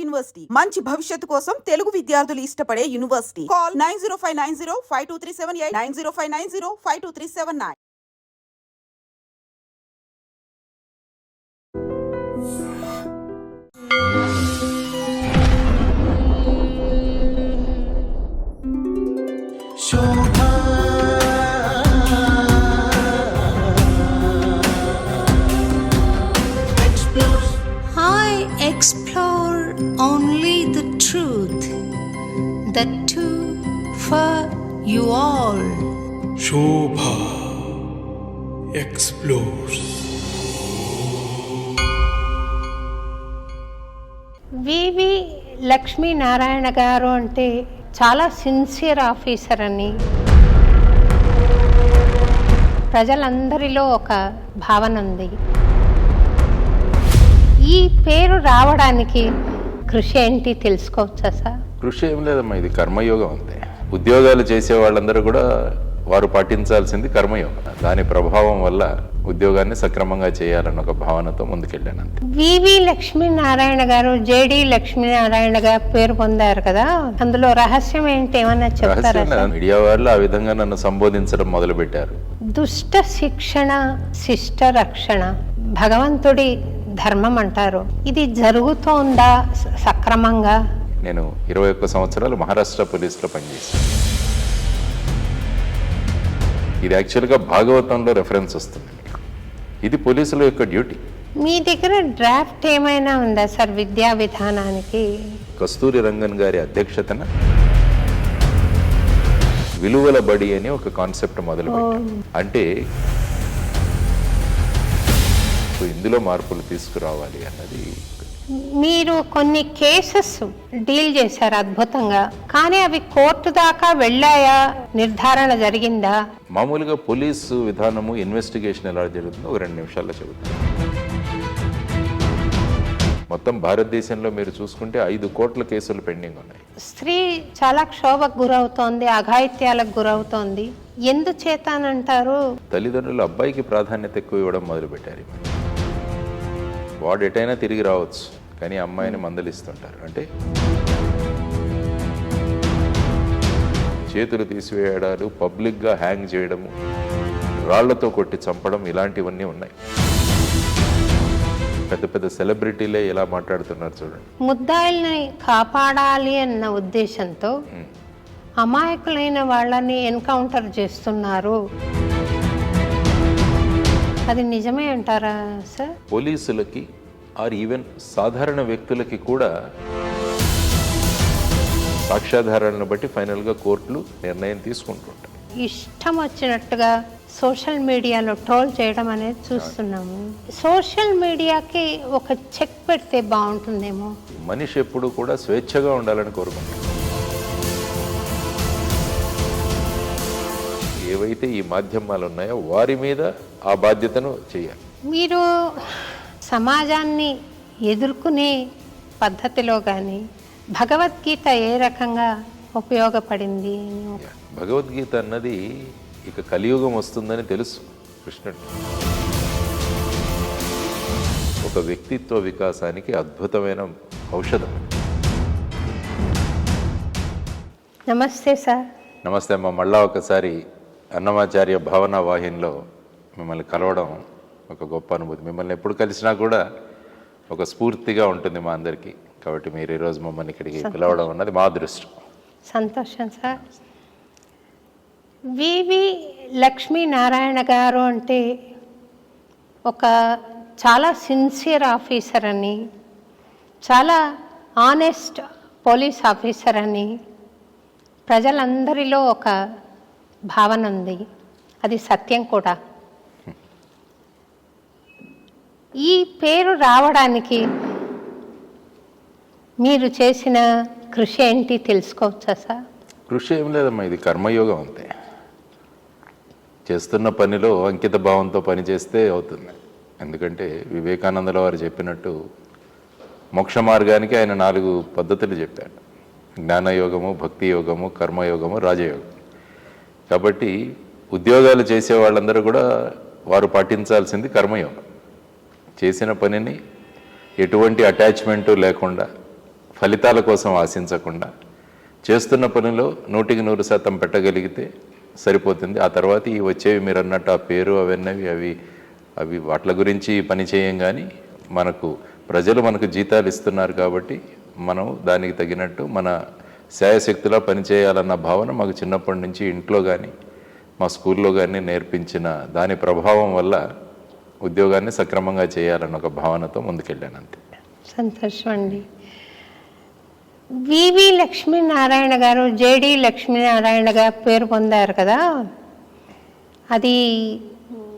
University మంచి భవిష్యత్తు కోసం తెలుగు విద్యార్థులు ఇష్టపడే university. Call 9059052378 9059052379. Explore only the truth, the two for you all. Shobha explores. వివి లక్ష్మీనారాయణ గారు అంటే చాలా సిన్సియర్ ఆఫీసర్ అని ప్రజలందరిలో ఒక భావన ఉంది. ఈ పేరు రావడానికి కృషి ఏంటి తెలుసుకోవచ్చా సార్? కృషి ఏం లేదమ్మా, ఇది కర్మయోగం అంతే. ఉద్యోగాలు చేసే వాళ్ళందరూ కూడా వారు పాటించాల్సింది కర్మయోగం. దాని ప్రభావం వల్ల ఉద్యోగాన్ని సక్రమంగా చేయాలన్న ఒక భావనతో ముందుకెళ్ళాను అంతే. వివి లక్ష్మీనారాయణ గారు జేడి లక్ష్మీనారాయణగా పేరు పొందారు కదా, అందులో రహస్యం ఏంటి ఏమన్నా చెప్తారా? మీడియా వాళ్ళు ఆ విధంగా నన్ను సంబోధించడం మొదలు పెట్టారు. దుష్ట శిక్షణ శిష్ట రక్షణ భగవంతుడి ధర్మం అంటారు. ఇది జరుగుతోందా సక్రమంగా? నేను 21 సంవత్సరాలు మహారాష్ట్ర పోలీసులో పనిచేశాను. ఇది యాక్చువల్గా భాగవతంలో రెఫరెన్స్ వస్తుంది. ఇది పోలీసుల యొక్క డ్యూటీ. మీ దగ్గర డ్రాఫ్ట్ ఏమైనా ఉందా సార్ విద్యా విధానానికి? కస్తూరి రంగన్ గారి అధ్యక్షతన విలువల బడి అని ఒక కాన్సెప్ట్ మొదలుపెట్టాం. అంటే ఇందులో మార్పులు తీసుకురావాలి అన్నది. మీరు కొన్ని కేసెస్ డీల్ చేశారు అద్భుతంగా, కానీ అవి కోర్టు దాకా వెళ్ళాయా? నిర్ధారణ జరిగిందా? మామూలుగా పోలీసు విధానము ఇన్వెస్టిగేషన్ ఎలా జరుగుతుందో ఒక 2 నిమిషాల్లో చెబుతాను. మొత్తం భారతదేశంలో మీరు చూసుకుంటే 5 కోట్ల కేసులు పెండింగ్ ఉన్నాయి. స్త్రీ చాలా క్షోభకు గురవుతోంది, అఘాయిత్యాలకు గురవుతోంది. ఎందుచేతానంటారు? తల్లిదండ్రులు అబ్బాయికి ప్రాధాన్యత ఎక్కువ ఇవ్వడం మొదలుపెట్టారు. వాడు ఎటైనా తిరిగి రావచ్చు, కానీ అమ్మాయిని మందలిస్తుంటారు. అంటే చేతులు తీసివేయడాలు, పబ్లిక్గా హ్యాంగ్ చేయడము, రాళ్లతో కొట్టి చంపడం, ఇలాంటివన్నీ ఉన్నాయి. పెద్ద పెద్ద సెలబ్రిటీలే ఎలా మాట్లాడుతున్నారు చూడండి. ముద్దాయిల్ని కాపాడాలి అన్న ఉద్దేశంతో అమాయకులైన వాళ్ళని ఎన్కౌంటర్ చేస్తున్నారు. అది నిజమే అంటారా సార్? పోలీసులకి ఆర్ ఈవెన్ సాధారణ వ్యక్తులకి కూడా సాక్ష్యాధారాలను బట్టి ఫైనల్గా కోర్టులు నిర్ణయం తీసుకుంటుంటాయి. ఇష్టం వచ్చినట్టుగా సోషల్ మీడియాలో ట్రోల్ చేయడం అనేది చూస్తున్నాము. సోషల్ మీడియాకి ఒక చెక్ పెడితే బాగుంటుందేమో. మనిషి ఎప్పుడు కూడా స్వేచ్ఛగా ఉండాలని కోరుకుంటాడు. ఏవైతే ఈ మాధ్యమాలు ఉన్నాయో వారి మీద ఆ బాధ్యతను చేయాలి. మీరు సమాజాన్ని ఎదుర్కొనే పద్ధతిలో కానీ భగవద్గీత ఏ రకంగా ఉపయోగపడింది? భగవద్గీత అన్నది ఇక కలియుగం వస్తుందని తెలుసు కృష్ణుడు. ఒక వ్యక్తిత్వ వికాసానికి అద్భుతమైన ఔషధం. నమస్తే సార్. నమస్తే అమ్మ. మళ్ళా ఒకసారి అన్నమాచార్య భావన వాహినిలో మిమ్మల్ని కలవడం ఒక గొప్ప అనుభూతి. మిమ్మల్ని ఎప్పుడు కలిసినా కూడా ఒక స్ఫూర్తిగా ఉంటుంది మా అందరికీ. కాబట్టి మీరు ఈరోజు మమ్మల్ని ఇక్కడికి పిలవడం అన్నది మా అదృష్టం. సంతోషం సార్. వివి లక్ష్మీనారాయణ గారు అంటే ఒక చాలా సిన్సియర్ ఆఫీసర్ అని, చాలా ఆనెస్ట్ పోలీస్ ఆఫీసర్ అని ప్రజలందరిలో ఒక భావన ఉంది. అది సత్యం కూడా. ఈ పేరు రావడానికి మీరు చేసిన కృషి ఏంటి తెలుసుకోవచ్చా సార్? కృషి ఏం లేదమ్మా, ఇది కర్మయోగం అంతే. చేస్తున్న పనిలో అంకిత భావంతో పనిచేస్తే అవుతుంది. ఎందుకంటే వివేకానందుల వారు చెప్పినట్టు మోక్ష మార్గానికి ఆయన 4 పద్ధతులు చెప్పాడు. జ్ఞానయోగము, భక్తి యోగము, కర్మయోగము, రాజయోగం. కాబట్టి ఉద్యోగాలు చేసే వాళ్ళందరూ కూడా వారు పాటించాల్సింది కర్మయోగం. చేసిన పనిని ఎటువంటి అటాచ్మెంటు లేకుండా ఫలితాల కోసం ఆశించకుండా చేస్తున్న పనిలో 100% పెట్టగలిగితే సరిపోతుంది. ఆ తర్వాత ఈ వచ్చేవి మీరు అన్నట్టు ఆ పేరు అవి వాటి గురించి పని చేయం. కానీ ప్రజలు మనకు జీతాలు ఇస్తున్నారు కాబట్టి మనం దానికి తగినట్టు మన శాయశక్తిలో పనిచేయాలన్న భావన మాకు చిన్నప్పటి నుంచి ఇంట్లో కానీ మా స్కూల్లో కానీ నేర్పించిన దాని ప్రభావం వల్ల ఉద్యోగాన్ని సక్రమంగా చేయాలన్న ఒక భావనతో ముందుకెళ్ళాను అంతే. సంతోషం అండి. వివి లక్ష్మీనారాయణ గారు జేడి లక్ష్మీనారాయణగా పేరు పొందారు కదా, అది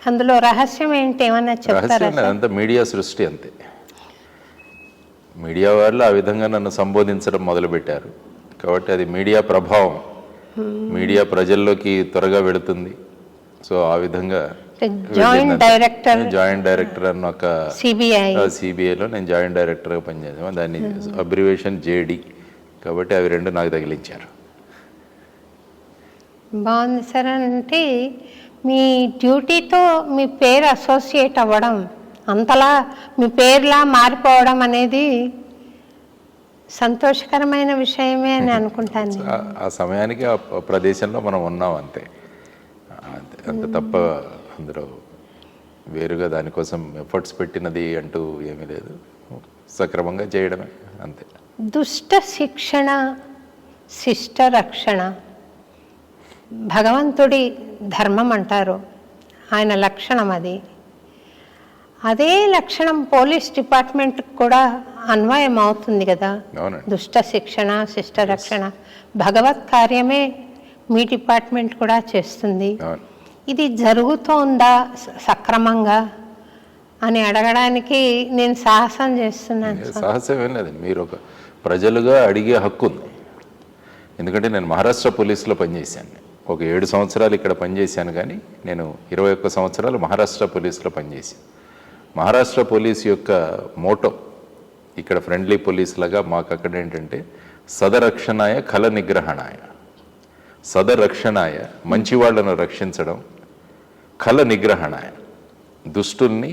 అందులో రహస్యం ఏంటి ఏమన్నా చెప్తారా? అదంతా మీడియా సృష్టి అంతే. మీడియా వాళ్ళు ఆ విధంగా నన్ను సంబోధించడం మొదలుపెట్టారు కాబట్టి అది మీడియా ప్రభావం. మీడియా ప్రజల్లోకి త్వరగా వెళుతుంది. సో ఆ విధంగా జాయింట్ డైరెక్టర్ అన్న ఒక సిబిఐలో నేను జాయింట్ డైరెక్టర్గా పనిచేసాను. దాన్ని అబ్రివేషన్ జేడి కాబట్టి అవి రెండు నాకు తగిలించారు. బాగుంది సార్. అంటే మీ డ్యూటీతో మీ పేరు అసోసియేట్ అవ్వడం, అంతలా మీ పేరులా మారిపోవడం అనేది సంతోషకరమైన విషయమే అని అనుకుంటాను. ఆ సమయానికి ఆ ప్రదేశంలో మనం ఉన్నాం అంతే. అంత తప్ప అందులో వేరుగా దానికోసం ఎఫర్ట్స్ పెట్టినది అంటూ ఏమీ లేదు. సక్రమంగా చేయడమే అంతే. దుష్ట శిక్షణ శిష్ట రక్షణ భగవంతుడి ధర్మం అంటారు, ఆయన లక్షణం అది. అదే లక్షణం పోలీస్ డిపార్ట్మెంట్కి కూడా అన్వయం అవుతుంది కదా. దుష్ట శిక్షణ శిష్ట రక్షణ భగవత్ కార్యమే మీ డిపార్ట్మెంట్ కూడా చేస్తుంది. ఇది జరుగుతోందా సక్రమంగా అని అడగడానికి నేను సాహసం చేస్తున్నాను. సాహసం ఏం లేదండి, మీరు ఒక ప్రజలుగా అడిగే హక్కు ఉంది. ఎందుకంటే నేను మహారాష్ట్ర పోలీసులో పనిచేశాను. ఒక 7 సంవత్సరాలు ఇక్కడ పనిచేశాను, కానీ నేను 21 సంవత్సరాలు మహారాష్ట్ర పోలీసులో పనిచేశాను. మహారాష్ట్ర పోలీసు యొక్క మోటో ఇక్కడ ఫ్రెండ్లీ పోలీస్ లాగా మాకు అక్కడ ఏంటంటే సదరక్షణాయ కల నిగ్రహణాయ. సదరక్షణాయ మంచి వాళ్ళను రక్షించడం, కల నిగ్రహణాయ దుష్టుల్ని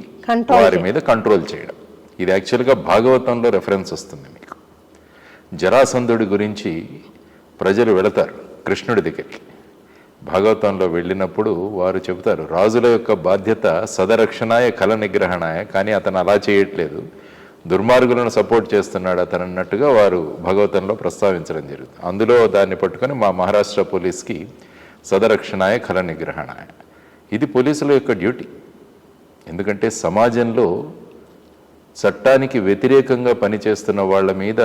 వారి మీద కంట్రోల్ చేయడం. ఇది యాక్చువల్గా భాగవతంలో రెఫరెన్స్ వస్తుంది మీకు. జరాసంధుడి గురించి ప్రజలు వెళతారు కృష్ణుడి దగ్గరికి. భాగవతంలో వెళ్ళినప్పుడు వారు చెబుతారు రాజుల యొక్క బాధ్యత సదరక్షణాయ కల నిగ్రహణాయ, కానీ అతను అలా చేయట్లేదు, దుర్మార్గులను సపోర్ట్ చేస్తున్నాడు అతను అన్నట్టుగా వారు భాగవతంలో ప్రస్తావించడం జరుగుతుంది. అందులో దాన్ని పట్టుకొని మా మహారాష్ట్ర పోలీస్కి సదరక్షణాయ కల నిగ్రహణాయ. ఇది పోలీసుల యొక్క డ్యూటీ. ఎందుకంటే సమాజంలో చట్టానికి వ్యతిరేకంగా పనిచేస్తున్న వాళ్ళ మీద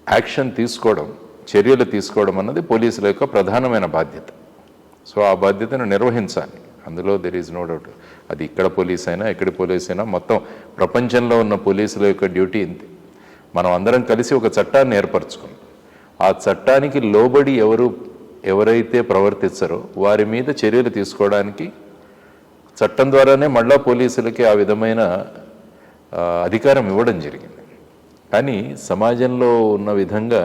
యాక్షన్ తీసుకోవడం, చర్యలు తీసుకోవడం అన్నది పోలీసుల యొక్క ప్రధానమైన బాధ్యత. సో ఆ బాధ్యతను నిర్వహించాలి. అందులో దెర్ ఈజ్ నో డౌట్. అది ఇక్కడ పోలీస్ అయినా ఎక్కడి పోలీస్ అయినా మొత్తం ప్రపంచంలో ఉన్న పోలీసుల యొక్క డ్యూటీ ఇంతే. మనం అందరం కలిసి ఒక చట్టాన్ని ఏర్పరచుకున్నాం. ఆ చట్టానికి లోబడి ఎవరైతే ప్రవర్తిస్తారో వారి మీద చర్యలు తీసుకోవడానికి చట్టం ద్వారానే మళ్ళా పోలీసులకి ఆ విధమైన అధికారం ఇవ్వడం జరిగింది. కానీ సమాజంలో ఉన్న విధంగా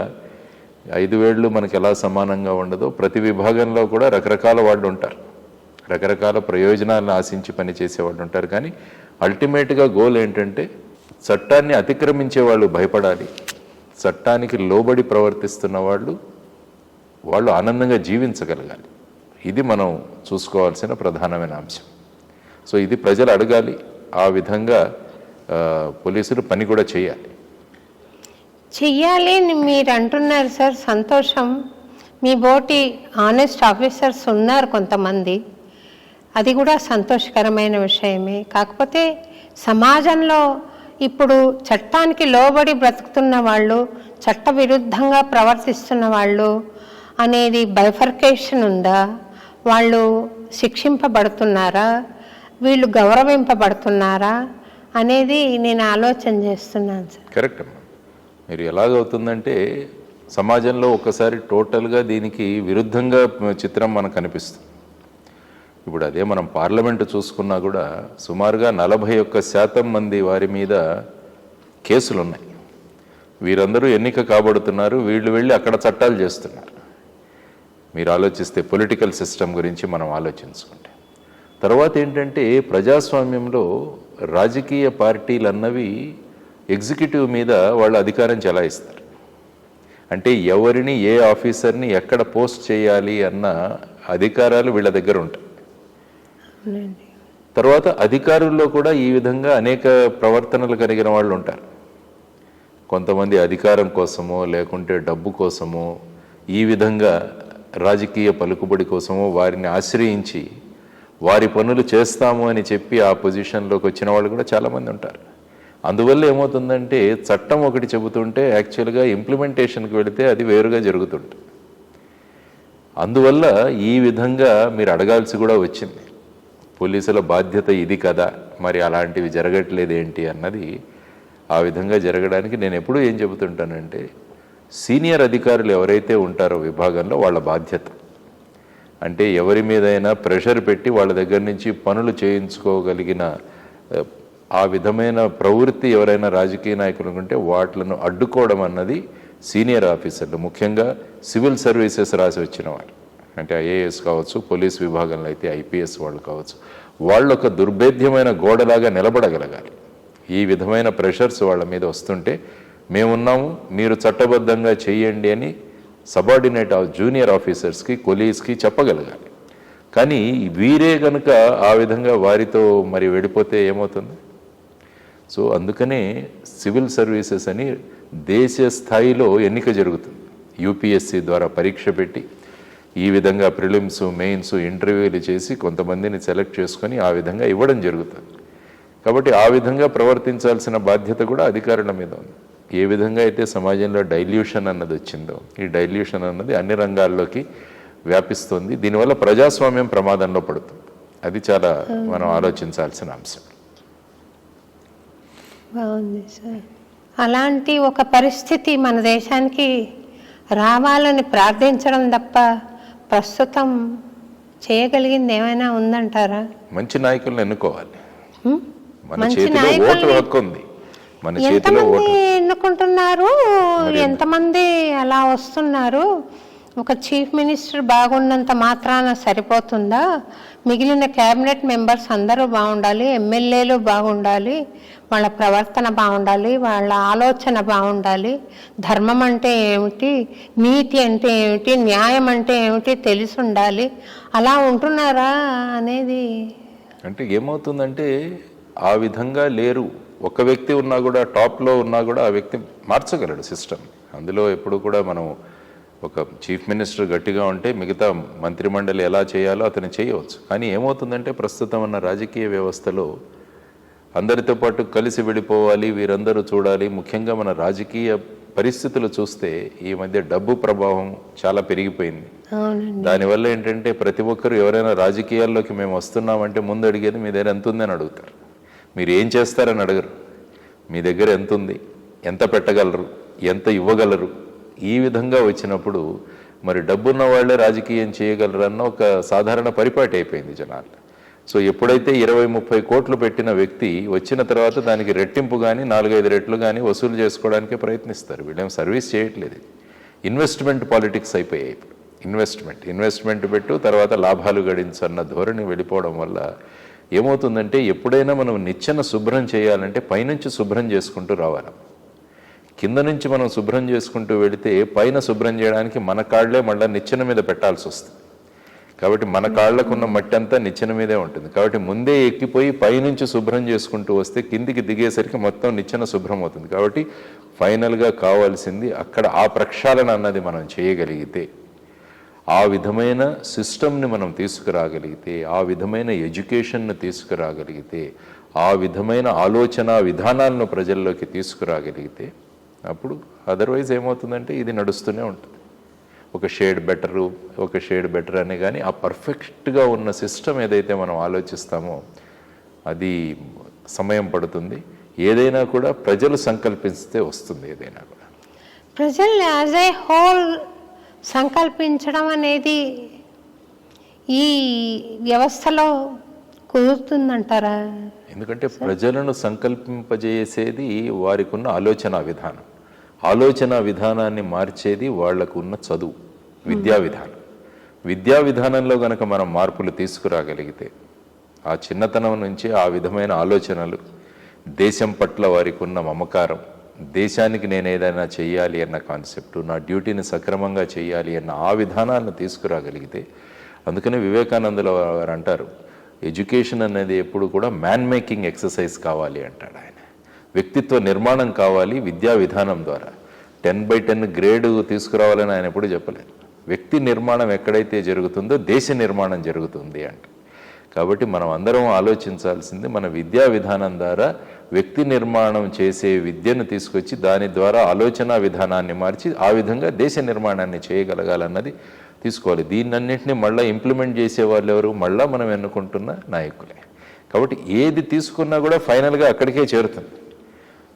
5 వేళ్ళు మనకి ఎలా సమానంగా ఉండదో ప్రతి విభాగంలో కూడా రకరకాల వాళ్ళు ఉంటారు, రకరకాల ప్రయోజనాలను ఆశించి పనిచేసే వాళ్ళు ఉంటారు. కానీ అల్టిమేట్గా గోల్ ఏంటంటే చట్టాన్ని అతిక్రమించే వాళ్ళు భయపడాలి, చట్టానికి లోబడి ప్రవర్తిస్తున్న వాళ్ళు ఆనందంగా జీవించగలగాలి. ఇది మనం చూసుకోవాల్సిన ప్రధానమైన అంశం. సో ఇది ప్రజలు అడగాలి, ఆ విధంగా పోలీసులు పని కూడా చెయ్యాలి అని మీరు అంటున్నారు సార్, సంతోషం. మీ బోటి ఆనెస్ట్ ఆఫీసర్స్ ఉన్నారు కొంతమంది, అది కూడా సంతోషకరమైన విషయమే. కాకపోతే సమాజంలో ఇప్పుడు చట్టానికి లోబడి బ్రతుకుతున్న వాళ్ళు, చట్ట విరుద్ధంగా ప్రవర్తిస్తున్న వాళ్ళు అనేది బైఫర్కేషన్ ఉందా? వాళ్ళు శిక్షింపబడుతున్నారా, వీళ్ళు గౌరవింపబడుతున్నారా అనేది నేను ఆలోచన చేస్తున్నాను సార్. కరెక్ట్ అమ్మా. మీరు ఎలాగవుతుందంటే సమాజంలో ఒకసారి టోటల్గా దీనికి విరుద్ధంగా చిత్రం మనకు కనిపిస్తుంది. ఇప్పుడు అదే మనం పార్లమెంటు చూసుకున్నా కూడా సుమారుగా 41% మంది వారి మీద కేసులు ఉన్నాయి. వీరందరూ ఎన్నిక కాబడుతున్నారు, వీళ్ళు వెళ్ళి అక్కడ చట్టాలు చేస్తున్నారు. మీరు ఆలోచిస్తే పొలిటికల్ సిస్టమ్ గురించి మనం ఆలోచించుకుంటే తర్వాత ఏంటంటే ప్రజాస్వామ్యంలో రాజకీయ పార్టీలు అన్నవి ఎగ్జిక్యూటివ్ మీద వాళ్ళు అధికారం చెలాయిస్తారు. అంటే ఎవరిని ఏ ఆఫీసర్ని ఎక్కడ పోస్ట్ చేయాలి అన్న అధికారాలు వీళ్ళ దగ్గర ఉంటాయి. తర్వాత అధికారుల్లో కూడా ఈ విధంగా అనేక ప్రవర్తనలు కలిగిన వాళ్ళు ఉంటారు. కొంతమంది అధికారం కోసమో లేకుంటే డబ్బు కోసమో ఈ విధంగా రాజకీయ పలుకుబడి కోసమో వారిని ఆశ్రయించి వారి పనులు చేస్తాము అని చెప్పి ఆ పొజిషన్లోకి వచ్చిన వాళ్ళు కూడా చాలామంది ఉంటారు. అందువల్ల ఏమవుతుందంటే చట్టం ఒకటి చెబుతుంటే యాక్చువల్గా ఇంప్లిమెంటేషన్కి వెళితే అది వేరుగా జరుగుతుంటుంది. అందువల్ల ఈ విధంగా మీరు అడగాల్సి కూడా వచ్చింది. పోలీసుల బాధ్యత ఇది కదా, మరి అలాంటివి జరగట్లేదేంటి అన్నది. ఆ విధంగా జరగడానికి నేను ఎప్పుడూ ఏం చెబుతుంటానంటే సీనియర్ అధికారులు ఎవరైతే ఉంటారో విభాగంలో వాళ్ళ బాధ్యత అంటే ఎవరి మీదైనా ప్రెషర్ పెట్టి వాళ్ళ దగ్గర నుంచి పనులు చేయించుకోగలిగిన ఆ విధమైన ప్రవృత్తి ఎవరైనా రాజకీయ నాయకులు ఉంటే వాటిలను అడ్డుకోవడం అన్నది సీనియర్ ఆఫీసర్లు, ముఖ్యంగా సివిల్ సర్వీసెస్ రాసి వచ్చిన వారు అంటే ఐఏఎస్ కావచ్చు, పోలీస్ విభాగంలో అయితే ఐపీఎస్ వాళ్ళు కావచ్చు, వాళ్ళు ఒక దుర్భేద్యమైన గోడలాగా నిలబడగలగాలి. ఈ విధమైన ప్రెషర్స్ వాళ్ళ మీద వస్తుంటే మేమున్నాము, మీరు చట్టబద్ధంగా చేయండి అని సబార్డినేట్ జూనియర్ ఆఫీసర్స్కి, కొలీగ్స్కి చెప్పగలగాలి. కానీ వీరే కనుక ఆ విధంగా వారితో మరి వెళ్ళిపోతే ఏమవుతుంది? సో అందుకనే సివిల్ సర్వీసెస్ అని దేశ స్థాయిలో ఎన్నిక జరుగుతుంది. యూపీఎస్సీ ద్వారా పరీక్ష పెట్టి ఈ విధంగా ప్రిలిమ్స్, మెయిన్స్, ఇంటర్వ్యూలు చేసి కొంతమందిని సెలెక్ట్ చేసుకొని ఆ విధంగా ఇవ్వడం జరుగుతుంది. కాబట్టి ఆ విధంగా ప్రవర్తించాల్సిన బాధ్యత కూడా అధికారుల మీద ఉంది. ఏ విధంగా అయితే సమాజంలో డైల్యూషన్ అన్నది వచ్చిందో ఈ డైల్యూషన్ అన్నది అన్ని రంగాల్లోకి వ్యాపిస్తుంది. దీనివల్ల ప్రజాస్వామ్యం ప్రమాదంలో పడుతుంది. అది చాలా మనం ఆలోచించాల్సిన అంశం. బాగుంది సార్. అలాంటి ఒక పరిస్థితి మన దేశానికి రావాలని ప్రార్థించడం తప్ప ప్రస్తుతం చేయగలిగింది ఏమైనా ఉందంటారా? మంచి నాయకులను ఎన్నుకోవాలి. మన మంచి చేతిలో నాయకుల్ని ఓటు హక్కు ఉంది. మన చేతిలో ఎంతమంది ఓటు ఎన్నుకుంటున్నారు? ఎంతమంది అలా వస్తున్నారు? ఒక చీఫ్ మినిస్టర్ బాగున్నంత మాత్రాన సరిపోతుందా? మిగిలిన క్యాబినెట్ మెంబర్స్ అందరూ బాగుండాలి, ఎమ్మెల్యేలు బాగుండాలి, వాళ్ళ ప్రవర్తన బాగుండాలి, వాళ్ళ ఆలోచన బాగుండాలి, ధర్మం అంటే ఏమిటి, నీతి అంటే ఏమిటి, న్యాయం అంటే ఏమిటి తెలిసి ఉండాలి. అలా ఉంటున్నారా అనేది అంటే ఏమవుతుందంటే ఆ విధంగా లేరు. ఒక వ్యక్తి ఉన్నా కూడా, టాప్లో ఉన్నా కూడా ఆ వ్యక్తి మార్చగలడు సిస్టమ్. అందులో ఎప్పుడు కూడా మనం ఒక చీఫ్ మినిస్టర్ గట్టిగా ఉంటే మిగతా మంత్రిమండలి ఎలా చేయాలో అతను చేయవచ్చు. కానీ ఏమవుతుందంటే ప్రస్తుతం ఉన్న రాజకీయ వ్యవస్థలో అందరితో పాటు కలిసి వెళ్ళిపోవాలి, వీరందరూ చూడాలి. ముఖ్యంగా మన రాజకీయ పరిస్థితులు చూస్తే ఈ మధ్య డబ్బు ప్రభావం చాలా పెరిగిపోయింది. దానివల్ల ఏంటంటే ప్రతి ఒక్కరు ఎవరైనా రాజకీయాల్లోకి మేము వస్తున్నామంటే ముందు అడిగేది మీ దగ్గర ఎంత ఉందని అడుగుతారు. మీరు ఏం చేస్తారని అడగరు. మీ దగ్గర ఎంత ఉంది, ఎంత పెట్టగలరు, ఎంత ఇవ్వగలరు. ఈ విధంగా వచ్చినప్పుడు మరి డబ్బున్న వాళ్ళే రాజకీయం చేయగలరన్న ఒక సాధారణ పరిపాటి అయిపోయింది జనాలు. సో ఎప్పుడైతే 20-30 కోట్లు పెట్టిన వ్యక్తి వచ్చిన తర్వాత దానికి రెట్టింపు కానీ 4-5 రెట్లు కానీ వసూలు చేసుకోవడానికే ప్రయత్నిస్తారు. వీళ్ళేం సర్వీస్ చేయట్లేదు. ఇన్వెస్ట్మెంట్ పాలిటిక్స్ అయిపోయాయి. ఇప్పుడు ఇన్వెస్ట్మెంట్ పెట్టు, తర్వాత లాభాలు గడించన్న ధోరణి వెళ్ళిపోవడం వల్ల ఏమవుతుందంటే ఎప్పుడైనా మనం నిచ్చెన శుభ్రం చేయాలంటే పైనుంచి శుభ్రం చేసుకుంటూ రావాలి. కింద నుంచి మనం శుభ్రం చేసుకుంటూ వెళితే పైన శుభ్రం చేయడానికి మన కాళ్లే మళ్ళీ నిచ్చెన మీద పెట్టాల్సి వస్తుంది. కాబట్టి మన కాళ్లకున్న మట్టి అంతా నిచ్చెన మీదే ఉంటుంది. కాబట్టి ముందే ఎక్కిపోయి పైనుంచి శుభ్రం చేసుకుంటూ వస్తే కిందికి దిగేసరికి మొత్తం నిచ్చెన శుభ్రం అవుతుంది. కాబట్టి ఫైనల్గా కావాల్సింది అక్కడ ఆ ప్రక్షాళన అన్నది మనం చేయగలిగితే, ఆ విధమైన సిస్టమ్ని మనం తీసుకురాగలిగితే, ఆ విధమైన ఎడ్యుకేషన్ను తీసుకురాగలిగితే, ఆ విధమైన ఆలోచన విధానాలను ప్రజల్లోకి తీసుకురాగలిగితే అప్పుడు అదర్వైజ్ ఏమవుతుందంటే ఇది నడుస్తూనే ఉంటుంది. ఒక షేడ్ బెటర్ అనే కానీ ఆ పర్ఫెక్ట్గా ఉన్న సిస్టమ్ ఏదైతే మనం ఆలోచిస్తామో అది సమయం పడుతుంది. ఏదైనా కూడా ప్రజలు సంకల్పిస్తే వస్తుంది. ఏదైనా కూడా ప్రజలు యాజ్ ఏ హోల్ సంకల్పించడం అనేది ఈ వ్యవస్థలో కుదురుతుందంటారా? ఎందుకంటే ప్రజలను సంకల్పింపజేసేది వారికి ఉన్న ఆలోచన విధానాన్ని మార్చేది వాళ్లకు ఉన్న చదువు, విద్యా విధానంలో కనుక మనం మార్పులు తీసుకురాగలిగితే, ఆ చిన్నతనం నుంచి ఆ విధమైన ఆలోచనలు దేశం పట్ల వారికి ఉన్న మమకారం, దేశానికి నేను ఏదైనా చేయాలి అన్న కాన్సెప్టు, నా డ్యూటీని సక్రమంగా చేయాలి అన్న ఆ విధానాలను తీసుకురాగలిగితే, అందుకనే వివేకానందుల వారు అంటారు, ఎడ్యుకేషన్ అనేది ఎప్పుడు కూడా మ్యాన్ మేకింగ్ ఎక్సర్సైజ్ కావాలి అంటాడు ఆయన. వ్యక్తిత్వ నిర్మాణం కావాలి విద్యా విధానం ద్వారా. 10/10 గ్రేడ్ తీసుకురావాలని ఆయన ఎప్పుడు చెప్పలేదు. వ్యక్తి నిర్మాణం ఎక్కడైతే జరుగుతుందో దేశ నిర్మాణం జరుగుతుంది అంట. కాబట్టి మనం అందరం ఆలోచించాల్సింది, మన విద్యా విధానం ద్వారా వ్యక్తి నిర్మాణం చేసే విద్యను తీసుకొచ్చి దాని ద్వారా ఆలోచన విధానాన్ని మార్చి ఆ విధంగా దేశ నిర్మాణాన్ని చేయగలగాలన్నది తీసుకోవాలి. దీన్నన్నింటినీ మళ్ళీ ఇంప్లిమెంట్ చేసే వాళ్ళు ఎవరు? మళ్ళీ మనం ఎన్నుకుంటున్న నాయకులే. కాబట్టి ఏది తీసుకున్నా కూడా ఫైనల్గా అక్కడికే చేరుతుంది.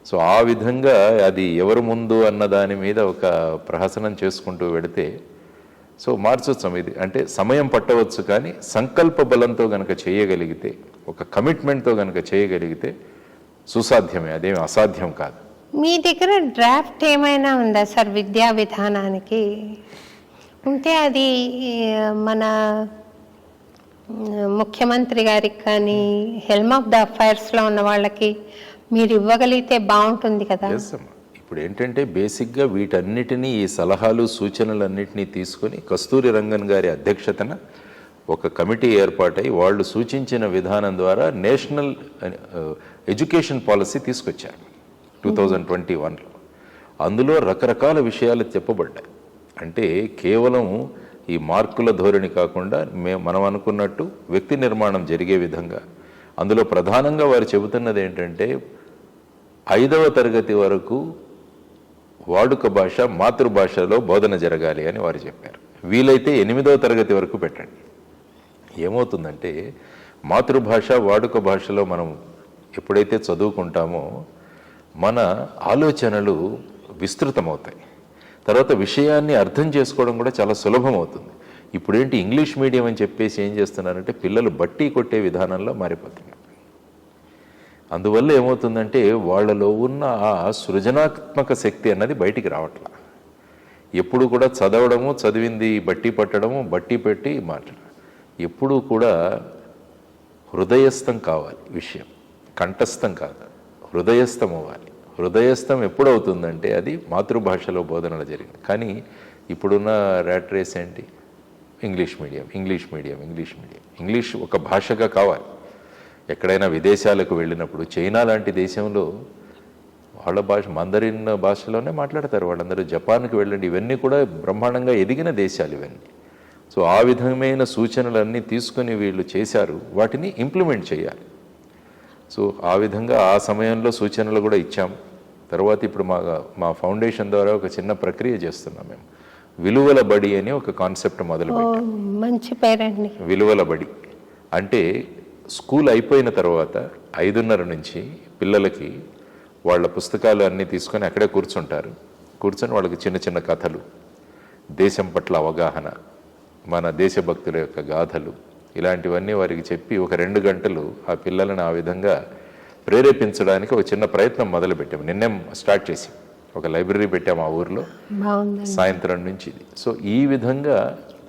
సో ఆ విధంగా అది ఎవరు ముందు అన్న దాని మీద ఒక ప్రహసనం చేసుకుంటూ వెడితే సో మార్చొచ్చు. ఇది అంటే సమయం పట్టవచ్చు, కానీ సంకల్ప బలంతో కనుక చేయగలిగితే, ఒక కమిట్మెంట్తో కనుక చేయగలిగితే సుసాధ్యమే, అదేమి అసాధ్యం కాదు. మీ దగ్గర డ్రాఫ్ట్ ఏమైనా ఉందా సార్ విద్యా విధానానికి? ఉంటే అది మన ముఖ్యమంత్రి గారికి కానీ హెల్మ్ ఆఫ్ ద అఫైర్స్లో ఉన్న వాళ్ళకి మీరు ఇవ్వగలిగితే బాగుంటుంది కదా. ఇప్పుడు ఏంటంటే బేసిక్గా వీటన్నిటినీ, ఈ సలహాలు సూచనలన్నింటినీ తీసుకొని కస్తూరి రంగన్ గారి అధ్యక్షతన ఒక కమిటీ ఏర్పాటై వాళ్ళు సూచించిన విధానం ద్వారా నేషనల్ ఎడ్యుకేషన్ పాలసీ తీసుకొచ్చారు 2021లో. అందులో రకరకాల విషయాలు చెప్పబడ్డాయి. అంటే కేవలం ఈ మార్కుల ధోరణి కాకుండా మనం అనుకున్నట్టు వ్యక్తి నిర్మాణం జరిగే విధంగా, అందులో ప్రధానంగా వారు చెబుతున్నది ఏంటంటే 5వ తరగతి వరకు వాడుక భాష మాతృభాషలో బోధన జరగాలి అని వారు చెప్పారు. వీలైతే 8వ తరగతి వరకు పెట్టండి. ఏమవుతుందంటే మాతృభాష వాడుక భాషలో మనం ఎప్పుడైతే చదువుకుంటామో మన ఆలోచనలు విస్తృతమవుతాయి. తర్వాత విషయాన్ని అర్థం చేసుకోవడం కూడా చాలా సులభం అవుతుంది. ఇప్పుడేంటి ఇంగ్లీష్ మీడియం అని చెప్పేసి ఏం చేస్తున్నారంటే పిల్లలు బట్టి కొట్టే విధానంలో మారిపోతున్నారు. అందువల్ల ఏమవుతుందంటే వాళ్ళలో ఉన్న ఆ సృజనాత్మక శక్తి అన్నది బయటికి రావట్లా. ఎప్పుడు కూడా చదవడము, చదివింది బట్టి పట్టడము, బట్టి పెట్టి మాట్లాడడం. ఎప్పుడూ కూడా హృదయస్థం కావాలి విషయం, కంఠస్థం కాదు, హృదయస్థం అవ్వాలి. హృదయస్థం ఎప్పుడవుతుందంటే అది మాతృభాషలో బోధనలు జరిగింది. కానీ ఇప్పుడున్న ర్యాట్ రేస్ ఏంటి? English medium, English medium, English medium. English ఒక భాషగా కావాలి. ఎక్కడైనా విదేశాలకు వెళ్ళినప్పుడు, చైనా లాంటి దేశంలో వాళ్ళ భాష మందరిన్ భాషలోనే మాట్లాడతారు వాళ్ళందరూ. జపాన్కి వెళ్ళండి, ఇవన్నీ కూడా బ్రహ్మాండంగా ఎదిగిన దేశాలు ఇవన్నీ. సో ఆ విధమైన సూచనలన్నీ తీసుకొని వీళ్ళు చేశారు, వాటిని ఇంప్లిమెంట్ చేయాలి. సో ఆ విధంగా ఆ సమయంలో సూచనలు కూడా ఇచ్చాం. తర్వాత ఇప్పుడు మా ఫౌండేషన్ ద్వారా ఒక చిన్న ప్రక్రియ చేస్తున్నాం మేము. విలువల బడి అని ఒక కాన్సెప్ట్ మొదలుపెట్టాం. మంచి పేరండి. విలువల బడి అంటే స్కూల్ అయిపోయిన తర్వాత 5:30 నుంచి పిల్లలకి వాళ్ళ పుస్తకాలు అన్నీ తీసుకొని అక్కడే కూర్చొని వాళ్ళకి చిన్న చిన్న కథలు, దేశం పట్ల అవగాహన, మన దేశభక్తుల యొక్క గాథలు, ఇలాంటివన్నీ వారికి చెప్పి ఒక 2 గంటలు ఆ పిల్లలను ఆ విధంగా ప్రేరేపించడానికి ఒక చిన్న ప్రయత్నం మొదలుపెట్టాము. నిన్నే స్టార్ట్ చేసి ఒక లైబ్రరీ పెట్టాము ఆ ఊర్లో సాయంత్రం నుంచి. సో ఈ విధంగా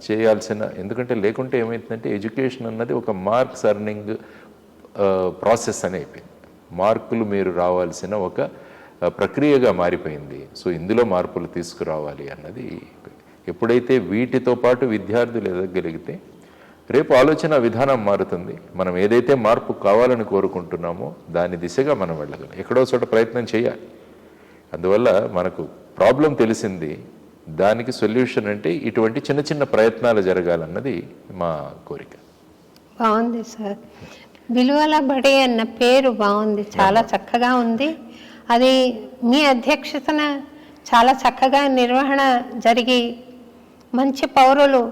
చేయాల్సిన, ఎందుకంటే లేకుంటే ఏమైతుందంటే ఎడ్యుకేషన్ అన్నది ఒక మార్క్స్ ఎర్నింగ్ ప్రాసెస్ అని అయిపోయింది. మార్కులు మీరు రావాల్సిన ఒక ప్రక్రియగా మారిపోయింది. సో ఇందులో మార్పులు తీసుకురావాలి అన్నది. ఎప్పుడైతే వీటితో పాటు విద్యార్థులు ఎదగలిగితే రేపు ఆలోచన విధానం మారుతుంది. మనం ఏదైతే మార్పు కావాలని కోరుకుంటున్నామో దాని దిశగా మనం వెళ్ళగలం. ఎక్కడో చోట ప్రయత్నం చేయాలి. అందువల్ల మనకు ప్రాబ్లం తెలిసింది, దానికి సొల్యూషన్ అంటే ఇటువంటి చిన్న చిన్న ప్రయత్నాలు జరగాలన్నది మా కోరిక. బాగుంది సార్. విలువల బడి అన్న పేరు బాగుంది, చాలా చక్కగా ఉంది. అది మీ అధ్యక్షతన చాలా చక్కగా నిర్వహణ జరిగి మంచి పౌరులు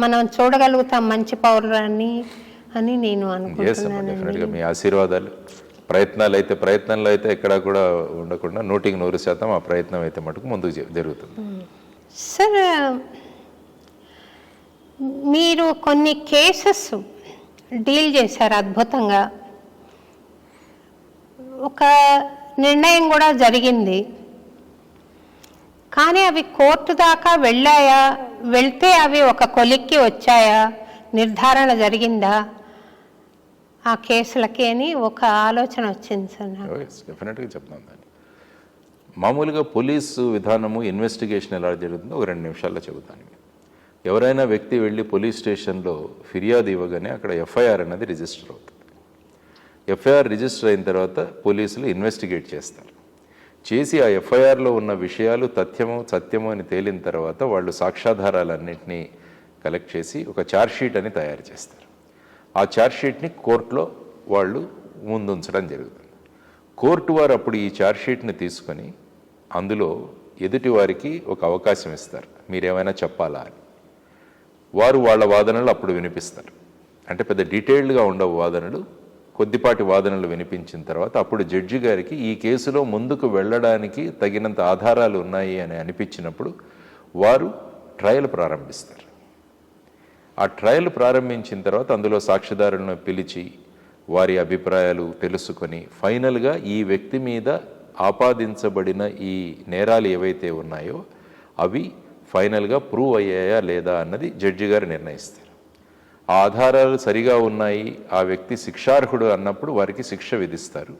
మనం చూడగలుగుతాం, మంచి పౌరులని అని నేను అనుకుంటున్నాను. మీ ఆశీర్వాదాలు, ప్రయత్నంలో అయితే ఎక్కడా కూడా ఉండకుండా 100% ఆ ప్రయత్నం అయితే మటుకు ముందుకు జరుగుతుంది. సార్, మీరు కొన్ని కేసెస్ డీల్ చేశారు అద్భుతంగా. ఒక నిర్ణయం కూడా జరిగింది, కానీ అవి కోర్టు దాకా వెళ్ళాయా, వెళ్తే అవి ఒక కొలిక్కి వచ్చాయా, నిర్ధారణ జరిగిందా ఆ కేసులకి అని ఒక ఆలోచన వచ్చింది సార్ నాకు. డెఫినెట్గా చెప్తాను దాన్ని. మామూలుగా పోలీసు విధానము ఇన్వెస్టిగేషన్ ఎలా జరుగుతుందో ఒక 2 నిమిషాల్లో చెబుతాను. ఎవరైనా వ్యక్తి వెళ్ళి పోలీస్ స్టేషన్లో ఫిర్యాదు ఇవ్వగానే అక్కడ ఎఫ్ఐఆర్ అనేది రిజిస్టర్ అవుతుంది. ఎఫ్ఐఆర్ రిజిస్టర్ అయిన తర్వాత పోలీసులు ఇన్వెస్టిగేట్ చేస్తారు. చేసి ఆ ఎఫ్ఐఆర్లో ఉన్న విషయాలు తథ్యము సత్యము అని తేలిన తర్వాత వాళ్ళు సాక్ష్యాధారాలన్నింటినీ కలెక్ట్ చేసి ఒక ఛార్జ్షీట్ అని తయారు చేస్తారు. ఆ ఛార్జ్షీట్ని కోర్టులో వాళ్ళు ముందుంచడం జరుగుతుంది. కోర్టు వారు అప్పుడు ఈ ఛార్జ్షీట్ని తీసుకొని అందులో ఎదుటి వారికి ఒక అవకాశం ఇస్తారు, మీరేమైనా చెప్పాలా అని. వారు వాళ్ళ వాదనలు అప్పుడు వినిపిస్తారు. అంటే పెద్ద డీటెయిల్డ్గా ఉండవు వాదనలు, కొద్దిపాటి వాదనలు వినిపించిన తర్వాత అప్పుడు జడ్జి గారికి ఈ కేసులో ముందుకు వెళ్ళడానికి తగినంత ఆధారాలు ఉన్నాయి అని అనిపించినప్పుడు వారు ట్రయల్ ప్రారంభిస్తారు. ఆ ట్రయల్ ప్రారంభించిన తర్వాత అందులో సాక్షిదారులను పిలిచి వారి అభిప్రాయాలు తెలుసుకొని ఫైనల్గా ఈ వ్యక్తి మీద ఆపాదించబడిన ఈ నేరాలు ఏవైతే ఉన్నాయో అవి ఫైనల్గా ప్రూవ్ అయ్యాయా లేదా అన్నది జడ్జి గారు నిర్ణయిస్తారు. ఆ ఆధారాలు సరిగా ఉన్నాయి, ఆ వ్యక్తి శిక్షార్హుడు అన్నప్పుడు వారికి శిక్ష విధిస్తారు.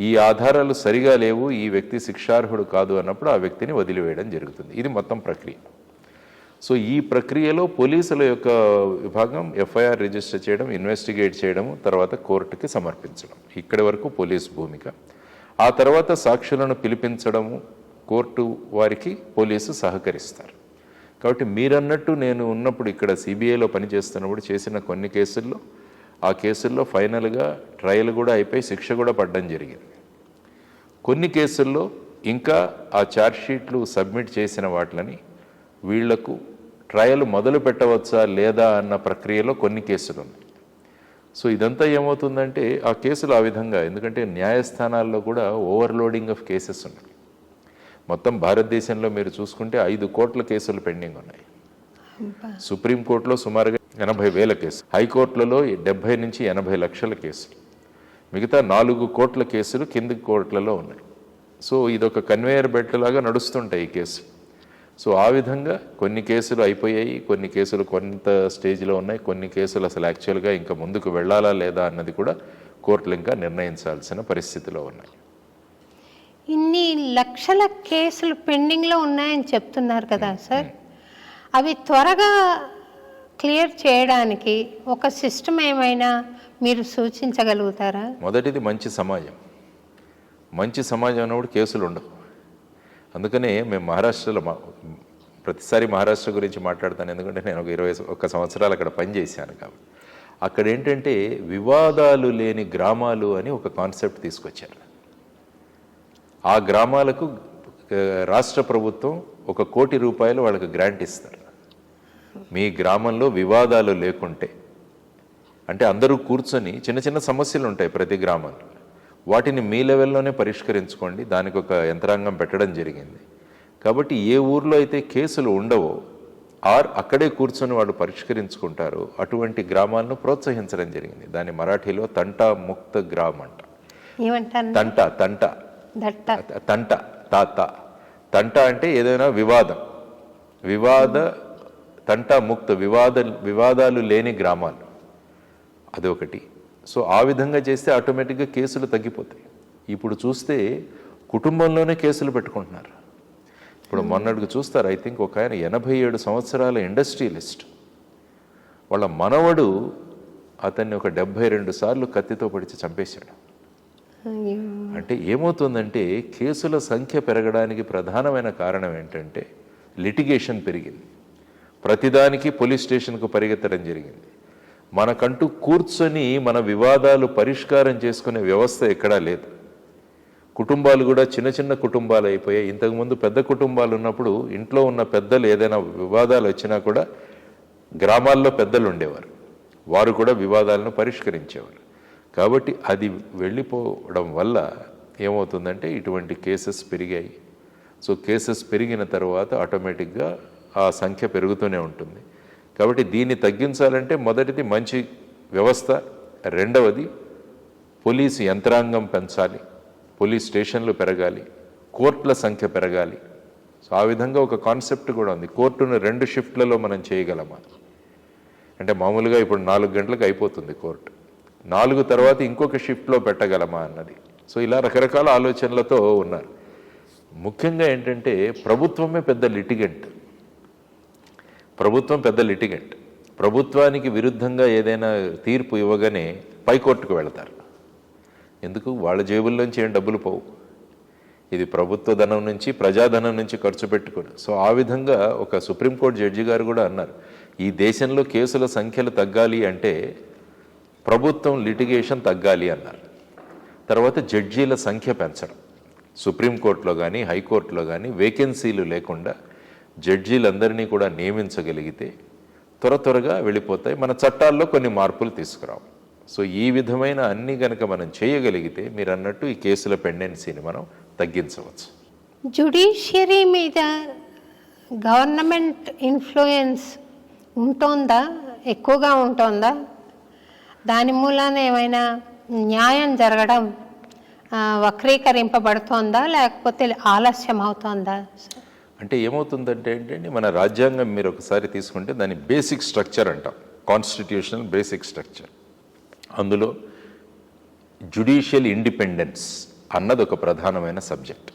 ఈ ఆధారాలు సరిగా లేవు, ఈ వ్యక్తి శిక్షార్హుడు కాదు అన్నప్పుడు ఆ వ్యక్తిని వదిలివేయడం జరుగుతుంది. ఇది మొత్తం ప్రక్రియ. సో ఈ ప్రక్రియలో పోలీసుల యొక్క విభాగం ఎఫ్ఐఆర్ రిజిస్టర్ చేయడం, ఇన్వెస్టిగేట్ చేయడం, తర్వాత కోర్టుకి సమర్పించడం, ఇక్కడి వరకు పోలీసు భూమిక. ఆ తర్వాత సాక్షులను పిలిపించడము, కోర్టు వారికి పోలీసు సహకరిస్తారు. కాబట్టి మీరన్నట్టు నేను ఉన్నప్పుడు ఇక్కడ సిబిఐలో పనిచేస్తున్నప్పుడు చేసిన కొన్ని కేసుల్లో ఆ కేసుల్లో ఫైనల్గా ట్రయల్ కూడా అయిపోయి శిక్ష కూడా పడడం జరిగింది. కొన్ని కేసుల్లో ఇంకా ఆ ఛార్జ్షీట్లు సబ్మిట్ చేసిన వాటిని వీళ్లకు ట్రయల్ మొదలు పెట్టవచ్చా లేదా అన్న ప్రక్రియలో కొన్ని కేసులు ఉన్నాయి. సో ఇదంతా ఏమవుతుందంటే ఆ కేసులు ఆ విధంగా, ఎందుకంటే న్యాయస్థానాల్లో కూడా ఓవర్లోడింగ్ ఆఫ్ కేసెస్ ఉన్నాయి. మొత్తం భారతదేశంలో మీరు చూసుకుంటే 5 కోట్ల కేసులు పెండింగ్ ఉన్నాయి. సుప్రీంకోర్టులో సుమారుగా 80,000 కేసులు, హైకోర్టులలో 70 నుంచి 80 లక్షల కేసులు, మిగతా 4 కోట్ల కేసులు కింది కోర్టులలో ఉన్నాయి. సో ఇదొక కన్వేయర్ బెల్ట్ లాగా నడుస్తుంటాయి ఈ కేసులు. సో ఆ విధంగా కొన్ని కేసులు అయిపోయాయి, కొన్ని కేసులు కొంత స్టేజ్లో ఉన్నాయి, కొన్ని కేసులు అసలు యాక్చువల్గా ఇంకా ముందుకు వెళ్ళాలా లేదా అన్నది కూడా కోర్టులు ఇంకా నిర్ణయించాల్సిన పరిస్థితిలో ఉన్నాయి. ఇన్ని లక్షల కేసులు పెండింగ్లో ఉన్నాయని చెప్తున్నారు కదా సార్, అవి త్వరగా క్లియర్ చేయడానికి ఒక సిస్టమ్ ఏమైనా మీరు సూచించగలుగుతారా? మొదటిది మంచి సమాజం. మంచి సమాజం అన్నప్పుడు కేసులు ఉండవు. అందుకనే మేము మహారాష్ట్రలో ప్రతిసారి మహారాష్ట్ర గురించి మాట్లాడతాను, ఎందుకంటే నేను ఒక 21 సంవత్సరాలు అక్కడ పనిచేశాను. కాబట్టి అక్కడ ఏంటంటే వివాదాలు లేని గ్రామాలు అని ఒక కాన్సెప్ట్ తీసుకొచ్చారు. ఆ గ్రామాలకు రాష్ట్ర ప్రభుత్వం 1 కోటి రూపాయలు వాళ్ళకి గ్రాంట్ ఇస్తారు. మీ గ్రామంలో వివాదాలు లేకుంటే, అంటే అందరూ కూర్చొని చిన్న చిన్న సమస్యలు ఉంటాయి ప్రతి గ్రామంలో, వాటిని మీ లెవెల్లోనే పరిష్కరించుకోండి, దానికి ఒక యంత్రాంగం పెట్టడం జరిగింది. కాబట్టి ఏ ఊర్లో అయితే కేసులు ఉండవో అక్కడే కూర్చొని వాళ్ళు పరిష్కరించుకుంటారు, అటువంటి గ్రామాలను ప్రోత్సహించడం జరిగింది. దాన్ని మరాఠీలో తంటా ముక్త గ్రామ్ అంట. ఏమంటారు? తంట తంట తంట తాత తంట అంటే ఏదైనా వివాద తంటా ముక్త వివాదాలు లేని గ్రామాలు, అదొకటి. సో ఆ విధంగా చేస్తే ఆటోమేటిక్గా కేసులు తగ్గిపోతాయి. ఇప్పుడు చూస్తే కుటుంబంలోనే కేసులు పెట్టుకుంటున్నారు. ఇప్పుడు మొన్నటికి చూస్తారు, ఐ థింక్ ఒక ఆయన 87 సంవత్సరాల ఇండస్ట్రియలిస్ట్, వాళ్ళ మనవడు అతన్ని ఒక 72 సార్లు కత్తితో పొడిచి చంపేశాడు. అంటే ఏమవుతుందంటే కేసుల సంఖ్య పెరగడానికి ప్రధానమైన కారణం ఏంటంటే లిటిగేషన్ పెరిగింది. ప్రతిదానికి పోలీస్ స్టేషన్కు పరిగెత్తడం జరిగింది. మనకంటూ కూర్చొని మన వివాదాలు పరిష్కారం చేసుకునే వ్యవస్థ ఎక్కడా లేదు. కుటుంబాలు కూడా చిన్న చిన్న కుటుంబాలు అయిపోయాయి. ఇంతకుముందు పెద్ద కుటుంబాలు ఉన్నప్పుడు ఇంట్లో ఉన్న పెద్దలు ఏదైనా వివాదాలు వచ్చినా కూడా గ్రామాల్లో పెద్దలు ఉండేవారు, వారు కూడా వివాదాలను పరిష్కరించేవారు. కాబట్టి అది వెళ్ళిపోవడం వల్ల ఏమవుతుందంటే ఇటువంటి కేసెస్ పెరిగాయి. సో కేసెస్ పెరిగిన తర్వాత ఆటోమేటిక్గా ఆ సంఖ్య పెరుగుతూనే ఉంటుంది. కాబట్టి దీన్ని తగ్గించాలంటే మొదటిది మంచి వ్యవస్థ, రెండవది పోలీసు యంత్రాంగం పెంచాలి, పోలీస్ స్టేషన్లు పెరగాలి, కోర్టుల సంఖ్య పెరగాలి. సో ఆ విధంగా ఒక కాన్సెప్ట్ కూడా ఉంది. కోర్టును 2 షిఫ్ట్లలో మనం చేయగలమా అంటే మామూలుగా ఇప్పుడు 4 గంటలకు అయిపోతుంది కోర్టు, 4 తర్వాత ఇంకొక షిఫ్ట్లో పెట్టగలమా అన్నది. సో ఇలా రకరకాల ఆలోచనలతో ఉన్నారు. ముఖ్యంగా ఏంటంటే ప్రభుత్వమే పెద్ద లిటిగెంట్. ప్రభుత్వానికి విరుద్ధంగా ఏదైనా తీర్పు ఇవ్వగానే పైకోర్టుకు వెళతారు. ఎందుకు? వాళ్ళ జేబుల్లోంచి ఏం డబ్బులు పోవు, ఇది ప్రభుత్వ ధనం నుంచి, ప్రజాధనం నుంచి ఖర్చు పెట్టుకుని. సో ఆ విధంగా ఒక సుప్రీంకోర్టు జడ్జి గారు కూడా అన్నారు, ఈ దేశంలో కేసుల సంఖ్యలు తగ్గాలి అంటే ప్రభుత్వం లిటిగేషన్ తగ్గాలి అన్నారు. తర్వాత జడ్జీల సంఖ్య పెంచడం, సుప్రీంకోర్టులో కానీ హైకోర్టులో కానీ వేకెన్సీలు లేకుండా జడ్జీలందరినీ కూడా నియమించగలిగితే త్వరగా వెళ్ళిపోతాయి. మన చట్టాల్లో కొన్ని మార్పులు తీసుకురావు. సో ఈ విధమైన అన్ని కనుక మనం చేయగలిగితే మీరు అన్నట్టు ఈ కేసుల పెండెన్సీని మనం తగ్గించవచ్చు. జ్యుడిషియరీ మీద గవర్నమెంట్ ఇన్ఫ్లుయెన్స్ ఉంటుందా, ఎక్కువగా ఉంటుందా? దాని మూలాన ఏమైనా న్యాయం జరగడం వక్రీకరింపబడుతోందా, లేకపోతే ఆలస్యం అవుతోందా? అంటే ఏమవుతుందంటే ఏంటంటే మన రాజ్యాంగం మీరు ఒకసారి తీసుకుంటే దాని బేసిక్ స్ట్రక్చర్ అంటాం, కాన్స్టిట్యూషనల్ బేసిక్ స్ట్రక్చర్. అందులో జ్యుడిషియల్ ఇండిపెండెన్స్ అన్నది ఒక ప్రధానమైన సబ్జెక్ట్.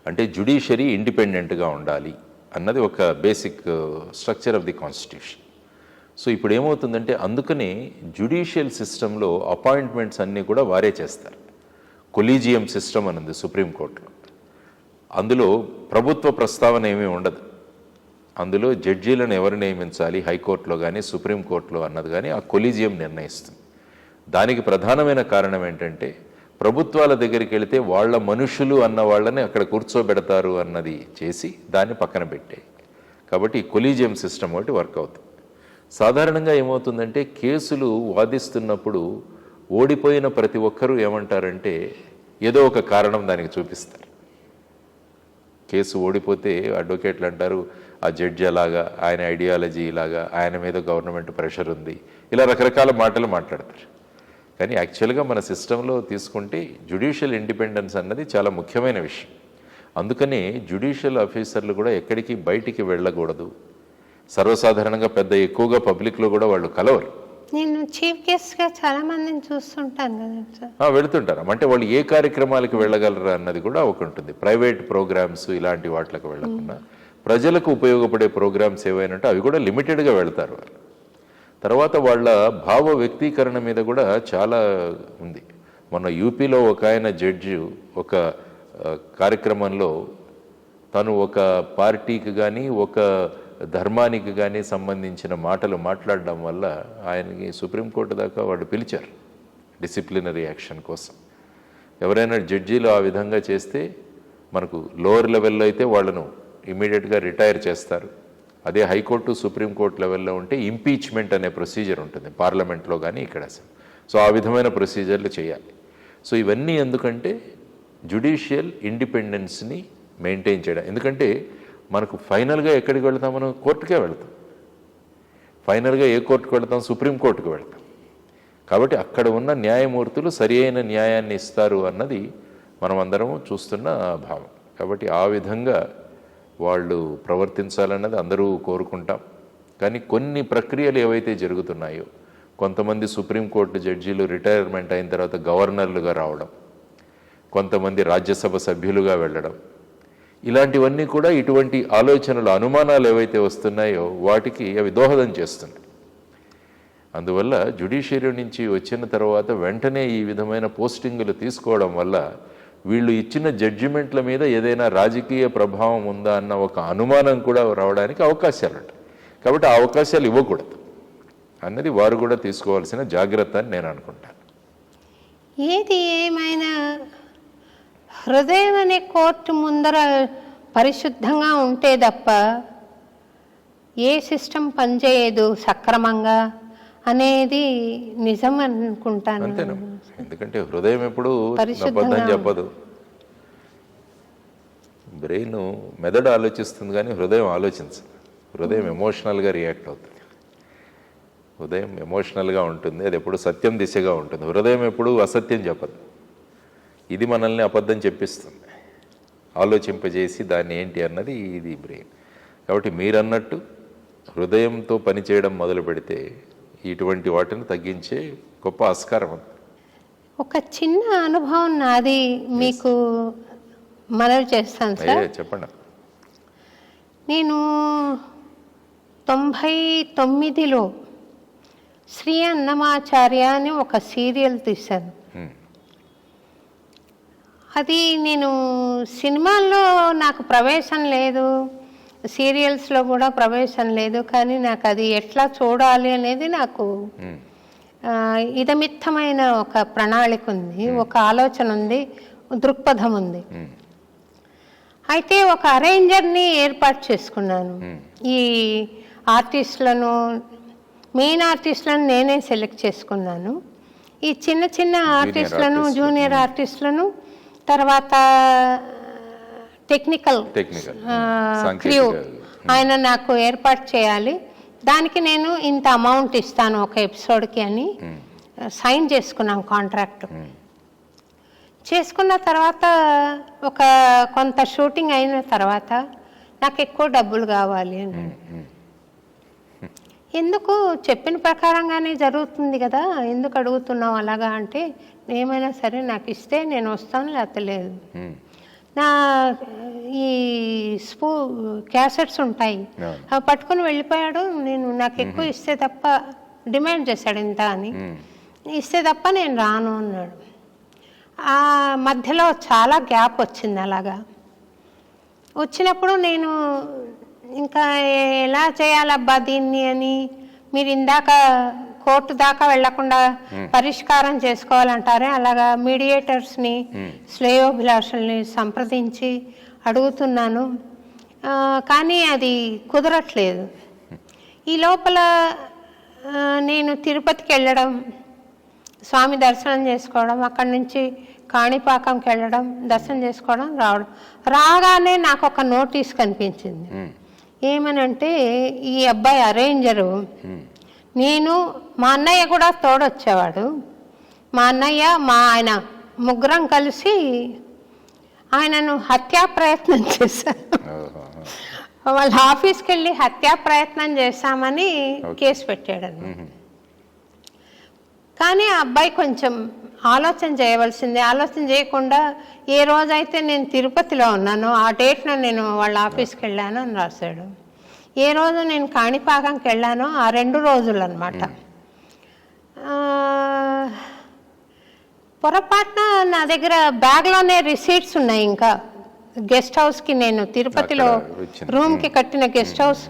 అంటే జ్యుడిషియరీ ఇండిపెండెంట్గా ఉండాలి అన్నది ఒక basic structure of the constitution. So ఇప్పుడు ఏమవుతుందంటే అందుకని జ్యుడిషియల్ సిస్టంలో అపాయింట్మెంట్స్ అన్నీ కూడా వారే చేస్తారు. కొలీజియం సిస్టమ్ అని ఉంది సుప్రీంకోర్టులో. అందులో ప్రభుత్వ ప్రస్తావన ఏమీ ఉండదు. అందులో జడ్జీలను ఎవరు నియమించాలి హైకోర్టులో కానీ సుప్రీంకోర్టులో అన్నది కానీ ఆ కొలీజియం నిర్ణయిస్తుంది. దానికి ప్రధానమైన కారణం ఏంటంటే ప్రభుత్వాల దగ్గరికి వెళితే వాళ్ళ మనుషులు అన్న వాళ్ళని అక్కడ కూర్చోబెడతారు అన్నది చేసి దాన్ని పక్కన పెట్టే. కాబట్టి ఈ కొలీజియం సిస్టమ్ ఒకటి వర్క్ అవుతుంది. సాధారణంగా ఏమవుతుందంటే కేసులు వాదిస్తున్నప్పుడు ఓడిపోయిన ప్రతి ఒక్కరూ ఏమంటారంటే ఏదో ఒక కారణం దానికి చూపిస్తారు. కేసు ఓడిపోతే అడ్వకేట్లు అంటారు ఆ జడ్జి అలాగా, ఆయన ఐడియాలజీ ఇలాగా, ఆయన మీద గవర్నమెంట్ ప్రెషర్ ఉంది, ఇలా రకరకాల మాటలు మాట్లాడతారు. కానీ యాక్చువల్గా మన సిస్టంలో తీసుకుంటే జ్యుడిషియల్ ఇండిపెండెన్స్ అన్నది చాలా ముఖ్యమైన విషయం. అందుకని జ్యుడిషియల్ ఆఫీసర్లు కూడా ఎక్కడికి బయటికి వెళ్ళకూడదు. సర్వసాధారణంగా పెద్ద ఎక్కువగా పబ్లిక్లో కూడా వాళ్ళు కలవరు. నేను చీఫ్ గెస్ట్గా చాలా మందిని చూస్తుంటాను కదా సార్. వెళుతుంటారు. అంటే వాళ్ళు ఏ కార్యక్రమాలకు వెళ్ళగలరు అన్నది కూడా ఒక ఉంటుంది. ప్రైవేట్ ప్రోగ్రామ్స్ ఇలాంటి వాటికి వెళ్ళకుండా ప్రజలకు ఉపయోగపడే ప్రోగ్రామ్స్ ఏవైనా అవి కూడా లిమిటెడ్గా వెళ్తారు వాళ్ళు. తర్వాత వాళ్ళ భావ వ్యక్తీకరణ మీద కూడా చాలా ఉంది. మొన్న యూపీలో ఒక ఆయన జడ్జి ఒక కార్యక్రమంలో తను ఒక పార్టీకి కానీ ఒక ధర్మానికి కానీ సంబంధించిన మాటలు మాట్లాడడం వల్ల ఆయనకి సుప్రీంకోర్టు దాకా వాళ్ళు పిలిచారు డిసిప్లినరీ యాక్షన్ కోసం. ఎవరైనా జడ్జీలు ఆ విధంగా చేస్తే మనకు లోవర్ లెవెల్లో అయితే వాళ్ళను ఇమీడియట్గా రిటైర్ చేస్తారు. అదే హైకోర్టు సుప్రీంకోర్టు లెవెల్లో ఉంటే ఇంపీచ్మెంట్ అనే ప్రొసీజర్ ఉంటుంది పార్లమెంట్లో కానీ ఇక్కడ. సో ఆ విధమైన ప్రొసీజర్లు చేయాలి. సో ఇవన్నీ ఎందుకంటే జ్యుడిషియల్ ఇండిపెండెన్స్ని మెయింటైన్ చేయడం. ఎందుకంటే మనకు ఫైనల్గా ఎక్కడికి వెళ్తాం? మనం కోర్టుకే వెళ్తాం. ఫైనల్గా ఏ కోర్టుకు వెళ్తాం? సుప్రీంకోర్టుకు వెళ్తాం. కాబట్టి అక్కడ ఉన్న న్యాయమూర్తులు సరి అయిన న్యాయాన్ని ఇస్తారు అన్నది మనం అందరం చూస్తున్న భావం. కాబట్టి ఆ విధంగా వాళ్ళు ప్రవర్తించాలన్నది అందరూ కోరుకుంటాం. కానీ కొన్ని ప్రక్రియలు ఏవైతే జరుగుతున్నాయో, కొంతమంది సుప్రీంకోర్టు జడ్జీలు రిటైర్మెంట్ అయిన తర్వాత గవర్నర్లుగా రావడం, కొంతమంది రాజ్యసభ సభ్యులుగా వెళ్ళడం, ఇలాంటివన్నీ కూడా ఇటువంటి ఆలోచనలు అనుమానాలు ఏవైతే వస్తున్నాయో వాటికి అవి దోహదం చేస్తున్నాయి. అందువల్ల జ్యుడిషియరీ నుంచి వచ్చిన తర్వాత వెంటనే ఈ విధమైన పోస్టింగులు తీసుకోవడం వల్ల వీళ్ళు ఇచ్చిన జడ్జిమెంట్ల మీద ఏదైనా రాజకీయ ప్రభావం ఉందా అన్న ఒక అనుమానం కూడా రావడానికి అవకాశాలు ఉంటాయి. కాబట్టి ఆ అవకాశాలు ఇవ్వకూడదు అన్నది వారు కూడా తీసుకోవాల్సిన జాగ్రత్త అని నేను అనుకుంటాను. ఏది ఏమైనా హృదయం అనే కోర్టు ముందర పరిశుద్ధంగా ఉంటే తప్ప ఏ సిస్టమ్ పనిచేయదు సక్రమంగా అనేది నిజం అనుకుంటాను. అంతేనా? ఎందుకంటే హృదయం ఎప్పుడు అబద్ధం చెప్పదు. బ్రెయిన్ మెదడు ఆలోచిస్తుంది కానీ హృదయం ఆలోచించదు. హృదయం ఎమోషనల్గా రియాక్ట్ అవుతుంది. హృదయం ఎమోషనల్గా ఉంటుంది, అది ఎప్పుడు సత్యం దిశగా ఉంటుంది. హృదయం ఎప్పుడు అసత్యం చెప్పదు. ఇది మనల్ని అబద్ధం చెప్పిస్తుంది, ఆలోచింపజేసి దాన్ని ఏంటి అన్నది ఇది బ్రెయిన్. కాబట్టి మీరన్నట్టు హృదయంతో పనిచేయడం మొదలు పెడితే ఇటువంటి వాటిని తగ్గించే గొప్ప ఆస్కారం ఉంది. ఒక చిన్న అనుభవం నాది మీకు మనవి చేస్తాను సార్. చెప్పండి. నేను 99లో శ్రీ అన్నమాచార్య అని ఒక సీరియల్ తీశాను. అది నేను సినిమాల్లో నాకు ప్రవేశం లేదు, సీరియల్స్లో కూడా ప్రవేశం లేదు, కానీ నాకు అది ఎట్లా చూడాలి అనేది నాకు ఇదమిత్తమైన ఒక ప్రణాళిక ఉంది, ఒక ఆలోచన ఉంది, దృక్పథం ఉంది. అయితే ఒక అరేంజర్ని ఏర్పాటు చేసుకున్నాను. ఈ ఆర్టిస్టులను, మెయిన్ ఆర్టిస్టులను నేనే సెలెక్ట్ చేసుకున్నాను. ఈ చిన్న చిన్న ఆర్టిస్టులను, జూనియర్ ఆర్టిస్టులను, తర్వాత టెక్నికల్ క్రూ ఆయన నాకు ఏర్పాటు చేయాలి. దానికి నేను ఇంత అమౌంట్ ఇస్తాను ఒక ఎపిసోడ్కి అని సైన్ చేసుకున్నాం కాంట్రాక్ట్. చేసుకున్న తర్వాత ఒక కొంత షూటింగ్ అయిన తర్వాత నాకు ఎక్కువ డబ్బులు కావాలి అని. ఎందుకు చెప్పిన ప్రకారంగానే జరుగుతుంది కదా, ఎందుకు అడుగుతున్నావు అలాగా అంటే, ఏమైనా సరే నాకు ఇస్తే నేను వస్తాను, లేకపోతే లేదు. నా ఈ క్యాసెట్స్ ఉంటాయి, అవి పట్టుకుని వెళ్ళిపోయాడు. నాకు ఎక్కువ ఇస్తే తప్ప, డిమాండ్ చేశాడు ఇంత అని, ఇస్తే తప్ప నేను రాను అన్నాడు. ఆ మధ్యలో చాలా గ్యాప్ వచ్చింది. అలాగా వచ్చినప్పుడు నేను ఇంకా ఎలా చేయాలబ్బా దీన్ని అని, మీరు ఇందాక కోర్టు దాకా వెళ్లకుండా పరిష్కారం చేసుకోవాలంటారే, అలాగా మీడియేటర్స్ని, శ్రేయోభిలాషుల్ని సంప్రదించి అడుగుతున్నాను, కానీ అది కుదరట్లేదు. ఈ లోపల నేను తిరుపతికి వెళ్ళడం, స్వామి దర్శనం చేసుకోవడం, అక్కడి నుంచి కాణిపాకంకి వెళ్ళడం, దర్శనం చేసుకోవడం, రాగానే నాకు ఒక నోటీస్ కనిపించింది. ఏమనంటే, ఈ అబ్బాయి అరేంజరు, నేను, మా అన్నయ్య కూడా తోడొచ్చేవాడు, మా అన్నయ్య, ఆయన ముగ్గురం కలిసి ఆయనను హత్యా ప్రయత్నం చేశారు. వాళ్ళ ఆఫీస్కి వెళ్ళి హత్యా ప్రయత్నం చేశామని కేసు పెట్టాడని. కానీ ఆ అబ్బాయి కొంచెం ఆలోచన చేయవలసింది. ఆలోచన చేయకుండా ఏ రోజైతే నేను తిరుపతిలో ఉన్నానో ఆ డేట్న నేను వాళ్ళ ఆఫీస్కి వెళ్ళాను అని రాశాడు. ఏ రోజు నేను కాణిపాకంకి వెళ్ళానో ఆ 2 రోజులు అన్నమాట. పొరపాటున నా దగ్గర బ్యాగ్లోనే రిసీట్స్ ఉన్నాయి. ఇంకా గెస్ట్ హౌస్కి, నేను తిరుపతిలో రూమ్కి కట్టిన గెస్ట్ హౌస్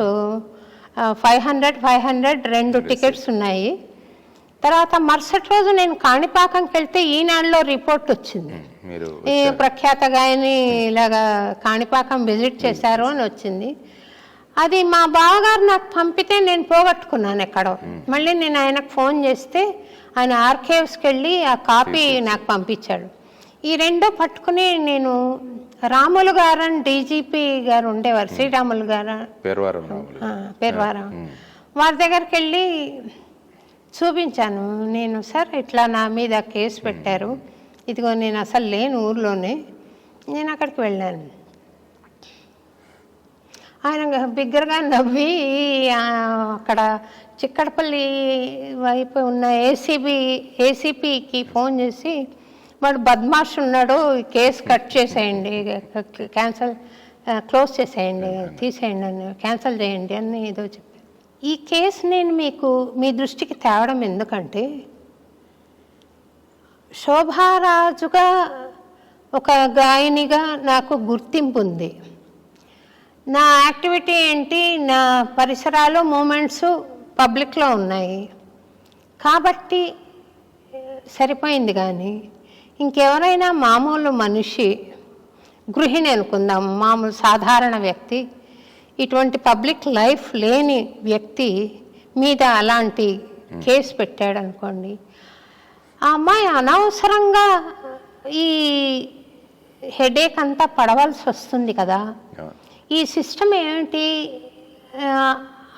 500 2 టికెట్స్ ఉన్నాయి. తర్వాత మరుసటి రోజు నేను కాణిపాకంకి వెళ్తే ఈనాడులో రిపోర్ట్ వచ్చింది, ఈ ప్రఖ్యాత గాయని ఇలాగా కాణిపాకం విజిట్ చేశారు అని వచ్చింది. అది మా బావగారు నాకు పంపితే నేను పోగొట్టుకున్నాను ఎక్కడో. మళ్ళీ నేను ఆయనకు ఫోన్ చేస్తే ఆయన ఆర్కైవ్స్కి వెళ్ళి ఆ కాపీ నాకు పంపించాడు. ఈ 2 పట్టుకుని నేను రాములు గారు అని డీజీపీ గారు ఉండేవారు, శ్రీరాములు గారు, పేర్వారం, వారి దగ్గరికి వెళ్ళి చూపించాను. నేను, సార్ ఇట్లా నా మీద కేసు పెట్టారు, ఇదిగో నేను అసలు లేను ఊర్లోనే, నేను అక్కడికి వెళ్ళాను. ఆయన బిగ్గరగా నవ్వి అక్కడ చిక్కడపల్లి వైపు ఉన్న ఏసీపీకి ఫోన్ చేసి, వాడు బద్మాష్ ఉన్నాడు, కేసు కట్ చేసేయండి, క్లోజ్ చేసేయండి, తీసేయండి అని, క్యాన్సిల్ చేయండి అని ఏదో చెప్పారు. ఈ కేసు నేను మీ దృష్టికి తేవడం ఎందుకంటే, శోభారాజుగా ఒక గాయనిగా నాకు గుర్తింపు ఉంది. నా యాక్టివిటీ ఏంటి, నా పరిసరాలు, మూమెంట్స్ పబ్లిక్లో ఉన్నాయి కాబట్టి సరిపోయింది. కానీ ఇంకెవరైనా మామూలు మనిషి, గృహిణి అనుకుందాం, మామూలు సాధారణ వ్యక్తి, ఇటువంటి పబ్లిక్ లైఫ్ లేని వ్యక్తి మీద అలాంటి కేసు పెట్టాడు అనుకోండి, ఆ అమ్మాయి అనవసరంగా ఈ హెడేక్ అంతా పడవలసి వస్తుంది కదా. ఈ సిస్టమ్ ఏమిటి,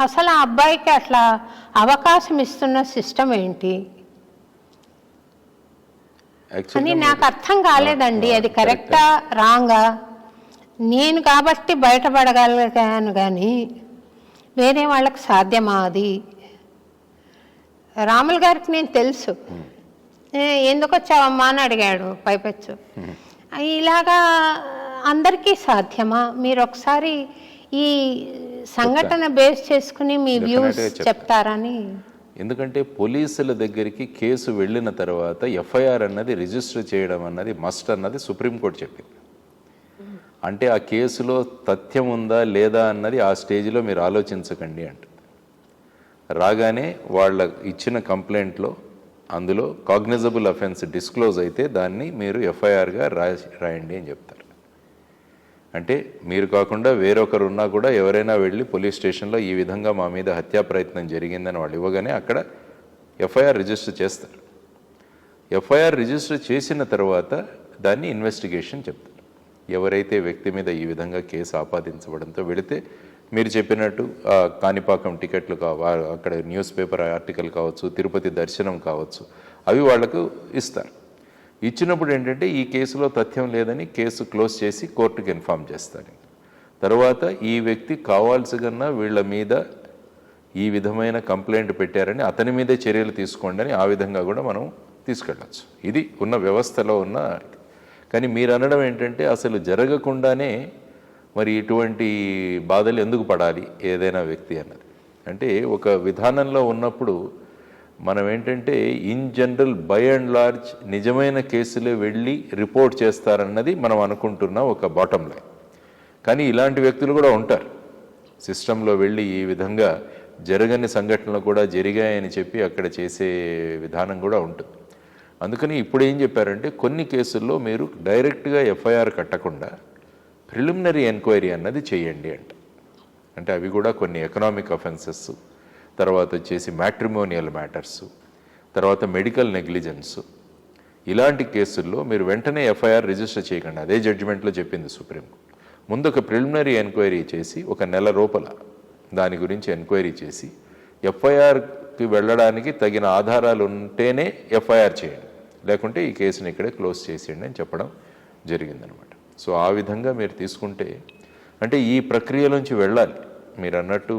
అసలు ఆ అబ్బాయికి అట్లా అవకాశం ఇస్తున్న సిస్టమ్ ఏంటి అని నాకు అర్థం కాలేదండి. అది కరెక్టా రాంగా, నేను కాబట్టి బయటపడగలిగాను కానీ వేరే వాళ్ళకి సాధ్యమా అది రాములు గారికి నేను తెలుసు, ఎందుకు వచ్చావమ్మా అని అడిగాడు పైపెచ్చు. ఇలాగా అందరికీ సాధ్యమా? మీరు ఒకసారి ఈ సంఘటన బేస్ చేసుకుని మీ వ్యూస్ చెప్తారని. ఎందుకంటే పోలీసుల దగ్గరికి కేసు వెళ్ళిన తర్వాత ఎఫ్ఐఆర్ అన్నది రిజిస్టర్ చేయడం అన్నది మస్ట్ అన్నది సుప్రీంకోర్టు చెప్పింది. అంటే ఆ కేసులో తథ్యం ఉందా లేదా అన్నది ఆ స్టేజ్లో మీరు ఆలోచించకండి అంట. రాగానే వాళ్ళ ఇచ్చిన కంప్లైంట్లో అందులో కాగ్నిజబుల్ అఫెన్స్ డిస్క్లోజ్ అయితే దాన్ని మీరు ఎఫ్ఐఆర్గా రాయండి అని చెప్తారు. అంటే మీరు కాకుండా వేరొకరు ఉన్నా కూడా ఎవరైనా వెళ్ళి పోలీస్ స్టేషన్లో ఈ విధంగా మా మీద హత్యా ప్రయత్నం జరిగిందని వాళ్ళు ఇవ్వగానే అక్కడ ఎఫ్ఐఆర్ రిజిస్టర్ చేస్తారు. ఎఫ్ఐఆర్ రిజిస్టర్ చేసిన తర్వాత దాన్ని ఇన్వెస్టిగేషన్ చెప్తారు. ఎవరైతే వ్యక్తి మీద ఈ విధంగా కేసు ఆపాదించబడంతో వెళితే మీరు చెప్పినట్టు కాణిపాకం టికెట్లు అక్కడ న్యూస్ పేపర్ ఆర్టికల్ కావచ్చు, తిరుపతి దర్శనం కావచ్చు, అవి వాళ్లకు ఇస్తారు. ఇచ్చినప్పుడు ఏంటంటే ఈ కేసులో తథ్యం లేదని కేసు క్లోజ్ చేసి కోర్టుకు ఇన్ఫామ్ చేస్తారు. తర్వాత ఈ వ్యక్తి కావాల్సిగన్నా వీళ్ళ మీద ఈ విధమైన కంప్లైంట్ పెట్టారని అతని మీదే చర్యలు తీసుకోండి అని ఆ విధంగా కూడా మనం తీసుకెళ్ళచ్చు. ఇది ఉన్న వ్యవస్థలో ఉన్న. కానీ మీరు అనడం ఏంటంటే అసలు జరగకుండానే మరి ఇటువంటి బాధలు ఎందుకు పడాలి ఏదైనా వ్యక్తి అన్నది. అంటే ఒక విధానంలో ఉన్నప్పుడు మనం ఏంటంటే in general by and large నిజమైన కేసులే వెళ్ళి రిపోర్ట్ చేస్తారన్నది మనం అనుకుంటున్న ఒక బాటమ్ లైన్. కానీ ఇలాంటి వ్యక్తులు కూడా ఉంటారు. సిస్టంలో వెళ్ళి ఈ విధంగా జరగని సంఘటనలు కూడా జరిగాయని చెప్పి అక్కడ చేసే విధానం కూడా ఉంటుంది. అందుకని ఇప్పుడు ఏం చెప్పారంటే కొన్ని కేసుల్లో మీరు డైరెక్ట్గా ఎఫ్ఐఆర్ కట్టకుండా ప్రిలిమినరీ ఎంక్వైరీ అన్నది చేయండి అంట. అంటే అవి కూడా కొన్ని ఎకనామిక్ అఫెన్సెస్, తర్వాత వచ్చేసి మ్యాట్రిమోనియల్ మ్యాటర్స్, తర్వాత మెడికల్ నెగ్లిజెన్స్, ఇలాంటి కేసుల్లో మీరు వెంటనే ఎఫ్ఐఆర్ రిజిస్టర్ చేయకండి. అదే జడ్జిమెంట్లో చెప్పింది సుప్రీంకోర్టు. ముందు ఒక ప్రిలిమినరీ ఎంక్వైరీ చేసి 1 నెల లోపల దాని గురించి ఎంక్వైరీ చేసి ఎఫ్ఐఆర్కి వెళ్ళడానికి తగిన ఆధారాలు ఉంటేనే ఎఫ్ఐఆర్ చేయండి, లేకుంటే ఈ కేసుని ఇక్కడే క్లోజ్ చేసేయండి అని చెప్పడం జరిగిందనమాట. సో ఆ విధంగా మీరు తీసుకుంటే అంటే ఈ ప్రక్రియలోంచి వెళ్ళాలి. మీరు అన్నట్టు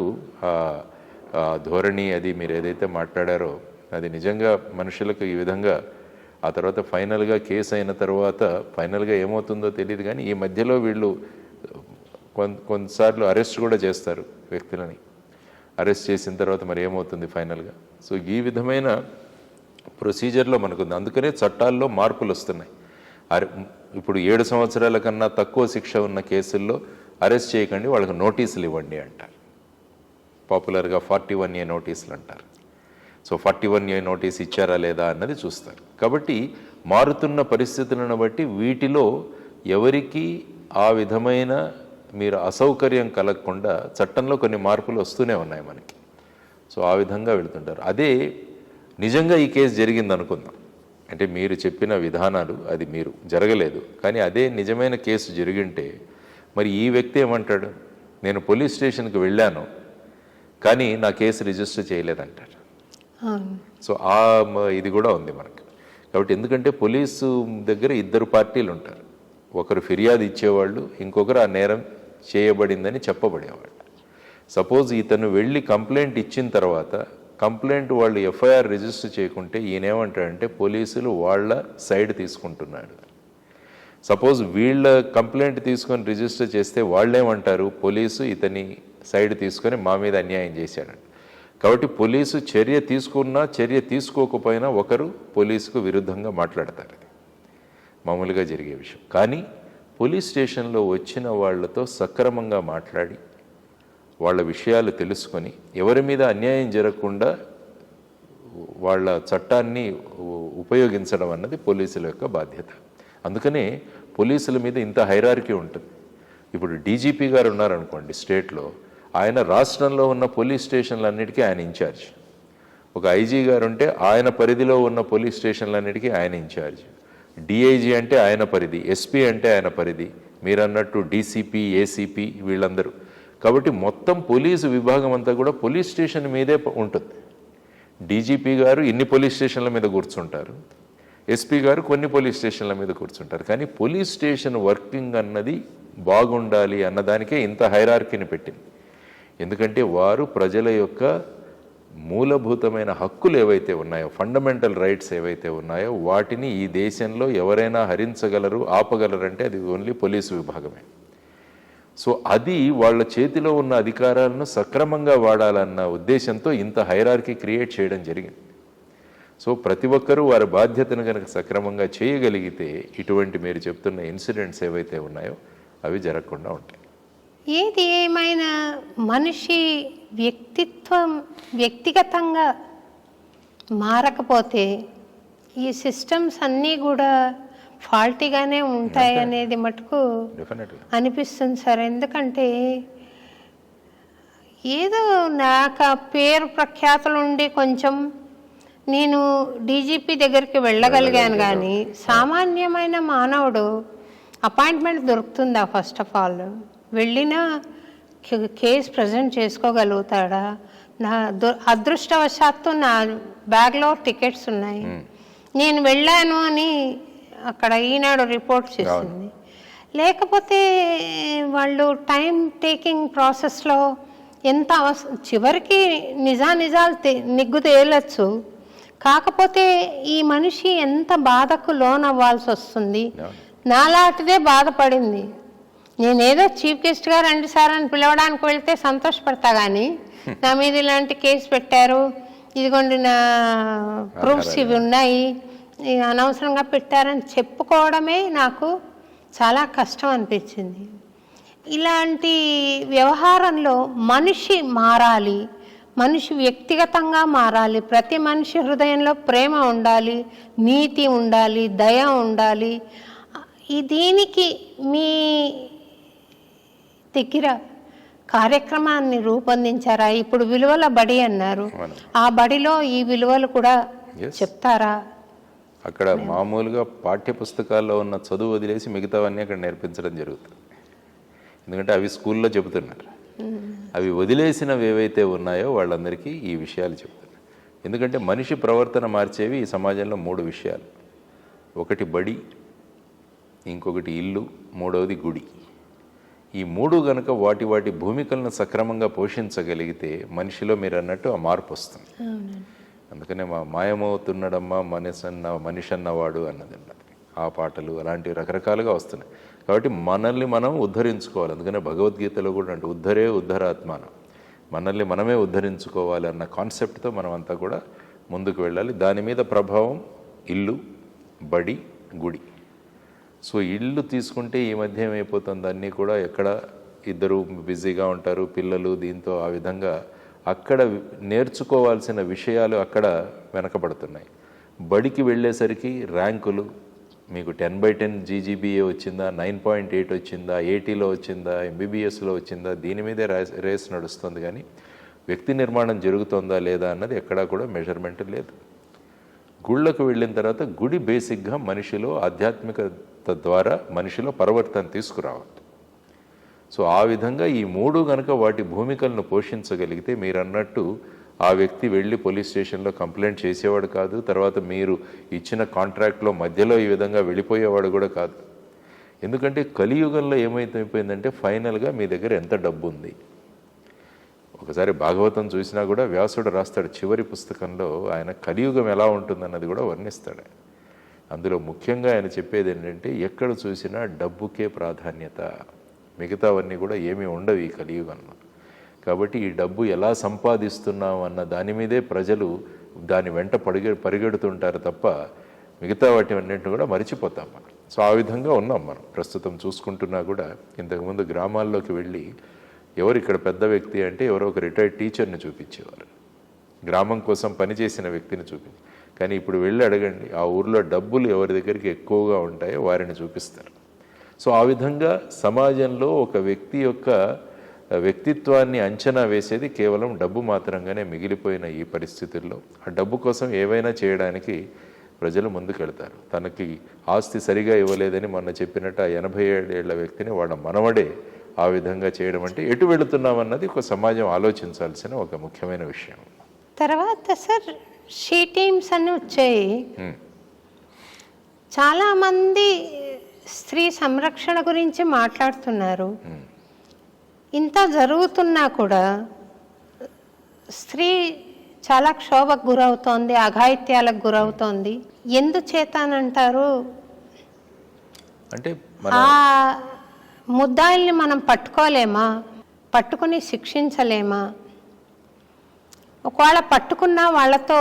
ధోరణి అది మీరు ఏదైతే మాట్లాడారో అది నిజంగా మనుషులకు ఈ విధంగా ఆ తర్వాత ఫైనల్గా కేసు అయిన తర్వాత ఫైనల్గా ఏమవుతుందో తెలియదు. కానీ ఈ మధ్యలో వీళ్ళు కొన్నిసార్లు అరెస్ట్ కూడా చేస్తారు వ్యక్తులని. అరెస్ట్ చేసిన తర్వాత మరి ఏమవుతుంది ఫైనల్గా. సో ఈ విధమైన ప్రొసీజర్లో మనకుంది. అందుకనే చట్టాల్లో మార్పులు వస్తున్నాయి. ఇప్పుడు 7 సంవత్సరాల కన్నా తక్కువ శిక్ష ఉన్న కేసుల్లో అరెస్ట్ చేయకండి, వాళ్ళకి నోటీసులు ఇవ్వండి అంటారు. పాపులర్గా 41A నోటీసులు అంటారు. సో 41A నోటీస్ ఇచ్చారా లేదా అన్నది చూస్తారు. కాబట్టి మారుతున్న పరిస్థితులను బట్టి వీటిలో ఎవరికి ఆ విధమైన మీరు అసౌకర్యం కలగకుండా చట్టంలో కొన్ని మార్పులు వస్తూనే ఉన్నాయి మనకి. సో ఆ విధంగా వెళుతుంటారు. అదే నిజంగా ఈ కేసు జరిగింది అనుకుందాం, అంటే మీరు చెప్పిన విధానాలు అది మీరు జరగలేదు, కానీ అదే నిజమైన కేసు జరిగింటే మరి ఈ వ్యక్తి ఏమంటాడు, నేను పోలీస్ స్టేషన్కి వెళ్ళాను కానీ నా కేసు రిజిస్టర్ చేయలేదంటారు. సో ఇది కూడా ఉంది మనకు. కాబట్టి ఎందుకంటే పోలీసు దగ్గర 2 పార్టీలు ఉంటారు. ఒకరు ఫిర్యాదు ఇచ్చేవాళ్ళు, ఇంకొకరు ఆ నేరం చేయబడిందని చెప్పబడేవాళ్ళు. సపోజ్ ఇతను వెళ్ళి కంప్లైంట్ ఇచ్చిన తర్వాత కంప్లైంట్ వాళ్ళు ఎఫ్ఐఆర్ రిజిస్టర్ చేయకుంటే ఈయనేమంటాడంటే పోలీసులు వాళ్ళ సైడ్ తీసుకుంటున్నాడు. సపోజ్ వీళ్ళ కంప్లైంట్ తీసుకొని రిజిస్టర్ చేస్తే వాళ్ళేమంటారు, పోలీసు ఇతని సైడ్ తీసుకొని మా మీద అన్యాయం చేశాడంట. కాబట్టి పోలీసు చర్య తీసుకున్నా చర్య తీసుకోకపోయినా ఒకరు పోలీసుకు విరుద్ధంగా మాట్లాడతారు. అది మామూలుగా జరిగే విషయం. కానీ పోలీస్ స్టేషన్లో వచ్చిన వాళ్ళతో సక్రమంగా మాట్లాడి వాళ్ళ విషయాలు తెలుసుకొని ఎవరి మీద అన్యాయం జరగకుండా వాళ్ళ చట్టాన్ని ఉపయోగించడం అన్నది పోలీసుల యొక్క బాధ్యత. అందుకనే పోలీసుల మీద ఇంత హైరార్కీ ఉంటుంది. ఇప్పుడు డీజీపీ గారు ఉన్నారనుకోండి స్టేట్లో, ఆయన రాష్ట్రంలో ఉన్న పోలీస్ స్టేషన్లన్నిటికీ ఆయన ఇన్ఛార్జ్. ఒక ఐజీ గారు ఉంటే ఆయన పరిధిలో ఉన్న పోలీస్ స్టేషన్లన్నిటికీ ఆయన ఇన్ఛార్జ్. డిఐజీ అంటే ఆయన పరిధి, ఎస్పీ అంటే ఆయన పరిధి, మీరన్నట్టు డీసీపీ, ఏసీపీ వీళ్ళందరూ. కాబట్టి మొత్తం పోలీసు విభాగం అంతా కూడా పోలీస్ స్టేషన్ మీదే ఉంటుంది. డీజీపీ గారు ఇన్ని పోలీస్ స్టేషన్ల మీద కూర్చుంటారు, ఎస్పీ గారు కొన్ని పోలీస్ స్టేషన్ల మీద కూర్చుంటారు. కానీ పోలీస్ స్టేషన్ వర్కింగ్ అన్నది బాగుండాలి అన్నదానికే ఇంత హైరార్కీని పెట్టింది. ఎందుకంటే వారు ప్రజల యొక్క మూలభూతమైన హక్కులు ఏవైతే ఉన్నాయో, ఫండమెంటల్ రైట్స్ ఏవైతే ఉన్నాయో వాటిని ఈ దేశంలో ఎవరైనా హరించగలరు, ఆపగలరంటే అది ఓన్లీ పోలీసు విభాగమే. సో అది వాళ్ళ చేతిలో ఉన్న అధికారాలను సక్రమంగా వాడాలన్న ఉద్దేశంతో ఇంత హైరార్కీ క్రియేట్ చేయడం జరిగింది. సో ప్రతి ఒక్కరూ వారి బాధ్యతను కనుక సక్రమంగా చేయగలిగితే ఇటువంటి మీరు చెప్తున్న ఇన్సిడెంట్స్ ఏవైతే ఉన్నాయో అవి జరగకుండా ఉంటాయి. ఏది ఏమైనా మనిషి వ్యక్తిగతంగా మారకపోతే ఈ సిస్టమ్స్ అన్నీ కూడా ఫాల్టీగానే ఉంటాయి అనేది మటుకు డెఫినెట్గా అనిపిస్తుంది సార్. ఎందుకంటే ఏదో నాకు పేరు ప్రఖ్యాతులు ఉండి కొంచెం నేను డీజీపీ దగ్గరికి వెళ్ళగలిగాను, కానీ సామాన్యమైన మానవుడు అపాయింట్మెంట్ దొరుకుతుందా? ఫస్ట్ ఆఫ్ ఆల్ వెళ్ళినా కేసు ప్రజెంట్ చేసుకోగలుగుతాడా? నా అదృష్టవశాత్తు నా బ్యాగ్లో టికెట్స్ ఉన్నాయి, నేను వెళ్ళాను అని అక్కడ ఈనాడు రిపోర్ట్ చేసింది. లేకపోతే వాళ్ళు టైం టేకింగ్ ప్రాసెస్లో ఎంత చివరికి నిజాలు నిగ్గు తేలచ్చు. కాకపోతే ఈ మనిషి ఎంత బాధకు లోనవ్వాల్సి వస్తుంది. నాలాంటిదే బాధపడింది. నేనేదో చీఫ్ గెస్ట్గా రండి సార్ అని పిలవడానికి వెళ్తే సంతోషపడతా, కానీ నా మీద ఇలాంటి కేసు పెట్టారు, ఇదిగోండి నా ప్రూఫ్స్ ఇవి ఉన్నాయి, అనవసరంగా పెట్టారని చెప్పుకోవడమే నాకు చాలా కష్టం అనిపించింది. ఇలాంటి వ్యవహారంలో మనిషి మారాలి, మనిషి వ్యక్తిగతంగా మారాలి. ప్రతి మనిషి హృదయంలో ప్రేమ ఉండాలి, నీతి ఉండాలి, దయ ఉండాలి. దీనికి మీ దగ్గర కార్యక్రమాన్ని రూపొందించారా? ఇప్పుడు విలువల బడి అన్నారు, ఆ బడిలో ఈ విలువలు కూడా చెప్తారా? అక్కడ మామూలుగా పాఠ్య పుస్తకాల్లో ఉన్న చదువు వదిలేసి మిగతావన్నీ అక్కడ నేర్పించడం జరుగుతుంది. ఎందుకంటే అవి స్కూల్లో చెబుతున్నారు. అవి వదిలేసినవి ఏవైతే ఉన్నాయో వాళ్ళందరికీ ఈ విషయాలు చెప్తున్నారు. ఎందుకంటే మనిషి ప్రవర్తన మార్చేవి ఈ సమాజంలో 3 విషయాలు. ఒకటి బడి, ఇంకొకటి ఇల్లు, మూడవది గుడి. ఈ 3 గనక వాటి భూమికలను సక్రమంగా పోషించగలిగితే మనిషిలో మీరు అన్నట్టు ఆ మార్పు వస్తుంది. అందుకనే మాయమవుతున్నాడమ్మా మనిషి అన్నవాడు అన్నది ఆ పాటలు అలాంటివి రకరకాలుగా వస్తున్నాయి. కాబట్టి మనల్ని మనం ఉద్ధరించుకోవాలి. అందుకనే భగవద్గీతలో కూడా అంటే ఉద్ధరే ఉద్ధరాత్మాన, మనల్ని మనమే ఉద్ధరించుకోవాలి అన్న కాన్సెప్ట్తో మనం అంతా కూడా ముందుకు వెళ్ళాలి. దాని మీద ప్రభావం ఇల్లు, బడి, గుడి. సో ఇల్లు తీసుకుంటే ఈ మధ్య ఏమైపోతుంది, అన్నీ కూడా ఎక్కడ ఇద్దరు బిజీగా ఉంటారు పిల్లలు, దీంతో ఆ విధంగా అక్కడ నేర్చుకోవాల్సిన విషయాలు అక్కడ వెనకబడుతున్నాయి. బడికి వెళ్ళేసరికి ర్యాంకులు, మీకు 10/10 జీజీబీఏ వచ్చిందా, 9.8 వచ్చిందా, 80లో వచ్చిందా, ఎంబీబీఎస్లో వచ్చిందా, దీని మీదే రేస్ నడుస్తుంది. కానీ వ్యక్తి నిర్మాణం జరుగుతుందా లేదా అన్నది ఎక్కడా కూడా మెజర్మెంట్ లేదు. గుళ్ళకు వెళ్ళిన తర్వాత గుడి బేసిక్గా మనిషిలో ఆధ్యాత్మికత ద్వారా మనిషిలో పరివర్తన తీసుకురావాలి. సో ఆ విధంగా ఈ 3 కనుక వాటి భూమికలను పోషించగలిగితే మీరు అన్నట్టు ఆ వ్యక్తి వెళ్ళి పోలీస్ స్టేషన్లో కంప్లైంట్ చేసేవాడు కాదు, తర్వాత మీరు ఇచ్చిన కాంట్రాక్ట్లో మధ్యలో ఈ విధంగా వెళ్ళిపోయేవాడు కూడా కాదు. ఎందుకంటే కలియుగంలో ఏమైపోయిందంటే ఫైనల్గా మీ దగ్గర ఎంత డబ్బు ఉంది. ఒకసారి భాగవతం చూసినా కూడా వ్యాసుడు రాస్తాడు చివరి పుస్తకంలో, ఆయన కలియుగం ఎలా ఉంటుందన్నది కూడా వర్ణిస్తాడు. అందులో ముఖ్యంగా ఆయన చెప్పేది ఏంటంటే ఎక్కడ చూసినా డబ్బుకే ప్రాధాన్యత, మిగతావన్నీ కూడా ఏమీ ఉండవు ఈ కలియుగంలో. కాబట్టి ఈ డబ్బు ఎలా సంపాదిస్తున్నాం అన్న దాని మీదే ప్రజలు దాని వెంట పరిగెడుతుంటారు తప్ప మిగతా వాటి అన్నింటిని కూడా మరిచిపోతాం మనం. సో ఆ విధంగా ఉన్నాం మనం ప్రస్తుతం చూసుకుంటున్నా కూడా. ఇంతకుముందు గ్రామాల్లోకి వెళ్ళి ఎవరు ఇక్కడ పెద్ద వ్యక్తి అంటే ఎవరో ఒక రిటైర్డ్ టీచర్ని చూపించేవారు, గ్రామం కోసం పనిచేసిన వ్యక్తిని చూపించి. కానీ ఇప్పుడు వెళ్ళి అడగండి, ఆ ఊర్లో డబ్బులు ఎవరి దగ్గరికి ఎక్కువగా ఉంటాయో వారిని చూపిస్తారు. సో ఆ విధంగా సమాజంలో ఒక వ్యక్తి యొక్క వ్యక్తిత్వాన్ని అంచనా వేసేది కేవలం డబ్బు మాత్రంగానే మిగిలిపోయిన ఈ పరిస్థితుల్లో ఆ డబ్బు కోసం ఏవైనా చేయడానికి ప్రజలు ముందుకెళ్తారు. తనకి ఆస్తి సరిగా ఇవ్వలేదని మొన్న చెప్పినట్టు ఆ 87 ఏళ్ల వ్యక్తిని వాళ్ళ మనవడే ఆ విధంగా చేయడం అంటే ఎటు వెళుతున్నామన్నది ఒక సమాజం ఆలోచించాల్సిన ఒక ముఖ్యమైన విషయం. తర్వాత సార్ షీ టీమ్స్ అని వచ్చాయి. చాలామంది స్త్రీ సంరక్షణ గురించి మాట్లాడుతున్నారు. ఇంత జరుగుతున్నా కూడా స్త్రీ చాలా క్షోభకు గురవుతోంది, అఘాయిత్యాలకు గురవుతోంది. ఎందుచేతనంటారు? అంటే ఆ ముద్దాయిల్ని మనం పట్టుకోలేమా? పట్టుకుని శిక్షించలేమా? ఒకవేళ పట్టుకున్నా వాళ్ళతో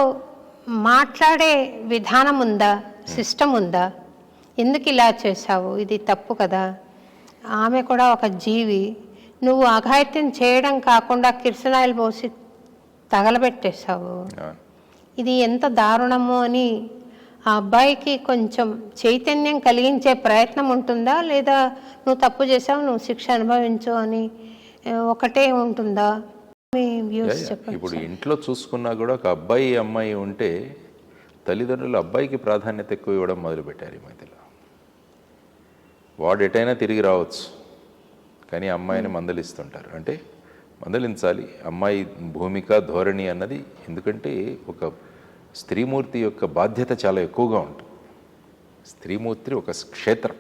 మాట్లాడే విధానం ఉందా, సిస్టమ్ ఉందా? ఎందుకు ఇలా చేశావు, ఇది తప్పు కదా, ఆమె కూడా ఒక జీవి, నువ్వు అఘాయిత్యం చేయడం కాకుండా కిరసనాయిలు పోసి తగలబెట్టేశావు, ఇది ఎంత దారుణము అని ఆ అబ్బాయికి కొంచెం చైతన్యం కలిగించే ప్రయత్నం ఉంటుందా, లేదా నువ్వు తప్పు చేసావు నువ్వు శిక్ష అనుభవించు అని ఒకటే ఉంటుందా? మీ వ్యూస్ చెప్పండి. ఇప్పుడు ఇంట్లో చూసుకున్నా కూడా ఒక అబ్బాయి అమ్మాయి ఉంటే తల్లిదండ్రులు అబ్బాయికి ప్రాధాన్యత ఎక్కువ ఇవ్వడం మొదలుపెట్టారు ఈ మధ్యలో. వాడు ఎటైనా తిరిగి రావచ్చు కానీ అమ్మాయిని మందలిస్తుంటారు. అంటే మందలించాలి, అమ్మాయి భూమిక ధోరణి అన్నది. ఎందుకంటే ఒక స్త్రీమూర్తి యొక్క బాధ్యత చాలా ఎక్కువగా ఉంటుంది. స్త్రీమూర్తి ఒక క్షేత్రం.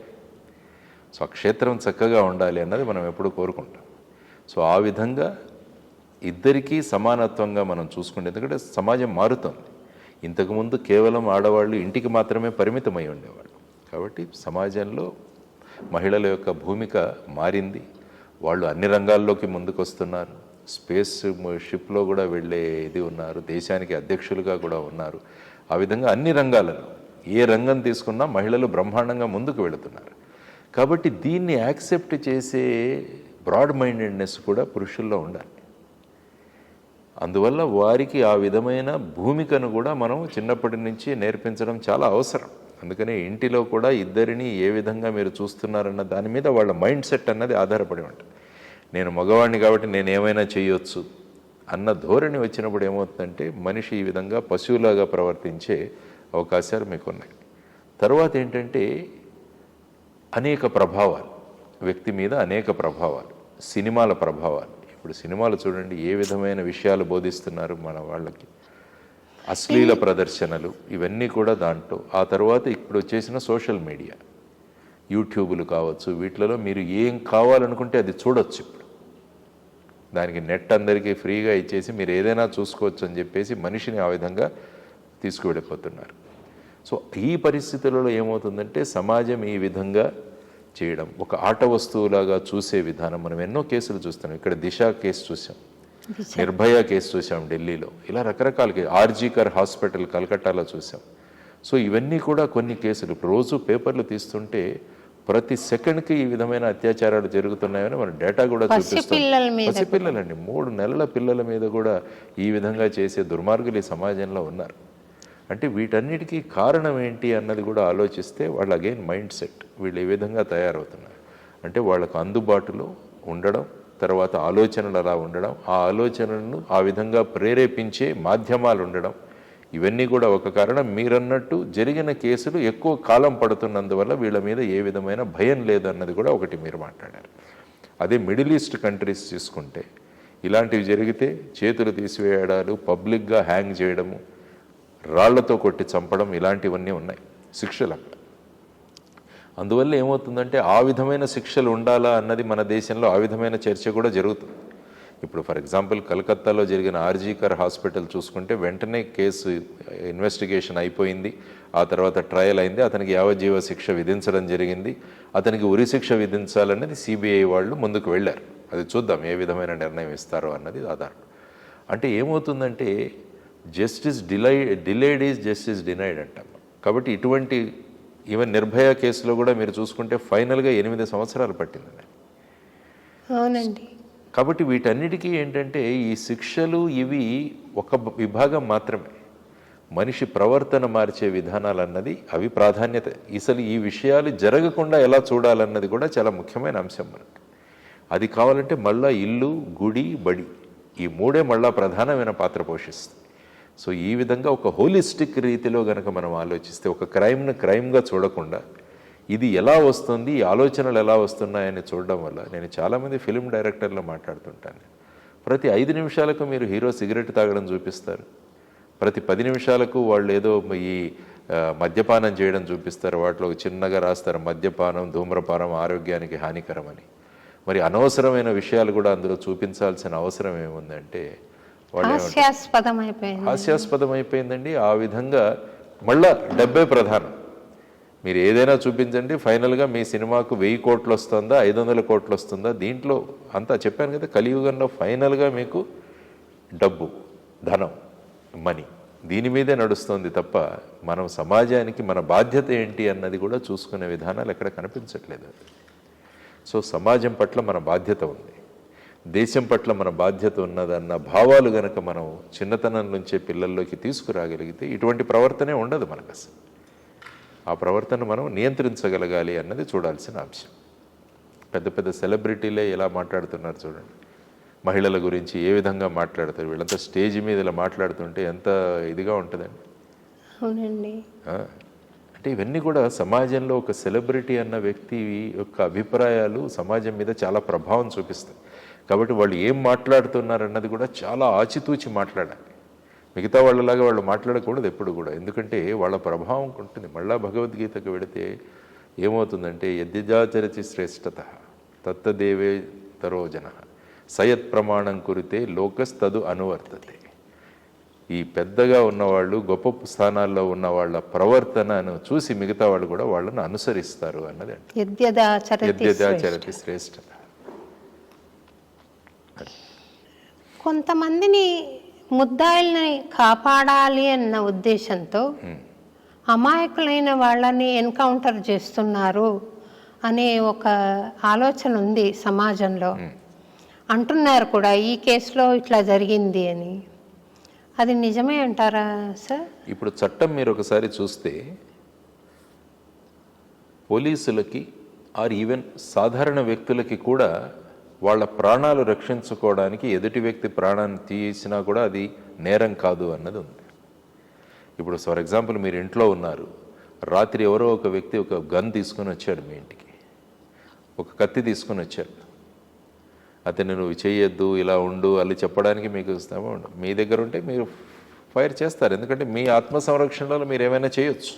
సో ఆ క్షేత్రం చక్కగా ఉండాలి అన్నది మనం ఎప్పుడూ కోరుకుంటాం. సో ఆ విధంగా ఇద్దరికీ సమానత్వంగా మనం చూసుకుంటే, ఎందుకంటే సమాజం మారుతుంది. ఇంతకుముందు కేవలం ఆడవాళ్ళు ఇంటికి మాత్రమే పరిమితమై ఉండేవాళ్ళు. కాబట్టి సమాజంలో మహిళల యొక్క భూమిక మారింది. వాళ్ళు అన్ని రంగాల్లోకి ముందుకు వస్తున్నారు. స్పేస్ షిప్లో కూడా వెళ్ళే ఇది ఉన్నారు, దేశానికి అధ్యక్షులుగా కూడా ఉన్నారు. ఆ విధంగా అన్ని రంగాలలో ఏ రంగం తీసుకున్నా మహిళలు బ్రహ్మాండంగా ముందుకు వెళుతున్నారు. కాబట్టి దీన్ని యాక్సెప్ట్ చేసే బ్రాడ్ మైండెడ్నెస్ కూడా పురుషుల్లో ఉండాలి. అందువల్ల వారికి ఆ విధమైన భూమికను కూడా మనం చిన్నప్పటి నుంచి నేర్పించడం చాలా అవసరం. అందుకనే ఇంటిలో కూడా ఇద్దరిని ఏ విధంగా మీరు చూస్తున్నారన్న దాని మీద వాళ్ళ మైండ్ సెట్ అన్నది ఆధారపడి ఉంటుంది. నేను మగవాడిని కాబట్టి నేను ఏమైనా చేయొచ్చు అన్న ధోరణి వచ్చినప్పుడు ఏమవుతుందంటే మనిషి ఈ విధంగా పశువులాగా ప్రవర్తించే అవకాశాలు మీకు ఉన్నాయి. తర్వాత ఏంటంటే అనేక ప్రభావాలు, వ్యక్తి మీద అనేక ప్రభావాలు, సినిమాల ప్రభావాలు. ఇప్పుడు సినిమాలు చూడండి ఏ విధమైన విషయాలు బోధిస్తున్నారు మన వాళ్ళకి, అశ్లీల ప్రదర్శనలు, ఇవన్నీ కూడా దాంట్లో. ఆ తర్వాత ఇప్పుడు వచ్చేసిన సోషల్ మీడియా, యూట్యూబ్లు కావచ్చు, వీటిలలో మీరు ఏం కావాలనుకుంటే అది చూడొచ్చు. ఇప్పుడు దానికి నెట్ అందరికీ ఫ్రీగా ఇచ్చేసి మీరు ఏదైనా చూసుకోవచ్చు అని చెప్పేసి మనిషిని ఆ విధంగా తీసుకువెళ్ళిపోతున్నారు. సో ఈ పరిస్థితులలో ఏమవుతుందంటే సమాజం ఈ విధంగా చేయడం, ఒక ఆట వస్తువులాగా చూసే విధానం. మనం ఎన్నో కేసులు చూస్తున్నాం. ఇక్కడ దిశ కేసు చూసాం, నిర్భయ కేసు చూసాం ఢిల్లీలో, ఇలా రకరకాల కేసు, ఆర్జీకర్ హాస్పిటల్ కలకట్టాలో చూసాం. సో ఇవన్నీ కూడా కొన్ని కేసులు రోజు పేపర్లు తీస్తుంటే ప్రతి సెకండ్కి ఈ విధమైన అత్యాచారాలు జరుగుతున్నాయని మన డేటా కూడా చూపిస్తుంది. పసిపిల్లలండి, 3 నెలల పిల్లల మీద కూడా ఈ విధంగా చేసే దుర్మార్గులు ఈ సమాజంలో ఉన్నారు. అంటే వీటన్నిటికీ కారణం ఏంటి అన్నది కూడా ఆలోచిస్తే వాళ్ళు అగైన్ మైండ్ సెట్, వీళ్ళు ఏ విధంగా తయారవుతున్నారు అంటే వాళ్ళకు అందుబాటులో ఉండడం, తర్వాత ఆలోచనలు అలా ఉండడం, ఆ ఆలోచనలను ఆ విధంగా ప్రేరేపించే మాధ్యమాలు ఉండడం, ఇవన్నీ కూడా ఒక కారణం. మీరన్నట్టు జరిగిన కేసులు ఎక్కువ కాలం పడుతున్నందువల్ల వీళ్ళ మీద ఏ విధమైన భయం లేదన్నది కూడా ఒకటి మీరు మాట్లాడారు. అదే మిడిల్ ఈస్ట్ కంట్రీస్ తీసుకుంటే ఇలాంటివి జరిగితే చేతులు తీసివేయడాలు, పబ్లిక్గా హ్యాంగ్ చేయడము, రాళ్లతో కొట్టి చంపడం, ఇలాంటివన్నీ ఉన్నాయి శిక్షలు అక్కడ. అందువల్ల ఏమవుతుందంటే ఆ విధమైన శిక్షలు ఉండాలా అన్నది మన దేశంలో ఆ విధమైన చర్చ కూడా జరుగుతుంది. ఇప్పుడు ఫర్ ఎగ్జాంపుల్ కలకత్తాలో జరిగిన ఆర్జీకర్ హాస్పిటల్ చూసుకుంటే వెంటనే కేసు ఇన్వెస్టిగేషన్ అయిపోయింది, ఆ తర్వాత ట్రయల్ అయింది, అతనికి యావజ్జీవ శిక్ష విధించడం జరిగింది. అతనికి ఉరి శిక్ష విధించాలన్నది సిబిఐ వాళ్ళు ముందుకు వెళ్ళారు. అది చూద్దాం ఏ విధమైన నిర్ణయం ఇస్తారో అన్నది ఆధారం. అంటే ఏమవుతుందంటే justice delayed is justice denied అంటాం. కాబట్టి ఇటువంటి ఈవెన్ నిర్భయ కేసులో కూడా మీరు చూసుకుంటే ఫైనల్గా 8 సంవత్సరాలు పట్టిందండి. అవునండి. కాబట్టి వీటన్నిటికీ ఏంటంటే ఈ శిక్షలు ఇవి ఒక విభాగం మాత్రమే. మనిషి ప్రవర్తన మార్చే విధానాలు అన్నది అవి ప్రాధాన్యత. అసలు ఈ విషయాలు జరగకుండా ఎలా చూడాలన్నది కూడా చాలా ముఖ్యమైన అంశం మనకి. అది కావాలంటే మళ్ళా ఇల్లు, గుడి, బడి, ఈ 3 మళ్ళా ప్రధానమైన పాత్ర పోషిస్తుంది. సో ఈ విధంగా ఒక హోలిస్టిక్ రీతిలో కనుక మనం ఆలోచిస్తే ఒక క్రైమ్ను క్రైమ్గా చూడకుండా ఇది ఎలా వస్తుంది, ఈ ఆలోచనలు ఎలా వస్తున్నాయని చూడడం వల్ల, నేను చాలామంది ఫిల్మ్ డైరెక్టర్లు మాట్లాడుతుంటాను, ప్రతి 5 నిమిషాలకు మీరు హీరో సిగరెట్ తాగడం చూపిస్తారు, ప్రతి 10 నిమిషాలకు వాళ్ళు ఏదో ఈ మద్యపానం చేయడం చూపిస్తారు, వాటిలో చిన్నగా రాస్తారు మద్యపానం, ధూమ్రపానం ఆరోగ్యానికి హానికరమని. మరి అనవసరమైన విషయాలు కూడా అందులో చూపించాల్సిన అవసరం ఏముందంటే హాస్యాస్పదం అయిపోయిందండి. ఆ విధంగా మళ్ళా డబ్బే ప్రధానం. మీరు ఏదైనా చూపించండి, ఫైనల్గా మీ సినిమాకు 1000 కోట్లు వస్తుందా 500 కోట్లు వస్తుందా, దీంట్లో అంతా చెప్పాను కదా, కలియుగంలో ఫైనల్గా మీకు డబ్బు, ధనం, మనీ, దీని మీదే నడుస్తుంది తప్ప మనం సమాజానికి మన బాధ్యత ఏంటి అన్నది కూడా చూసుకునే విధానాలు ఎక్కడ కనిపించట్లేదు. సో సమాజం పట్ల మన బాధ్యత ఉంది, దేశం పట్ల మన బాధ్యత ఉన్నదన్న భావాలు గనక మనం చిన్నతనం నుంచే పిల్లల్లోకి తీసుకురాగలిగితే ఇటువంటి ప్రవర్తనే ఉండదు మనకు. అసలు ఆ ప్రవర్తన మనం నియంత్రించగలగాలి అన్నది చూడాల్సిన అంశం. పెద్ద పెద్ద సెలబ్రిటీలే ఎలా మాట్లాడుతున్నారు చూడండి, మహిళల గురించి ఏ విధంగా మాట్లాడతారు, వీళ్ళంతా స్టేజ్ మీద ఇలా మాట్లాడుతుంటే ఎంత ఇదిగా ఉంటుందండి. అవునండి. అంటే ఇవన్నీ కూడా సమాజంలో ఒక సెలబ్రిటీ అన్న వ్యక్తి యొక్క అభిప్రాయాలు సమాజం మీద చాలా ప్రభావం చూపిస్తాయి. కాబట్టి వాళ్ళు ఏం మాట్లాడుతున్నారు అన్నది కూడా చాలా ఆచితూచి మాట్లాడాలి. మిగతా వాళ్ళలాగా వాళ్ళు మాట్లాడకూడదు ఎప్పుడు కూడా, ఎందుకంటే వాళ్ళ ప్రభావం ఉంటుంది. మళ్ళా భగవద్గీతకు వెడితే ఏమవుతుందంటే యద్యజాచరతి శ్రేష్టత తత్తదేవే తరోజన సయత్ ప్రమాణం కురితే లోకస్తదు అనువర్తతే. ఈ పెద్దగా ఉన్నవాళ్ళు, గొప్ప స్థానాల్లో ఉన్న వాళ్ళ ప్రవర్తనను చూసి మిగతా వాళ్ళు కూడా వాళ్ళను అనుసరిస్తారు అన్నది. యద్యదాచరతి శ్రేష్టత. కొంతమందిని ముద్దాయిల్ని కాపాడాలి అన్న ఉద్దేశంతో అమాయకులైన వాళ్ళని ఎన్కౌంటర్ చేస్తున్నారు అనే ఒక ఆలోచన ఉంది సమాజంలో. అంటున్నారు కూడా ఈ కేసులో ఇట్లా జరిగింది అని. అది నిజమే అంటారా సార్? ఇప్పుడు చట్టం మీరు ఒకసారి చూస్తే పోలీసులకి ఆర్ ఈవెన్ సాధారణ వ్యక్తులకి కూడా వాళ్ళ ప్రాణాలు రక్షించుకోవడానికి ఎదుటి వ్యక్తి ప్రాణాన్ని తీసినా కూడా అది నేరం కాదు అన్నది ఉంది. ఇప్పుడు ఫర్ ఎగ్జాంపుల్ మీరు ఇంట్లో ఉన్నారు, రాత్రి ఎవరో ఒక వ్యక్తి ఒక గన్ తీసుకొని వచ్చాడు మీ ఇంటికి, ఒక కత్తి తీసుకొని వచ్చాడు. అతను నువ్వు చేయొద్దు, ఇలా ఉండు అని చెప్పడానికి మీకు మీ దగ్గర ఉంటే మీరు ఫైర్ చేస్తారు, ఎందుకంటే మీ ఆత్మ సంరక్షణలో మీరు ఏమైనా చేయొచ్చు.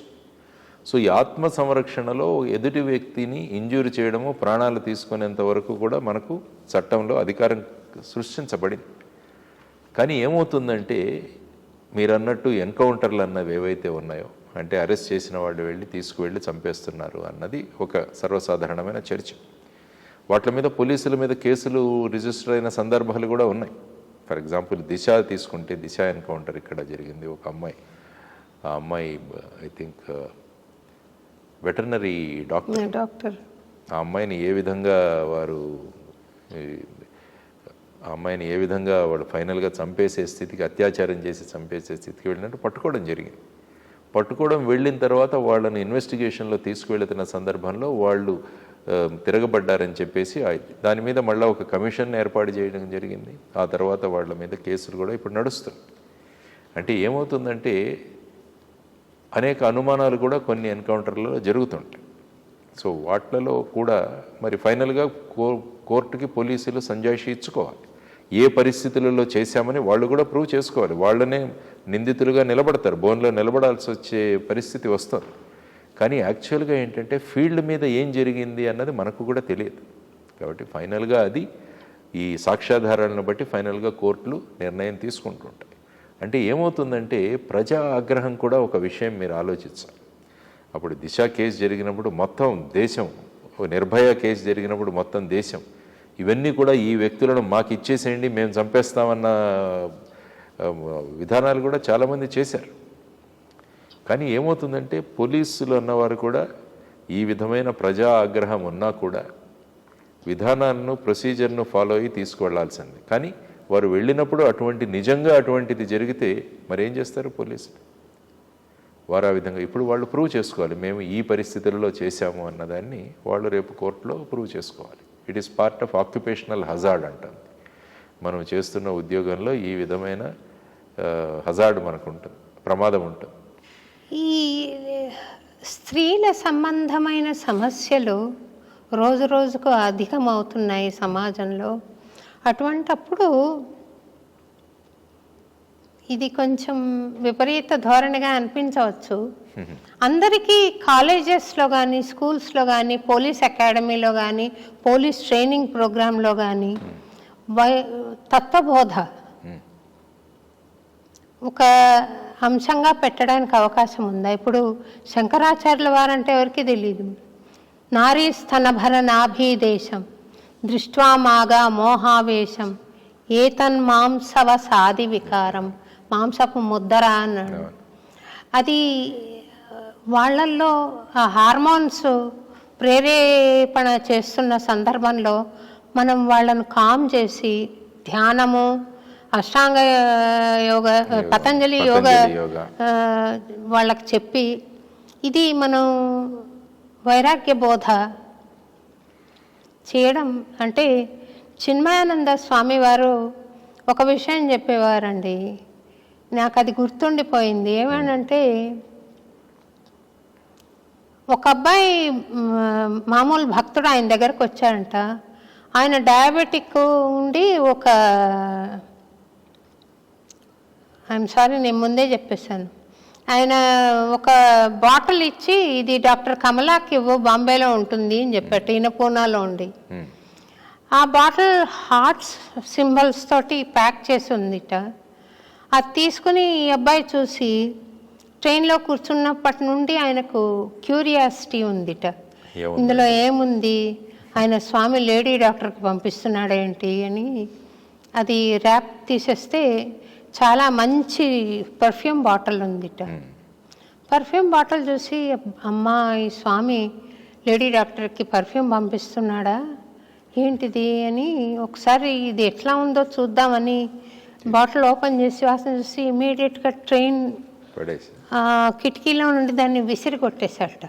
సో ఈ ఆత్మ సంరక్షణలో ఎదుటి వ్యక్తిని ఇంజూరీ చేయడము, ప్రాణాలు తీసుకునేంత వరకు కూడా మనకు చట్టంలో అధికారం సృష్టించబడింది. కానీ ఏమవుతుందంటే మీరు అన్నట్టు ఎన్కౌంటర్లు అన్నవి ఏవైతే ఉన్నాయో, అంటే అరెస్ట్ చేసిన వాళ్ళు వెళ్ళి తీసుకువెళ్ళి చంపేస్తున్నారు అన్నది ఒక సర్వసాధారణమైన చర్చ. వాటి మీద పోలీసుల మీద కేసులు రిజిస్టర్ అయిన సందర్భాలు కూడా ఉన్నాయి. ఫర్ ఎగ్జాంపుల్ దిశ తీసుకుంటే, దిశ ఎన్కౌంటర్ ఇక్కడ జరిగింది. ఒక అమ్మాయి, ఆ అమ్మాయి ఐ థింక్ వెటర్నరీ డాక్టర్. ఆ అమ్మాయిని ఏ విధంగా వాడు ఫైనల్గా చంపేసే స్థితికి, అత్యాచారం చేసి చంపేసే స్థితికి వెళ్ళినట్టు పట్టుకోవడం జరిగింది. పట్టుకోవడం వెళ్ళిన తర్వాత వాళ్ళని ఇన్వెస్టిగేషన్లో తీసుకువెళుతున్న సందర్భంలో వాళ్ళు తిరగబడ్డారని చెప్పేసి దాని మీద మళ్ళీ ఒక కమిషన్ ఏర్పాటు చేయడం జరిగింది. ఆ తర్వాత వాళ్ళ మీద కేసులు కూడా ఇప్పుడు నడుస్తుంది. అంటే ఏమవుతుందంటే అనేక అనుమానాలు కూడా కొన్ని ఎన్కౌంటర్లలో జరుగుతుంటాయి. సో వాటిలలో కూడా మరి ఫైనల్గా కోర్టుకి పోలీసులు సంజాయిషి ఇచ్చుకోవాలి. ఏ పరిస్థితులలో చేశామని వాళ్ళు కూడా ప్రూవ్ చేసుకోవాలి. వాళ్ళనే నిందితులుగా నిలబడతారు, బోన్లో నిలబడాల్సి వచ్చే పరిస్థితి వస్తుంది. కానీ యాక్చువల్గా ఏంటంటే ఫీల్డ్ మీద ఏం జరిగింది అన్నది మనకు కూడా తెలియదు. కాబట్టి ఫైనల్గా అది ఈ సాక్ష్యాధారాలను బట్టి ఫైనల్గా కోర్టులు నిర్ణయం తీసుకుంటుంటాయి. అంటే ఏమవుతుందంటే ప్రజా ఆగ్రహం కూడా ఒక విషయం మీరు ఆలోచించాలి. అప్పుడు దిశ కేసు జరిగినప్పుడు మొత్తం దేశం, నిర్భయ కేసు జరిగినప్పుడు మొత్తం దేశం, ఇవన్నీ కూడా ఈ వ్యక్తులను మాకు ఇచ్చేసేయండి మేము చంపేస్తామన్న విధానాలు కూడా చాలామంది చేశారు. కానీ ఏమవుతుందంటే పోలీసులు అన్నవారు కూడా ఈ విధమైన ప్రజా ఆగ్రహం ఉన్నా కూడా విధానాలను, ప్రొసీజర్ను ఫాలో అయ్యి తీసుకువెళ్లాల్సింది. కానీ వారు వెళ్ళినప్పుడు నిజంగా అటువంటిది జరిగితే మరి ఏం చేస్తారు పోలీసులు? వారు ఆ విధంగా ఇప్పుడు వాళ్ళు ప్రూవ్ చేసుకోవాలి, మేము ఈ పరిస్థితులలో చేశాము అన్నదాన్ని వాళ్ళు రేపు కోర్టులో ప్రూవ్ చేసుకోవాలి. It is part of occupational hazard అంటుంది. మనం చేస్తున్న ఉద్యోగంలో ఈ విధమైన హజార్డ్ మనకు ఉంటుంది, ప్రమాదం ఉంటుంది. ఈ స్త్రీల సంబంధమైన సమస్యలు రోజు రోజుకు అధికమవుతున్నాయి సమాజంలో. అటువంటప్పుడు ఇది కొంచెం విపరీత ధోరణిగా అనిపించవచ్చు. అందరికీ కాలేజెస్లో కానీ, స్కూల్స్లో కానీ, పోలీస్ అకాడమీలో కానీ, పోలీస్ ట్రైనింగ్ ప్రోగ్రాంలో కానీ తత్వబోధ ఒక అంశంగా పెట్టడానికి అవకాశం ఉందా? ఇప్పుడు శంకరాచార్యుల వారంటే ఎవరికి తెలియదు. నారీ స్తనభర నాభీదేశం దృష్ట్వా మాగా మోహావేశం ఏతన్మాంసవ సాది వికారం, మాంసపు ముద్దర అన్నాడు. అది వాళ్ళల్లో ఆ హార్మోన్స్ ప్రేరేపణ చేస్తున్న సందర్భంలో మనం వాళ్ళను కామ్ చేసి ధ్యానము, అష్టాంగ యోగ, పతంజలి యోగ వాళ్ళకి చెప్పి, ఇది మనం వైరాగ్య బోధ చేయడం అంటే. చిన్మయానంద స్వామి వారు ఒక విషయం చెప్పేవారండి, నాకు అది గుర్తుండిపోయింది. ఏమనంటే, ఒక అబ్బాయి మామూలు భక్తుడు ఆయన దగ్గరకు వచ్చారంట. ఆయన డయాబెటిక్ ఉండి ఐఎమ్ సారీ, నేను ముందే చెప్పేశాను. ఆయన ఒక బాటిల్ ఇచ్చి, ఇది డాక్టర్ కమలాకి ఇవ్వు, బాంబేలో ఉంటుంది అని చెప్పాడు, ఈయన పూనాలో ఉండి. ఆ బాటిల్ హార్ట్స్ సింబల్స్ తోటి ప్యాక్ చేసి ఉందిట. అది తీసుకుని ఈ అబ్బాయి చూసి ట్రైన్లో కూర్చున్నప్పటి నుండి ఆయనకు క్యూరియాసిటీ ఉందిట, ఇందులో ఏముంది, ఆయన స్వామి లేడీ డాక్టర్కి పంపిస్తున్నాడేంటి అని. అది ర్యాప్ తీసేస్తే చాలా మంచి పర్ఫ్యూమ్ బాటిల్ ఉందిట. పర్ఫ్యూమ్ బాటిల్ చూసి, అమ్మా ఈ స్వామి లేడీ డాక్టర్కి పర్ఫ్యూమ్ పంపిస్తున్నాడా ఏంటిది అని ఒకసారి ఇది ఎట్లా ఉందో చూద్దామని బాటిల్ ఓపెన్ చేసి వాసన చూసి ఇమీడియట్గా ట్రైన్ కిటికీలో నుండి దాన్ని విసిరి కొట్టేశాడట.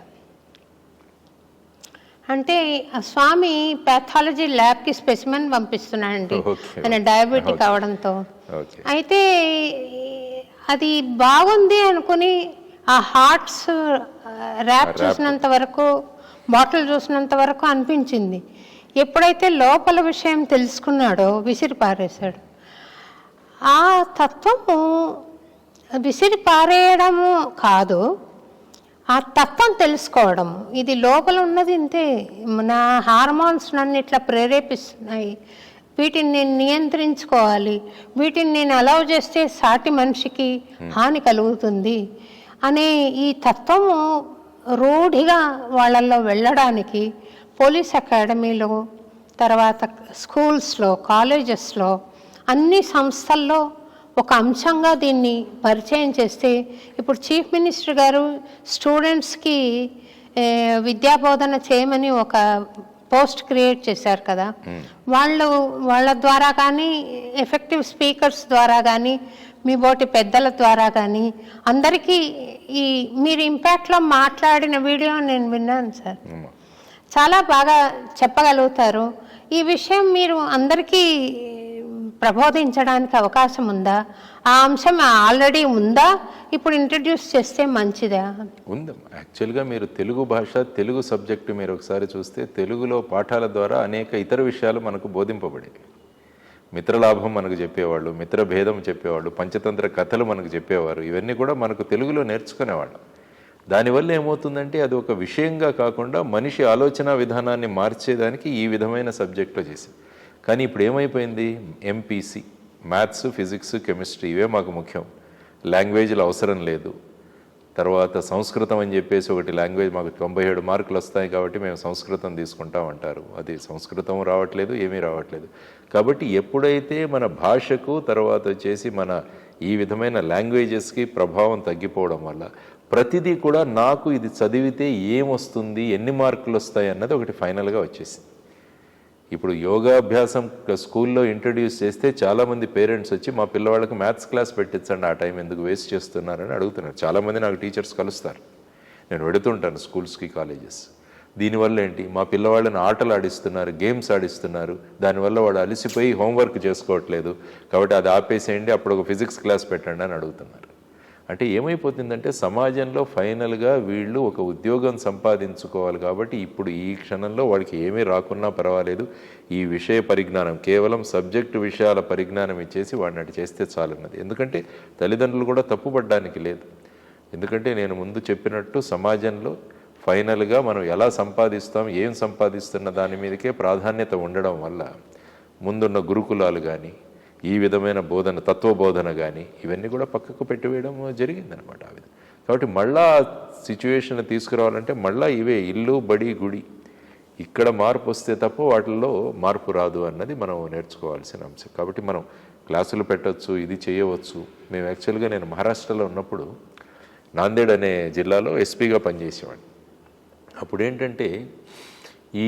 అంటే ఆ స్వామి ప్యాథాలజీ ల్యాబ్కి స్పెసిమెన్ పంపిస్తున్నాడండి ఆయన డయాబెటిక్ అవడంతో. అయితే అది బాగుంది అనుకుని ఆ హార్ట్స్ ర్యాప్ చూసినంత వరకు, బాటిల్ చూసినంత వరకు అనిపించింది. ఎప్పుడైతే లోపల విషయం తెలుసుకున్నాడో విసిరి పారేశాడు. ఆ తత్వము విసిరి పారేయడము కాదు, ఆ తత్వం తెలుసుకోవడము. ఇది లోపల ఉన్నది ఇంతే, నా హార్మోన్స్ నన్ను ఇట్లా ప్రేరేపిస్తున్నాయి, వీటిని నేను నియంత్రించుకోవాలి, వీటిని నేను అలౌ చేస్తే సాటి మనిషికి హాని కలుగుతుంది అనే ఈ తత్వము రూఢిగా వాళ్ళల్లో వెళ్ళడానికి పోలీస్ అకాడమీలో, తర్వాత స్కూల్స్లో, కాలేజెస్లో, అన్ని సంస్థల్లో ఒక అంశంగా దీన్ని పరిచయం చేస్తే, ఇప్పుడు చీఫ్ మినిస్టర్ గారు స్టూడెంట్స్కి విద్యాబోధన చేయమని ఒక పోస్ట్ క్రియేట్ చేశారు కదా, వాళ్ళ ద్వారా కానీ, ఎఫెక్టివ్ స్పీకర్స్ ద్వారా కానీ, మీ బోటి పెద్దల ద్వారా కానీ అందరికీ ఈ మీరు ఇంపాక్ట్లో మాట్లాడిన వీడియో నేను విన్నాను సార్, చాలా బాగా చెప్పగలుగుతారు. ఈ విషయం మీరు అందరికీ ప్రబోధించడానికి అవకాశం ఉందా? ఆ అంశం ఆల్రెడీ ఉందా, ఇప్పుడు ఇంట్రడ్యూస్ చేస్తే మంచిదా? ఉందమ్మా. యాక్చువల్గా మీరు తెలుగు భాష, తెలుగు సబ్జెక్టు మీరు ఒకసారి చూస్తే తెలుగులో పాఠాల ద్వారా అనేక ఇతర విషయాలు మనకు బోధింపబడేవి. మిత్రలాభం మనకు చెప్పేవాళ్ళు, మిత్రభేదం చెప్పేవాళ్ళు, పంచతంత్ర కథలు మనకు చెప్పేవారు. ఇవన్నీ కూడా మనకు తెలుగులో నేర్చుకునేవాళ్ళం. దానివల్ల ఏమవుతుందంటే అది ఒక విషయంగా కాకుండా మనిషి ఆలోచన విధానాన్ని మార్చేదానికి ఈ విధమైన సబ్జెక్టులో చేసింది. కానీ ఇప్పుడు ఏమైపోయింది, ఎంపీసీ, మ్యాథ్స్, ఫిజిక్స్, కెమిస్ట్రీ ఇవే మాకు ముఖ్యం, లాంగ్వేజ్లు అవసరం లేదు. తర్వాత సంస్కృతం అని చెప్పేసి ఒకటి లాంగ్వేజ్, మాకు 97 మార్కులు వస్తాయి కాబట్టి మేము సంస్కృతం తీసుకుంటామంటారు. అది సంస్కృతం రావట్లేదు, ఏమీ రావట్లేదు. కాబట్టి ఎప్పుడైతే మన భాషకు, తర్వాత వచ్చేసి మన ఈ విధమైన లాంగ్వేజెస్కి ప్రభావం తగ్గిపోవడం వల్ల ప్రతిదీ కూడా నాకు ఇది చదివితే ఏమొస్తుంది, ఎన్ని మార్కులు వస్తాయి అన్నది ఒకటి ఫైనల్గా వచ్చేసింది. ఇప్పుడు యోగాభ్యాసం స్కూల్లో ఇంట్రడ్యూస్ చేస్తే చాలామంది పేరెంట్స్ వచ్చి మా పిల్లవాళ్ళకి మ్యాథ్స్ క్లాస్ పెట్టించండి, ఆ టైం ఎందుకు వేస్ట్ చేస్తున్నారని అడుగుతున్నారు. చాలామంది నాకు టీచర్స్ కలుస్తారు, నేను వెడుతుంటాను స్కూల్స్కి, కాలేజెస్. దీనివల్ల ఏంటి, మా పిల్లవాళ్ళని ఆటలు ఆడిస్తున్నారు, గేమ్స్ ఆడిస్తున్నారు, దానివల్ల వాడు అలసిపోయి హోంవర్క్ చేసుకోవట్లేదు, కాబట్టి అది ఆపేసేయండి, అప్పుడు ఒక ఫిజిక్స్ క్లాస్ పెట్టండి అని అడుగుతున్నారు. అంటే ఏమైపోతుందంటే సమాజంలో ఫైనల్గా వీళ్ళు ఒక ఉద్యోగం సంపాదించుకోవాలి కాబట్టి ఇప్పుడు ఈ క్షణంలో వాడికి ఏమీ రాకున్నా పర్వాలేదు, ఈ విషయ పరిజ్ఞానం, కేవలం సబ్జెక్టు విషయాల పరిజ్ఞానం ఇచ్చేసి వాడిని అటు చేస్తే చాలన్నది. ఎందుకంటే తల్లిదండ్రులు కూడా తప్పుపడడానికి లేదు. ఎందుకంటే నేను ముందు చెప్పినట్టు సమాజంలో ఫైనల్గా మనం ఎలా సంపాదిస్తాం, ఏం సంపాదిస్తున్న దాని మీదకే ప్రాధాన్యత ఉండడం వల్ల ముందున్న గురుకులాలు కానీ, ఈ విధమైన బోధన, తత్వబోధన కానీ ఇవన్నీ కూడా పక్కకు పెట్టివేయడం జరిగిందనమాట ఆ విధంగా. కాబట్టి మళ్ళా సిచ్యువేషన్ తీసుకురావాలంటే మళ్ళా ఇవే ఇల్లు, బడి, గుడి, ఇక్కడ మార్పు వస్తే తప్ప వాటిల్లో మార్పు రాదు అన్నది మనం నేర్చుకోవాల్సిన అంశం. కాబట్టి మనం క్లాసులు పెట్టవచ్చు, ఇది చేయవచ్చు. మేము యాక్చువల్గా నేను మహారాష్ట్రలో ఉన్నప్పుడు నాందేడ్ అనే జిల్లాలో ఎస్పీగా పనిచేసేవాడిని. అప్పుడు ఏంటంటే ఈ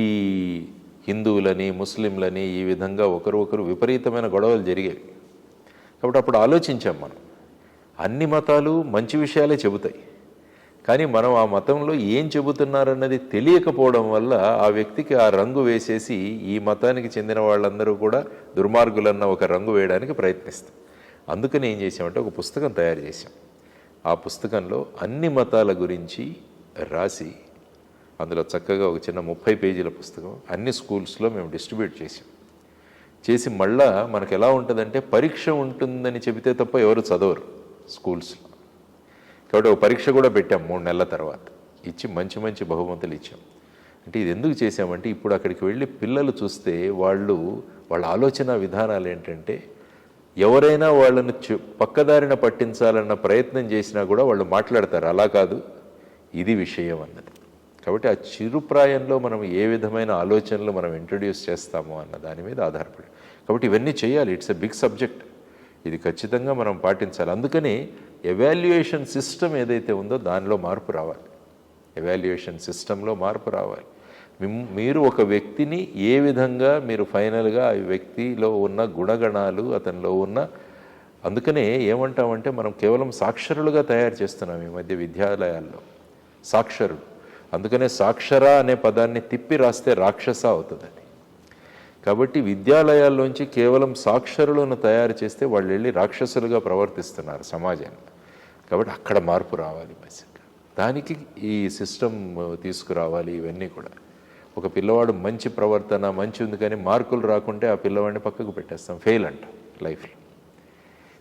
హిందువులని, ముస్లింలని ఈ విధంగా ఒకరు విపరీతమైన గొడవలు జరిగేవి. కాబట్టి అప్పుడు ఆలోచించాం మనం, అన్ని మతాలు మంచి విషయాలే చెబుతాయి, కానీ మనం ఆ మతంలో ఏం చెబుతున్నారన్నది తెలియకపోవడం వల్ల ఆ వ్యక్తికి ఆ రంగు వేసేసి ఈ మతానికి చెందిన వాళ్ళందరూ కూడా దుర్మార్గులన్న ఒక రంగు వేయడానికి ప్రయత్నిస్తాం. అందుకని ఏం చేసామంటే ఒక పుస్తకం తయారు చేసాం. ఆ పుస్తకంలో అన్ని మతాల గురించి రాసి అందులో చక్కగా ఒక చిన్న 30 పేజీల పుస్తకం అన్ని స్కూల్స్లో మేము డిస్ట్రిబ్యూట్ చేసి మళ్ళా మనకు ఎలా ఉంటుందంటే పరీక్ష ఉంటుందని చెబితే తప్ప ఎవరు చదవరు స్కూల్స్లో. కాబట్టి ఒక పరీక్ష కూడా పెట్టాం 3 నెలల తర్వాత, ఇచ్చి మంచి మంచి బహుమతులు ఇచ్చాం. అంటే ఇది ఎందుకు చేసామంటే ఇప్పుడు అక్కడికి వెళ్ళి పిల్లలు చూస్తే వాళ్ళ ఆలోచన విధానాలు ఏంటంటే ఎవరైనా వాళ్ళను పక్కదారిన పట్టించాలన్న ప్రయత్నం చేసినా కూడా వాళ్ళు మాట్లాడతారు, అలా కాదు ఇది విషయం అన్నది. కాబట్టి ఆ చిరుప్రాయంలో మనం ఏ విధమైన ఆలోచనలు మనం ఇంట్రడ్యూస్ చేస్తామో అన్న దాని మీద ఆధారపడి, కాబట్టి ఇవన్నీ చేయాలి. ఇట్స్ ఎ బిగ్ సబ్జెక్ట్, ఇది ఖచ్చితంగా మనం పాటించాలి. అందుకని ఎవాల్యుయేషన్ సిస్టమ్ ఏదైతే ఉందో దానిలో మార్పు రావాలి. ఎవాల్యుయేషన్ సిస్టంలో మార్పు రావాలి. మీరు ఒక వ్యక్తిని ఏ విధంగా మీరు ఫైనల్గా ఆ వ్యక్తిలో ఉన్న గుణగణాలు, అతనిలో ఉన్న, అందుకనే ఏమంటామంటే మనం కేవలం సాక్షరులుగా తయారు చేస్తున్నాం ఈ మధ్య విద్యాలయాల్లో, సాక్షరులు. అందుకనే సాక్షర అనే పదాన్ని తిప్పి రాస్తే రాక్షస అవుతుంది. కాబట్టి విద్యాలయాల్లోంచి కేవలం సాక్షరులను తయారు చేస్తే వాళ్ళు వెళ్ళి రాక్షసులుగా ప్రవర్తిస్తున్నారు సమాజాన్ని. కాబట్టి అక్కడ మార్పు రావాలి బేసిక్గా. దానికి ఈ సిస్టమ్ తీసుకురావాలి. ఇవన్నీ కూడా ఒక పిల్లవాడు మంచి ప్రవర్తన మంచి ఉంది కానీ మార్కులు రాకుంటే ఆ పిల్లవాడిని పక్కకు పెట్టేస్తాం, ఫెయిల్ అంటాం లైఫ్లో.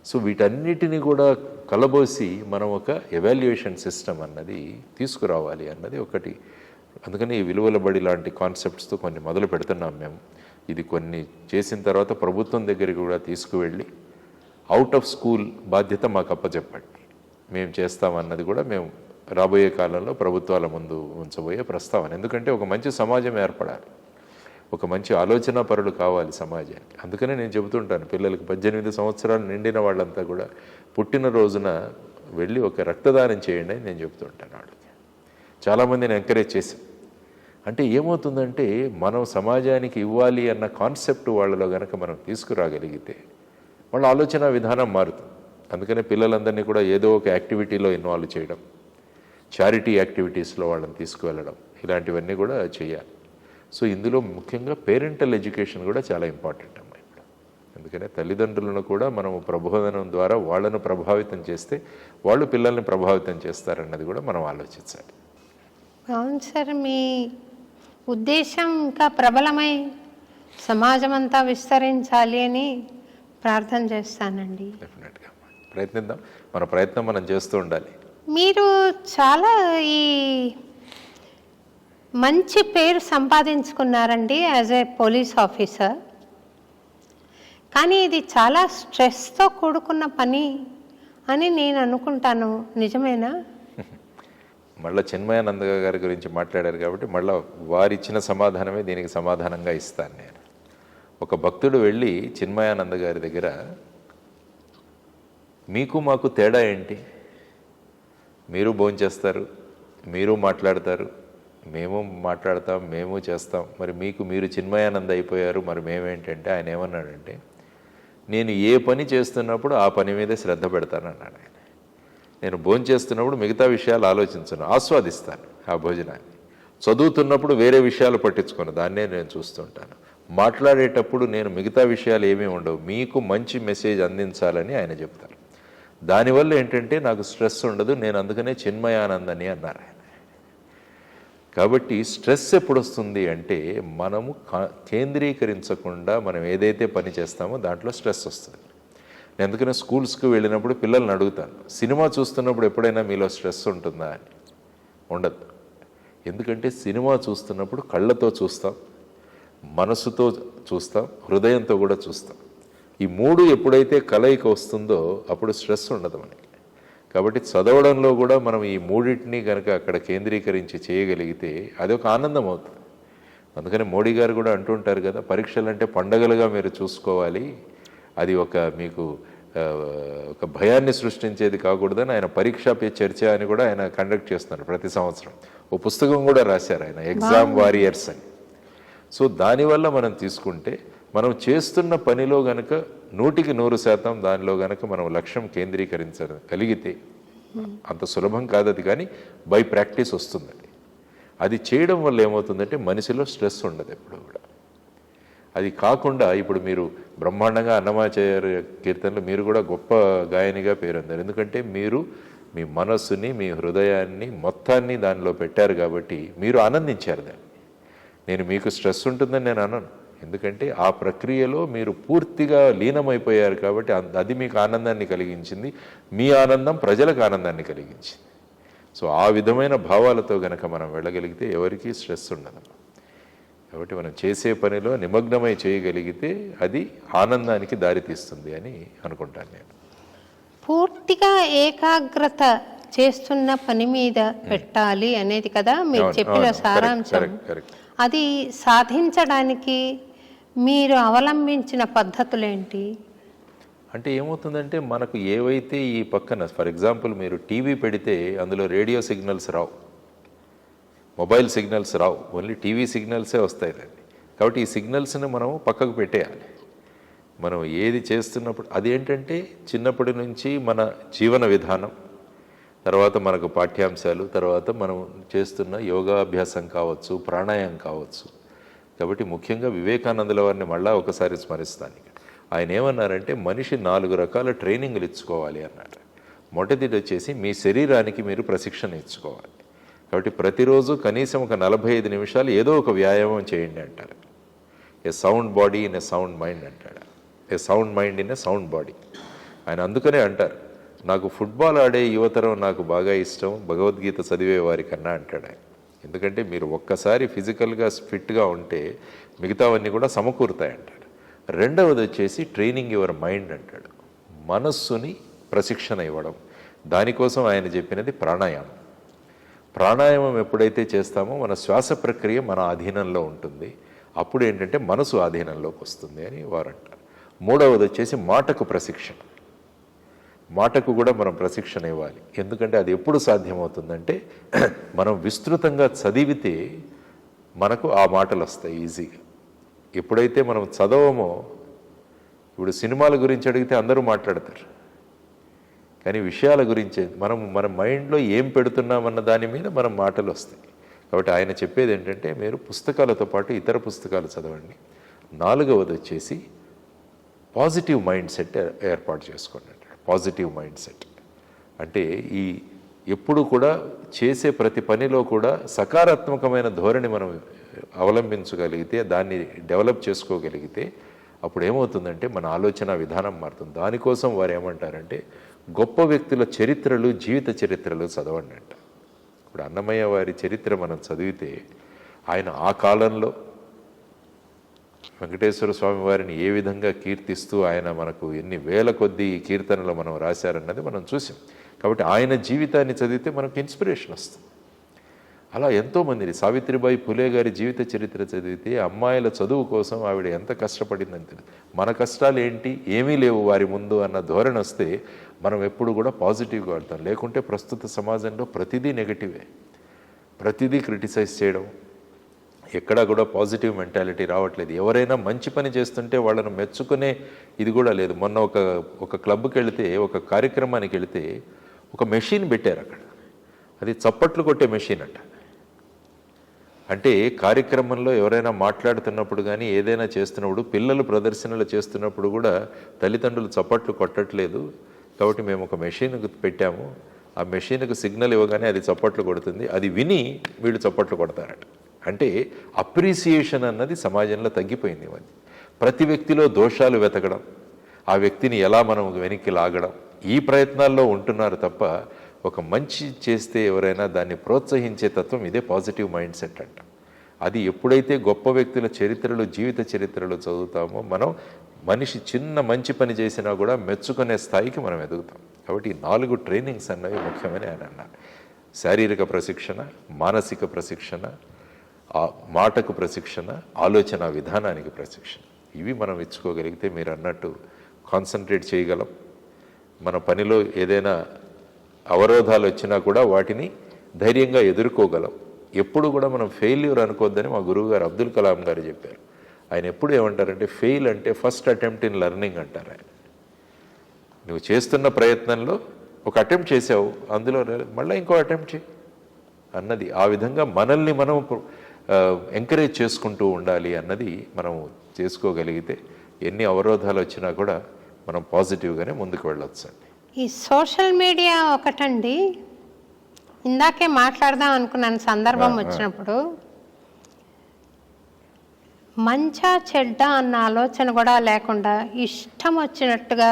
సో వీటన్నిటిని కూడా కలబోసి మనం ఒక ఎవాల్యుయేషన్ సిస్టమ్ అన్నది తీసుకురావాలి అన్నది ఒకటి. అందుకని ఈ విలువల బడి లాంటి కాన్సెప్ట్స్తో కొన్ని మొదలు పెడుతున్నాం మేము. ఇది కొన్ని చేసిన తర్వాత ప్రభుత్వం దగ్గరికి కూడా తీసుకువెళ్ళి అవుట్ ఆఫ్ స్కూల్ బాధ్యత మాకు అప్పచెప్పండి, మేము చేస్తామన్నది కూడా మేము రాబోయే కాలంలో ప్రభుత్వాల ముందు ఉంచబోయే ప్రస్తావన. ఎందుకంటే ఒక మంచి సమాజం ఏర్పడాలి, ఒక మంచి ఆలోచన పరులు కావాలి సమాజానికి. అందుకనే నేను చెబుతుంటాను పిల్లలకి 18 సంవత్సరాలు నిండిన వాళ్ళంతా కూడా పుట్టినరోజున వెళ్ళి ఒక రక్తదానం చేయండి అని నేను చెబుతుంటాను వాళ్ళకి. చాలామందిని ఎంకరేజ్ చేశాను. అంటే ఏమవుతుందంటే మనం సమాజానికి ఇవ్వాలి అన్న కాన్సెప్ట్ వాళ్ళలో కనుక మనం తీసుకురాగలిగితే వాళ్ళ ఆలోచన విధానం మారుతుంది. అందుకనే పిల్లలందరినీ కూడా ఏదో ఒక యాక్టివిటీలో ఇన్వాల్వ్ చేయడం, చారిటీ యాక్టివిటీస్లో వాళ్ళని తీసుకువెళ్ళడం, ఇలాంటివన్నీ కూడా చేయాలి. సో ఇందులో ముఖ్యంగా పేరెంటల్ ఎడ్యుకేషన్ కూడా చాలా ఇంపార్టెంట్ అమ్మా ఇప్పుడు. అందుకనే తల్లిదండ్రులను కూడా మనము ప్రబోధనం ద్వారా వాళ్ళను ప్రభావితం చేస్తే వాళ్ళు పిల్లల్ని ప్రభావితం చేస్తారన్నది కూడా మనం ఆలోచించాలి. అవును సార్, మీ ఉద్దేశం ఇంకా ప్రబలమై సమాజం అంతా విస్తరించాలి అని ప్రార్థన చేస్తానండి. డెఫినెట్గా ప్రయత్నిద్దాం, మన ప్రయత్నం మనం చేస్తూ ఉండాలి. మీరు చాలా ఈ మంచి పేరు సంపాదించుకున్నారండి యాజ్ ఏ పోలీస్ ఆఫీసర్. కానీ ఇది చాలా స్ట్రెస్తో కూడుకున్న పని అని నేను అనుకుంటాను, నిజమేనా? మళ్ళీ చిన్మయానంద గారి గురించి మాట్లాడారు కాబట్టి మళ్ళీ వారిచ్చిన సమాధానమే దీనికి సమాధానంగా ఇస్తాను నేను. ఒక భక్తుడు వెళ్ళి చిన్మయానంద గారి దగ్గర, మీకు మాకు తేడా ఏంటి? మీరు భోంచేస్తారు, మీరు మాట్లాడతారు, మేము మాట్లాడతాం, మేము చేస్తాం, మరి మీరు చిన్మయానంద అయిపోయారు, మరి మేమేంటంటే ఆయన ఏమన్నాడంటే, నేను ఏ పని చేస్తున్నప్పుడు ఆ పని మీదే శ్రద్ధ పెడతాను అన్నాడు ఆయన. నేను భోంచేస్తున్నప్పుడు మిగతా విషయాలు ఆలోచించను, ఆస్వాదిస్తాను ఆ భోజనాన్ని. చదువుతున్నప్పుడు వేరే విషయాలు పట్టించుకోను, దాన్నే నేను చూస్తుంటాను. మాట్లాడేటప్పుడు నేను మిగతా విషయాలు ఏమీ ఉండవు, మీకు మంచి మెసేజ్ అందించాలని ఆయన చెప్తారు. దానివల్ల ఏంటంటే నాకు స్ట్రెస్ ఉండదు, నేను అందుకనే చిన్మయానందని అన్నారు ఆయన. కాబట్టి స్ట్రెస్ ఎప్పుడు వస్తుంది అంటే మనము కేంద్రీకరించకుండా మనం ఏదైతే పని చేస్తామో దాంట్లో స్ట్రెస్ వస్తుంది. నేను అందుకనే స్కూల్స్కి వెళ్ళినప్పుడు పిల్లల్ని అడుగుతాను, సినిమా చూస్తున్నప్పుడు ఎప్పుడైనా మీలో స్ట్రెస్ ఉంటుందా అని. ఉండదు. ఎందుకంటే సినిమా చూస్తున్నప్పుడు కళ్ళతో చూస్తాం, మనసుతో చూస్తాం, హృదయంతో కూడా చూస్తాం. ఈ 3 ఎప్పుడైతే కలయిక వస్తుందో అప్పుడు స్ట్రెస్ ఉండదు మనకి. కాబట్టి చదవడంలో కూడా మనం ఈ 3టిని కనుక అక్కడ కేంద్రీకరించి చేయగలిగితే అదొక ఆనందం అవుతుంది. అందుకని మోడీ గారు కూడా అంటుంటారు కదా, పరీక్షలు అంటే పండగలుగా మీరు చూసుకోవాలి, అది మీకు ఒక భయాన్ని సృష్టించేది కాకూడదని ఆయన పరీక్షా పే చర్చ అని కూడా ఆయన కండక్ట్ చేస్తున్నారు ప్రతి సంవత్సరం. ఓ పుస్తకం కూడా రాశారు ఆయన, ఎగ్జామ్ వారియర్స్ అని. సో దానివల్ల మనం తీసుకుంటే మనం చేస్తున్న పనిలో గనక 100% దానిలో గనక మనం లక్ష్యం కేంద్రీకరించగలిగితే, అంత సులభం కాదు అది, కానీ బై ప్రాక్టీస్ వస్తుందండి. అది చేయడం వల్ల ఏమవుతుందంటే మనిషిలో స్ట్రెస్ ఉండదు ఎప్పుడు కూడా. అది కాకుండా ఇప్పుడు మీరు బ్రహ్మాండంగా అన్నమాచార్య కీర్తనలు మీరు కూడా గొప్ప గాయనిగా పేరొందారు. ఎందుకంటే మీరు మీ మనస్సుని, మీ హృదయాన్ని మొత్తాన్ని దానిలో పెట్టారు కాబట్టి మీరు ఆనందించారు దాన్ని. నేను మీకు స్ట్రెస్ ఉంటుందని నేను అనను, ఎందుకంటే ఆ ప్రక్రియలో మీరు పూర్తిగా లీనమైపోయారు కాబట్టి అది మీకు ఆనందాన్ని కలిగించింది. మీ ఆనందం ప్రజలకు ఆనందాన్ని కలిగించింది. సో ఆ విధమైన భావాలతో గనక మనం వెళ్ళగలిగితే ఎవరికీ స్ట్రెస్ ఉండదు. కాబట్టి మనం చేసే పనిలో నిమగ్నమై చేయగలిగితే అది ఆనందానికి దారితీస్తుంది అని అనుకుంటాను నేను. పూర్తిగా ఏకాగ్రత చేస్తున్న పని మీద పెట్టాలి అనేది కదా మీరు చెప్పిన సారాంశం. అది సాధించడానికి మీరు అవలంబించిన పద్ధతులేంటి? అంటే ఏమవుతుందంటే మనకు ఏవైతే ఈ పక్కన, ఫర్ ఎగ్జాంపుల్ మీరు టీవీ పెడితే అందులో రేడియో సిగ్నల్స్ రావు, మొబైల్ సిగ్నల్స్ రావు, ఓన్లీ టీవీ సిగ్నల్సే వస్తాయి దాన్ని. కాబట్టి ఈ సిగ్నల్స్ని మనం పక్కకు పెట్టేయాలి. మనం ఏది చేస్తున్నప్పుడు అదేంటంటే చిన్నప్పటి నుంచి మన జీవన విధానం, తర్వాత మనకు పాఠ్యాంశాలు, తర్వాత మనం చేస్తున్న యోగాభ్యాసం కావచ్చు, ప్రాణాయామం కావచ్చు. కాబట్టి ముఖ్యంగా వివేకానందుల వారిని మళ్ళా ఒకసారి స్మరిస్తాను. ఆయన ఏమన్నారంటే మనిషి 4 రకాల ట్రైనింగ్లు ఇచ్చుకోవాలి అన్నారు. మొదటిది వచ్చేసి మీ శరీరానికి మీరు ప్రశిక్షణ ఇచ్చుకోవాలి. కాబట్టి ప్రతిరోజు కనీసం ఒక 45 నిమిషాలు ఏదో ఒక వ్యాయామం చేయండి అంటారు. A sound body in a sound mind అంటాడు, a sound mind in a sound body. ఆయన అందుకనే అంటారు, నాకు ఫుట్బాల్ ఆడే యువతరం నాకు బాగా ఇష్టం భగవద్గీత చదివే వారికన్నా అంటాడు ఆయన. ఎందుకంటే మీరు ఒక్కసారి ఫిజికల్గా ఫిట్గా ఉంటే మిగతావన్నీ కూడా సమకూరుతాయి అంటాడు. రెండవది వచ్చేసి ట్రైనింగ్ యువర్ మైండ్ అంటాడు, మనస్సుని ప్రశిక్షణ ఇవ్వడం. దానికోసం ఆయన చెప్పినది ప్రాణాయామం. ప్రాణాయామం ఎప్పుడైతే చేస్తామో మన శ్వాస ప్రక్రియ మన అధీనంలో ఉంటుంది, అప్పుడు ఏంటంటే మనసు ఆధీనంలోకి వస్తుంది అని వారు అంటారు. మూడవది వచ్చేసి మాటకు ప్రశిక్షణ. మాటకు కూడా మనం ప్రశిక్షణ ఇవ్వాలి. ఎందుకంటే అది ఎప్పుడు సాధ్యమవుతుందంటే మనం విస్తృతంగా చదివితే మనకు ఆ మాటలు వస్తాయి ఈజీగా. ఎప్పుడైతే మనం చదవమో, ఇప్పుడు సినిమాల గురించి అడిగితే అందరూ మాట్లాడతారు, కానీ విషయాల గురించి మన మైండ్లో ఏం పెడుతున్నామన్న దాని మీద మనం మాటలు వస్తాయి. కాబట్టి ఆయన చెప్పేది ఏంటంటే మీరు పుస్తకాలతో పాటు ఇతర పుస్తకాలు చదవండి. 4వది వచ్చేసి పాజిటివ్ మైండ్ సెట్ ఏర్పాటు చేసుకోండి. పాజిటివ్ మైండ్ సెట్ అంటే ఎప్పుడు కూడా చేసే ప్రతి పనిలో కూడా సకారాత్మకమైన ధోరణి మనం అవలంబించగలిగితే, దాన్ని డెవలప్ చేసుకోగలిగితే అప్పుడు ఏమవుతుందంటే మన ఆలోచన విధానం మారుతుంది. దానికోసం వారు ఏమంటారంటే గొప్ప వ్యక్తుల చరిత్రలు, జీవిత చరిత్రలు చదవండి అంట. ఇప్పుడు అన్నమయ్య వారి చరిత్ర మనం చదివితే ఆయన ఆ కాలంలో వెంకటేశ్వర స్వామి వారిని ఏ విధంగా కీర్తిస్తూ ఆయన మనకు ఎన్ని వేల కొద్ది కీర్తనలు మనం రాశారన్నది మనం చూసాం. కాబట్టి ఆయన జీవితాన్ని చదివితే మనకు ఇన్స్పిరేషన్ వస్తుంది. అలా ఎంతోమందిని, సావిత్రిబాయి ఫులే గారి జీవిత చరిత్ర చదివితే అమ్మాయిల చదువు కోసం ఆవిడ ఎంత కష్టపడిందని తెలియదు. మన కష్టాలు ఏంటి, ఏమీ లేవు వారి ముందు అన్న ధోరణి వస్తే మనం ఎప్పుడు కూడా పాజిటివ్గా వెళ్తాం. లేకుంటే ప్రస్తుత సమాజంలో ప్రతిదీ నెగటివే, ప్రతిదీ క్రిటిసైజ్ చేయడం, ఎక్కడా కూడా పాజిటివ్ మెంటాలిటీ రావట్లేదు. ఎవరైనా మంచి పని చేస్తుంటే వాళ్ళను మెచ్చుకునే ఇది కూడా లేదు. మొన్న ఒక క్లబ్కి వెళితే, ఒక కార్యక్రమానికి వెళితే ఒక మెషిన్ పెట్టారు అక్కడ, అది చప్పట్లు కొట్టే మెషిన్ అంట. అంటే కార్యక్రమంలో ఎవరైనా మాట్లాడుతున్నప్పుడు కానీ ఏదైనా చేస్తున్నప్పుడు, పిల్లలు ప్రదర్శనలు చేస్తున్నప్పుడు కూడా తల్లిదండ్రులు చప్పట్లు కొట్టట్లేదు, కాబట్టి మేము ఒక మెషిన్ పెట్టాము, ఆ మెషిన్కి సిగ్నల్ ఇవ్వగానే అది చప్పట్లు కొడుతుంది, అది విని వీళ్ళు చప్పట్లు కొడతారట. అంటే అప్రిసియేషన్ అన్నది సమాజంలో తగ్గిపోయింది. ప్రతి వ్యక్తిలో దోషాలు వెతకడం, ఆ వ్యక్తిని ఎలా మనం వెనక్కి లాగడం, ఈ ప్రయత్నాల్లో ఉంటున్నారు తప్ప ఒక మంచి చేస్తే ఎవరైనా దాన్ని ప్రోత్సహించే తత్వం ఇదే పాజిటివ్ మైండ్ సెట్ అంట. అది ఎప్పుడైతే గొప్ప వ్యక్తుల చరిత్రలు, జీవిత చరిత్రలు చదువుతామో మనం మనిషి చిన్న మంచి పని చేసినా కూడా మెచ్చుకునే స్థాయికి మనం ఎదుగుతాం. కాబట్టి ఈ 4 ట్రైనింగ్స్ అన్నవి ముఖ్యమని ఆయన అన్నారు. శారీరక ప్రశిక్షణ, మానసిక ప్రశిక్షణ, మాటకు ప్రశిక్షణ, ఆలోచన విధానానికి ప్రశిక్షణ. ఇవి మనం ఇచ్చుకోగలిగితే మీరు అన్నట్టు కాన్సన్ట్రేట్ చేయగలం. మన పనిలో ఏదైనా అవరోధాలు వచ్చినా కూడా వాటిని ధైర్యంగా ఎదుర్కోగలం. ఎప్పుడు కూడా మనం ఫెయిల్యూర్ అనుకోవద్దని మా గురువు గారు అబ్దుల్ కలాం గారు చెప్పారు. ఆయన ఎప్పుడు ఏమంటారంటే ఫెయిల్ అంటే ఫస్ట్ అటెంప్ట్ ఇన్ లెర్నింగ్ అంటారు ఆయన. నువ్వు చేస్తున్న ప్రయత్నంలో ఒక అటెంప్ట్ చేసావు, అందులో మళ్ళీ ఇంకో అటెంప్ట్ చేయి అన్నది. ఆ విధంగా మనల్ని మనం ఎంకరేజ్ చేసుకుంటూ ఉండాలి అన్నది మనం చేసుకోగలిగితే ఎన్ని అవరోధాలు వచ్చినా కూడా మనం పాజిటివ్గానే ముందుకు వెళ్ళొచ్చు అండి. ఈ సోషల్ మీడియా ఒకటండి, ఇందాకే మాట్లాడదాం అనుకున్నాను సందర్భం వచ్చినప్పుడు. మంచా చెడ్డ అన్న ఆలోచన కూడా లేకుండా ఇష్టం వచ్చినట్టుగా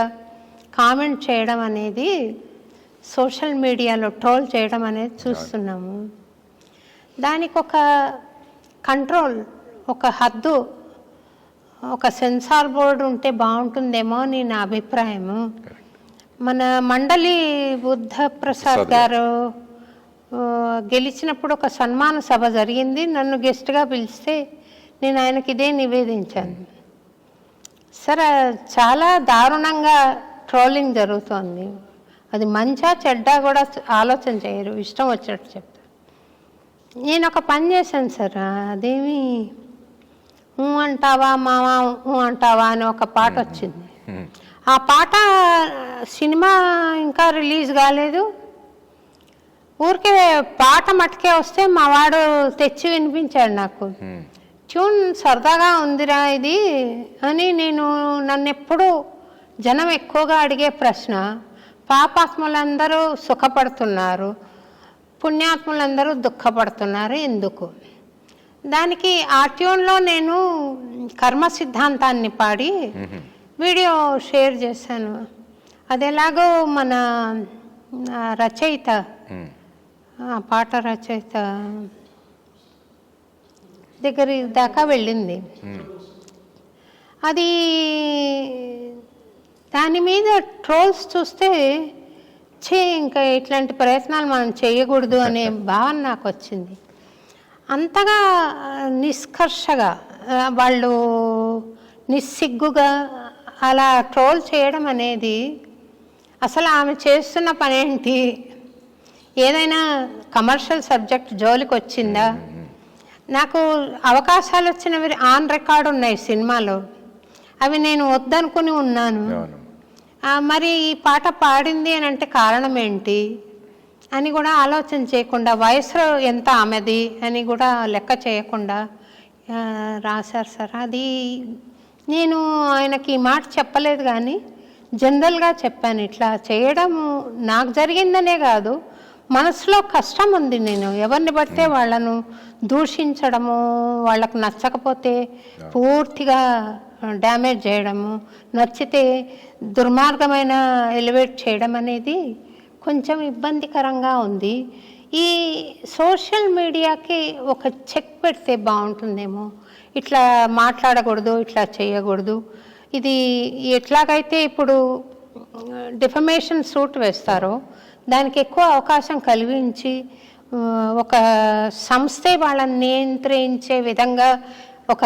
కామెంట్ చేయడం అనేది, సోషల్ మీడియాలో ట్రోల్ చేయడం అనేది చూస్తున్నాము. దానికి ఒక కంట్రోల్, ఒక హద్దు, ఒక సెన్సార్ బోర్డు ఉంటే బాగుంటుందేమో అని నా అభిప్రాయము. మన మండలి బుద్ధ ప్రసాద్ గారు గెలిచినప్పుడు ఒక సన్మాన సభ జరిగింది. నన్ను గెస్ట్గా పిలిస్తే నేను ఆయనకి ఇదే నివేదించాను. సరే, చాలా దారుణంగా ట్రోలింగ్ జరుగుతోంది. అది మంచా చెడ్డా కూడా ఆలోచన చేయరు, ఇష్టం వచ్చినట్టు చెప్తారు. నేను ఒక పని చేశాను సార్, అదేమి అంటావా మావా అంటావా అని ఒక పాట వచ్చింది. ఆ పాట సినిమా ఇంకా రిలీజ్ కాలేదు, ఊరికే పాట మట్టుకే వస్తే మా వాడు తెచ్చి వినిపించాడు నాకు. ట్యూన్ సరదాగా ఉందిరా ఇది అని. నన్ను ఎప్పుడు జనం ఎక్కువగా అడిగే ప్రశ్న, పాపాత్ములందరూ సుఖపడుతున్నారు, పుణ్యాత్ములందరూ దుఃఖపడుతున్నారు ఎందుకు? దానికి ఆ ట్యూన్లో నేను కర్మ సిద్ధాంతాన్ని పాడి వీడియో షేర్ చేశాను. అది ఎలాగో మన రచయిత, పాట రచయిత దగ్గర దాకా వెళ్ళింది. అది దాని మీద ట్రోల్స్ చూస్తే ఇంకా ఇట్లాంటి ప్రయత్నాలు మనం చేయకూడదు అనే భావన నాకు వచ్చింది. అంతగా నిష్కర్షగా వాళ్ళు నిస్సిగ్గుగా అలా ట్రోల్ చేయడం అనేది, అసలు ఆమె చేస్తున్న పనేంటి? ఏదైనా కమర్షియల్ సబ్జెక్ట్ జోలికి వచ్చిందా? నాకు అవకాశాలు వచ్చినవి ఆన్ రికార్డ్ ఉన్నాయి సినిమాలో, అవి నేను వద్దనుకుని ఉన్నాను. మరి ఈ పాట పాడింది అని అంటే కారణం ఏంటి అని కూడా ఆలోచన చేయకుండా, వయసు ఎంత ఆమెది అని కూడా లెక్క చేయకుండా రాశారు సార్. అది నేను ఆయనకి ఈ మాట చెప్పలేదు, కానీ జనరల్గా చెప్పాను. ఇట్లా చేయడం నాకు జరిగిందనే కాదు, మనసులో కష్టం ఉంది. నేను ఎవరిని పడితే వాళ్ళను దూషించడము, వాళ్ళకు నచ్చకపోతే పూర్తిగా డ్యామేజ్ చేయడము, నచ్చితే దుర్మార్గమైన ఎలివేట్ చేయడం అనేది కొంచెం ఇబ్బందికరంగా ఉంది. ఈ సోషల్ మీడియాకి ఒక చెక్ పెడితే బాగుంటుందేమో. ఇట్లా మాట్లాడకూడదు, ఇట్లా చేయకూడదు. ఇది ఎట్లాగైతే ఇప్పుడు డిఫమేషన్ సూట్ వేస్తారో దానికి ఎక్కువ అవకాశం కలిగించి ఒక సంస్థే వాళ్ళని నియంత్రించే విధంగా ఒక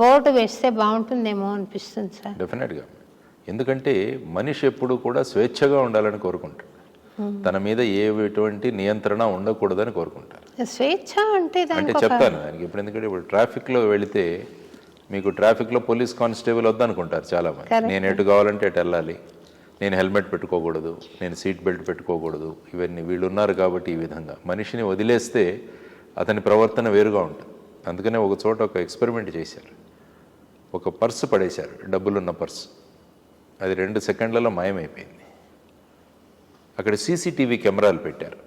బోర్డు వేస్తే బాగుంటుందేమో అనిపిస్తుంది సార్. డెఫినెట్గా. ఎందుకంటే మనిషి ఎప్పుడు కూడా స్వేచ్ఛగా ఉండాలని కోరుకుంటాడు, తన మీద ఎటువంటి నియంత్రణ ఉండకూడదని కోరుకుంటారు. స్వేచ్ఛ అంటే చెప్తాను దానికి. ఇప్పుడు ఎందుకంటే ఇప్పుడు ట్రాఫిక్లో వెళితే మీకు ట్రాఫిక్లో పోలీస్ కానిస్టేబుల్ వద్దనుకుంటారు చాలామంది. నేను ఎటు కావాలంటే ఎటు వెళ్ళాలి, నేను హెల్మెట్ పెట్టుకోకూడదు, నేను సీట్ బెల్ట్ పెట్టుకోకూడదు, ఇవన్నీ వీళ్ళు ఉన్నారు కాబట్టి ఈ విధంగా మనిషిని వదిలేస్తే అతని ప్రవర్తన వేరుగా ఉంటుంది. అందుకనే ఒక చోట ఒక ఎక్స్పెరిమెంట్ చేశారు. ఒక పర్సు పడేశారు, డబ్బులున్న పర్సు. అది 2 సెకండ్లలో మాయమైపోయింది. అక్కడ సీసీటీవీ కెమెరాలు పెట్టారు,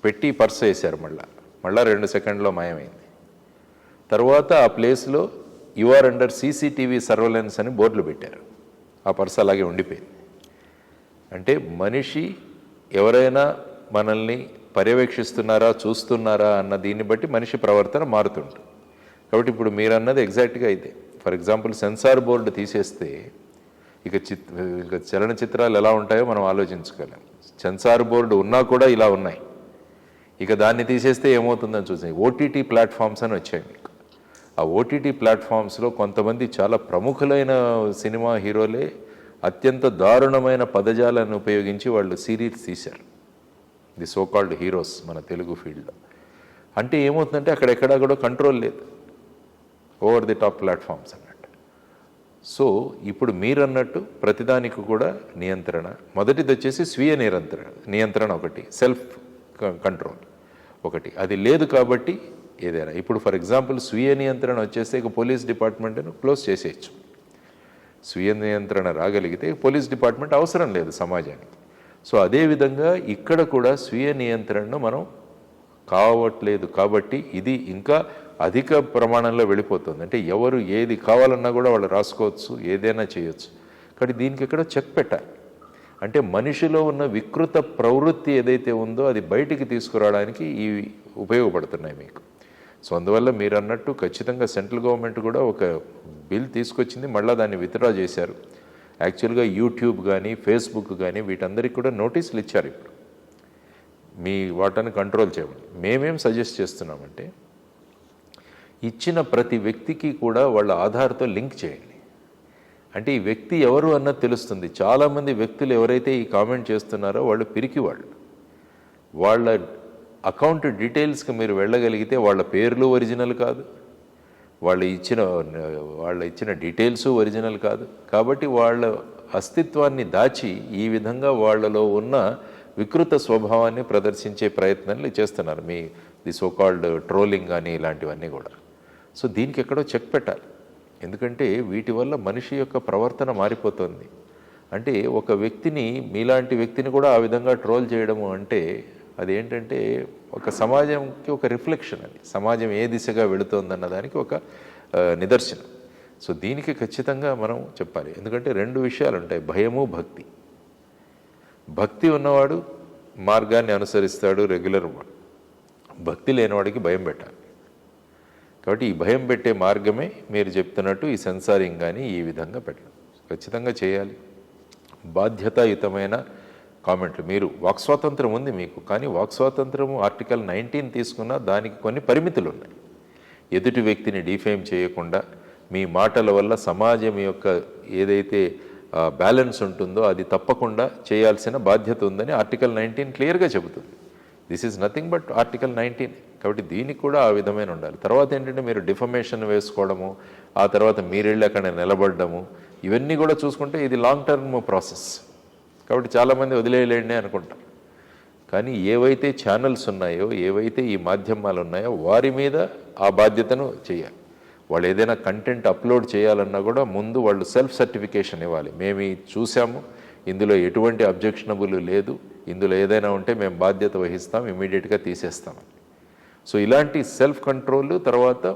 పెట్టి పర్సు వేశారు, మళ్ళా 2 సెకండ్లో మాయమైంది. తర్వాత ఆ ప్లేస్లో యూఆర్ అండర్ సీసీటీవీ సర్వేలెన్స్ అని బోర్డులు పెట్టారు. ఆ పర్సు అలాగే ఉండిపోయింది. అంటే మనిషి ఎవరైనా మనల్ని పర్యవేక్షిస్తున్నారా, చూస్తున్నారా అన్న దీన్ని బట్టి మనిషి ప్రవర్తన మారుతుంటుంది. కాబట్టి ఇప్పుడు మీరు అన్నది ఎగ్జాక్ట్గా అయితే ఫర్ ఎగ్జాంపుల్ సెన్సార్ బోర్డు తీసేస్తే ఇక చలనచిత్రాలు ఎలా ఉంటాయో మనం ఆలోచించుకోలేం. సెన్సార్ బోర్డు ఉన్నా కూడా ఇలా ఉన్నాయి. ఇక దాన్ని తీసేస్తే ఏమవుతుందని చూసాం. ఓటీటీ ప్లాట్ఫామ్స్ అని వచ్చాయి మీకు. ఆ ఓటీటీ ప్లాట్ఫామ్స్లో కొంతమంది చాలా ప్రముఖులైన సినిమా హీరోలే అత్యంత దారుణమైన పదజాలను ఉపయోగించి వాళ్ళు సీరియల్స్ తీశారు. ది సో కాల్డ్ హీరోస్ మన తెలుగు ఫీల్డ్లో. అంటే ఏమవుతుందంటే అక్కడెక్కడా కూడా కంట్రోల్ లేదు, ఓవర్ ది టాప్ ప్లాట్ఫామ్స్ అన్నట్టు. ఇప్పుడు మీరు అన్నట్టు ప్రతిదానికి కూడా నియంత్రణ. మొదటిది వచ్చేసి స్వీయ నియంత్రణ ఒకటి, సెల్ఫ్ కంట్రోల్ ఒకటి. అది లేదు కాబట్టి ఏదైనా ఇప్పుడు ఫర్ ఎగ్జాంపుల్ స్వీయ నియంత్రణ వచ్చేస్తే ఇక పోలీస్ డిపార్ట్మెంట్ను క్లోజ్ చేసేయచ్చు. స్వీయ నియంత్రణ రాగలిగితే పోలీస్ డిపార్ట్మెంట్ అవసరం లేదు సమాజానికి. అదేవిధంగా ఇక్కడ కూడా స్వీయ నియంత్రణను మనం కావట్లేదు కాబట్టి ఇది ఇంకా అధిక ప్రమాణంలో వెళ్ళిపోతుంది. అంటే ఎవరు ఏది కావాలన్నా కూడా వాళ్ళు రాసుకోవచ్చు, ఏదైనా చేయొచ్చు. కానీ దీనికి ఎక్కడ చెక్ పెట్టాలి. అంటే మనిషిలో ఉన్న వికృత ప్రవృత్తి ఏదైతే ఉందో అది బయటికి తీసుకురావడానికి ఇవి ఉపయోగపడుతున్నాయి మీకు. అందువల్ల మీరు అన్నట్టు ఖచ్చితంగా సెంట్రల్ గవర్నమెంట్ కూడా ఒక బిల్ తీసుకొచ్చింది, మళ్ళీ దాన్ని విత్డ్రా చేశారు. యాక్చువల్గా యూట్యూబ్ కానీ ఫేస్బుక్ కానీ వీటందరికీ కూడా నోటీసులు ఇచ్చారు. ఇప్పుడు మీ వాటిని కంట్రోల్ చేయమని మేమేం సజెస్ట్ చేస్తున్నామంటే ఇచ్చిన ప్రతి వ్యక్తికి కూడా వాళ్ళ ఆధార్తో లింక్ చేయండి. అంటే ఈ వ్యక్తి ఎవరు అన్నది తెలుస్తుంది. చాలామంది వ్యక్తులు ఎవరైతే ఈ కామెంట్ చేస్తున్నారో వాళ్ళు పిరికివాళ్ళు. వాళ్ళ అకౌంట్ డీటెయిల్స్కి మీరు వెళ్ళగలిగితే వాళ్ళ పేర్లు ఒరిజినల్ కాదు, వాళ్ళు ఇచ్చిన డీటెయిల్స్ ఒరిజినల్ కాదు. కాబట్టి వాళ్ళ అస్తిత్వాన్ని దాచి ఈ విధంగా వాళ్ళలో ఉన్న వికృత స్వభావాన్ని ప్రదర్శించే ప్రయత్నాలు చేస్తున్నారు. ది సో కాల్డ్ ట్రోలింగ్ కానీ ఇలాంటివన్నీ కూడా. దీనికి ఎక్కడో చెక్ పెట్టాలి. ఎందుకంటే వీటి వల్ల మనిషి యొక్క ప్రవర్తన మారిపోతుంది. అంటే ఒక వ్యక్తిని, మీలాంటి వ్యక్తిని కూడా ఆ విధంగా ట్రోల్ చేయడము అంటే అదేంటంటే ఒక సమాజంకి ఒక రిఫ్లెక్షన్. అది సమాజం ఏ దిశగా వెళుతోందన్న దానికి ఒక నిదర్శనం. దీనికి ఖచ్చితంగా మనం చెప్పాలి. ఎందుకంటే రెండు విషయాలు ఉంటాయి, భయము భక్తి. భక్తి ఉన్నవాడు మార్గాన్ని అనుసరిస్తాడు, రెగ్యులర్. భక్తి లేనివాడికి భయం పెట్టాలి. కాబట్టి ఈ భయం పెట్టే మార్గమే మీరు చెప్తున్నట్టు ఈ సెన్సారింగ్ కానీ ఈ విధంగా పెట్టడం ఖచ్చితంగా చేయాలి. బాధ్యతాయుతమైన కామెంట్లు. మీరు వాక్ స్వాతంత్రం ఉంది మీకు, కానీ వాక్ స్వాతంత్రము ఆర్టికల్ 19 తీసుకున్నా దానికి కొన్ని పరిమితులు ఉన్నాయి. ఎదుటి వ్యక్తిని డిఫేమ్ చేయకుండా మీ మాటల వల్ల సమాజం యొక్క ఏదైతే బ్యాలెన్స్ ఉంటుందో అది తప్పకుండా చేయాల్సిన బాధ్యత ఉందని ఆర్టికల్ 19 క్లియర్గా చెబుతుంది. This is nothing but article 19. కాబట్టి దీనికి కూడా ఆ విధమైన ఉండాలి. తర్వాత ఏంటంటే మీరు డిఫమేషన్ వేసుకోవడము, ఆ తర్వాత మీరెళ్ళి అక్కడ నిలబడము, ఇవన్నీ కూడా చూసుకుంటే ఇది లాంగ్ టర్మ్ ప్రాసెస్. కాబట్టి చాలామంది వదిలేయలేండి అనుకుంటారు. కానీ ఏవైతే ఛానల్స్ ఉన్నాయో, ఏవైతే ఈ మాధ్యమాలు ఉన్నాయో వారి మీద ఆ బాధ్యతను చేయాలి. వాళ్ళు ఏదైనా కంటెంట్ అప్లోడ్ చేయాలన్నా కూడా ముందు వాళ్ళు సెల్ఫ్ సర్టిఫికేషన్ ఇవ్వాలి. మేము చూసాము, ఇందులో ఎటువంటి అబ్జెక్షనబుల్ లేదు, ఇందులో ఏదైనా ఉంటే మేము బాధ్యత వహిస్తాం, ఇమీడియట్గా తీసేస్తామని. ఇలాంటి సెల్ఫ్ కంట్రోల్, తర్వాత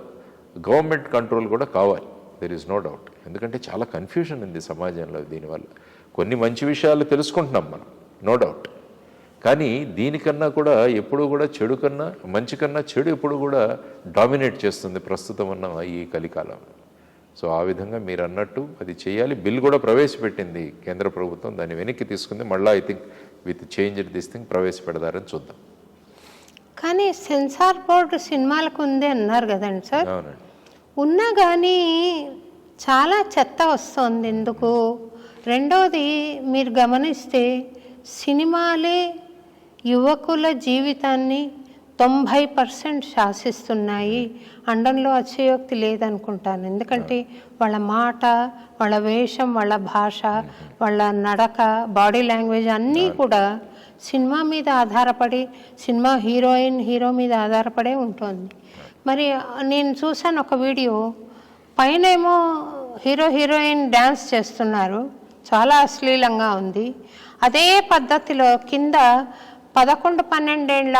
గవర్నమెంట్ కంట్రోల్ కూడా కావాలి. There is no doubt. ఎందుకంటే చాలా కన్ఫ్యూజన్ ఉంది సమాజంలో దీనివల్ల. కొన్ని మంచి విషయాలు తెలుసుకుంటున్నాం మనం, నో డౌట్. కానీ దీనికన్నా కూడా ఎప్పుడు కూడా చెడు కన్నా, మంచి కన్నా చెడు ఎప్పుడు కూడా డామినేట్ చేస్తుంది ప్రస్తుతం ఉన్న ఈ కలికాలం. ఆ విధంగా మీరు అన్నట్టు అది చేయాలి. బిల్ కూడా ప్రవేశపెట్టింది కేంద్ర ప్రభుత్వం, దాన్ని వెనక్కి తీసుకుంది. మళ్ళీ I think with change this thing ప్రవేశపెడతారని చూద్దాం. కానీ సెన్సార్ బోర్డు సినిమాలకు ఉంది అన్నారు కదండి సార్. అవునండి. ఉన్నా కానీ చాలా చెత్త వస్తుంది. ఎందుకు? రెండోది మీరు గమనిస్తే సినిమాలే యువకుల జీవితాన్ని 90% శాసిస్తున్నాయి అనడంలో అతిశయోక్తి లేదనుకుంటాను. ఎందుకంటే వాళ్ళ మాట, వాళ్ళ వేషం, వాళ్ళ భాష, వాళ్ళ నడక, బాడీ లాంగ్వేజ్ అన్నీ కూడా సినిమా మీద ఆధారపడి, సినిమా హీరో మీద ఆధారపడే ఉంటుంది. మరి నేను చూశాను ఒక వీడియో, పైనేమో హీరోయిన్ డ్యాన్స్ చేస్తున్నారు, చాలా అశ్లీలంగా ఉంది. అదే పద్ధతిలో కింద 11-12 ఏళ్ళ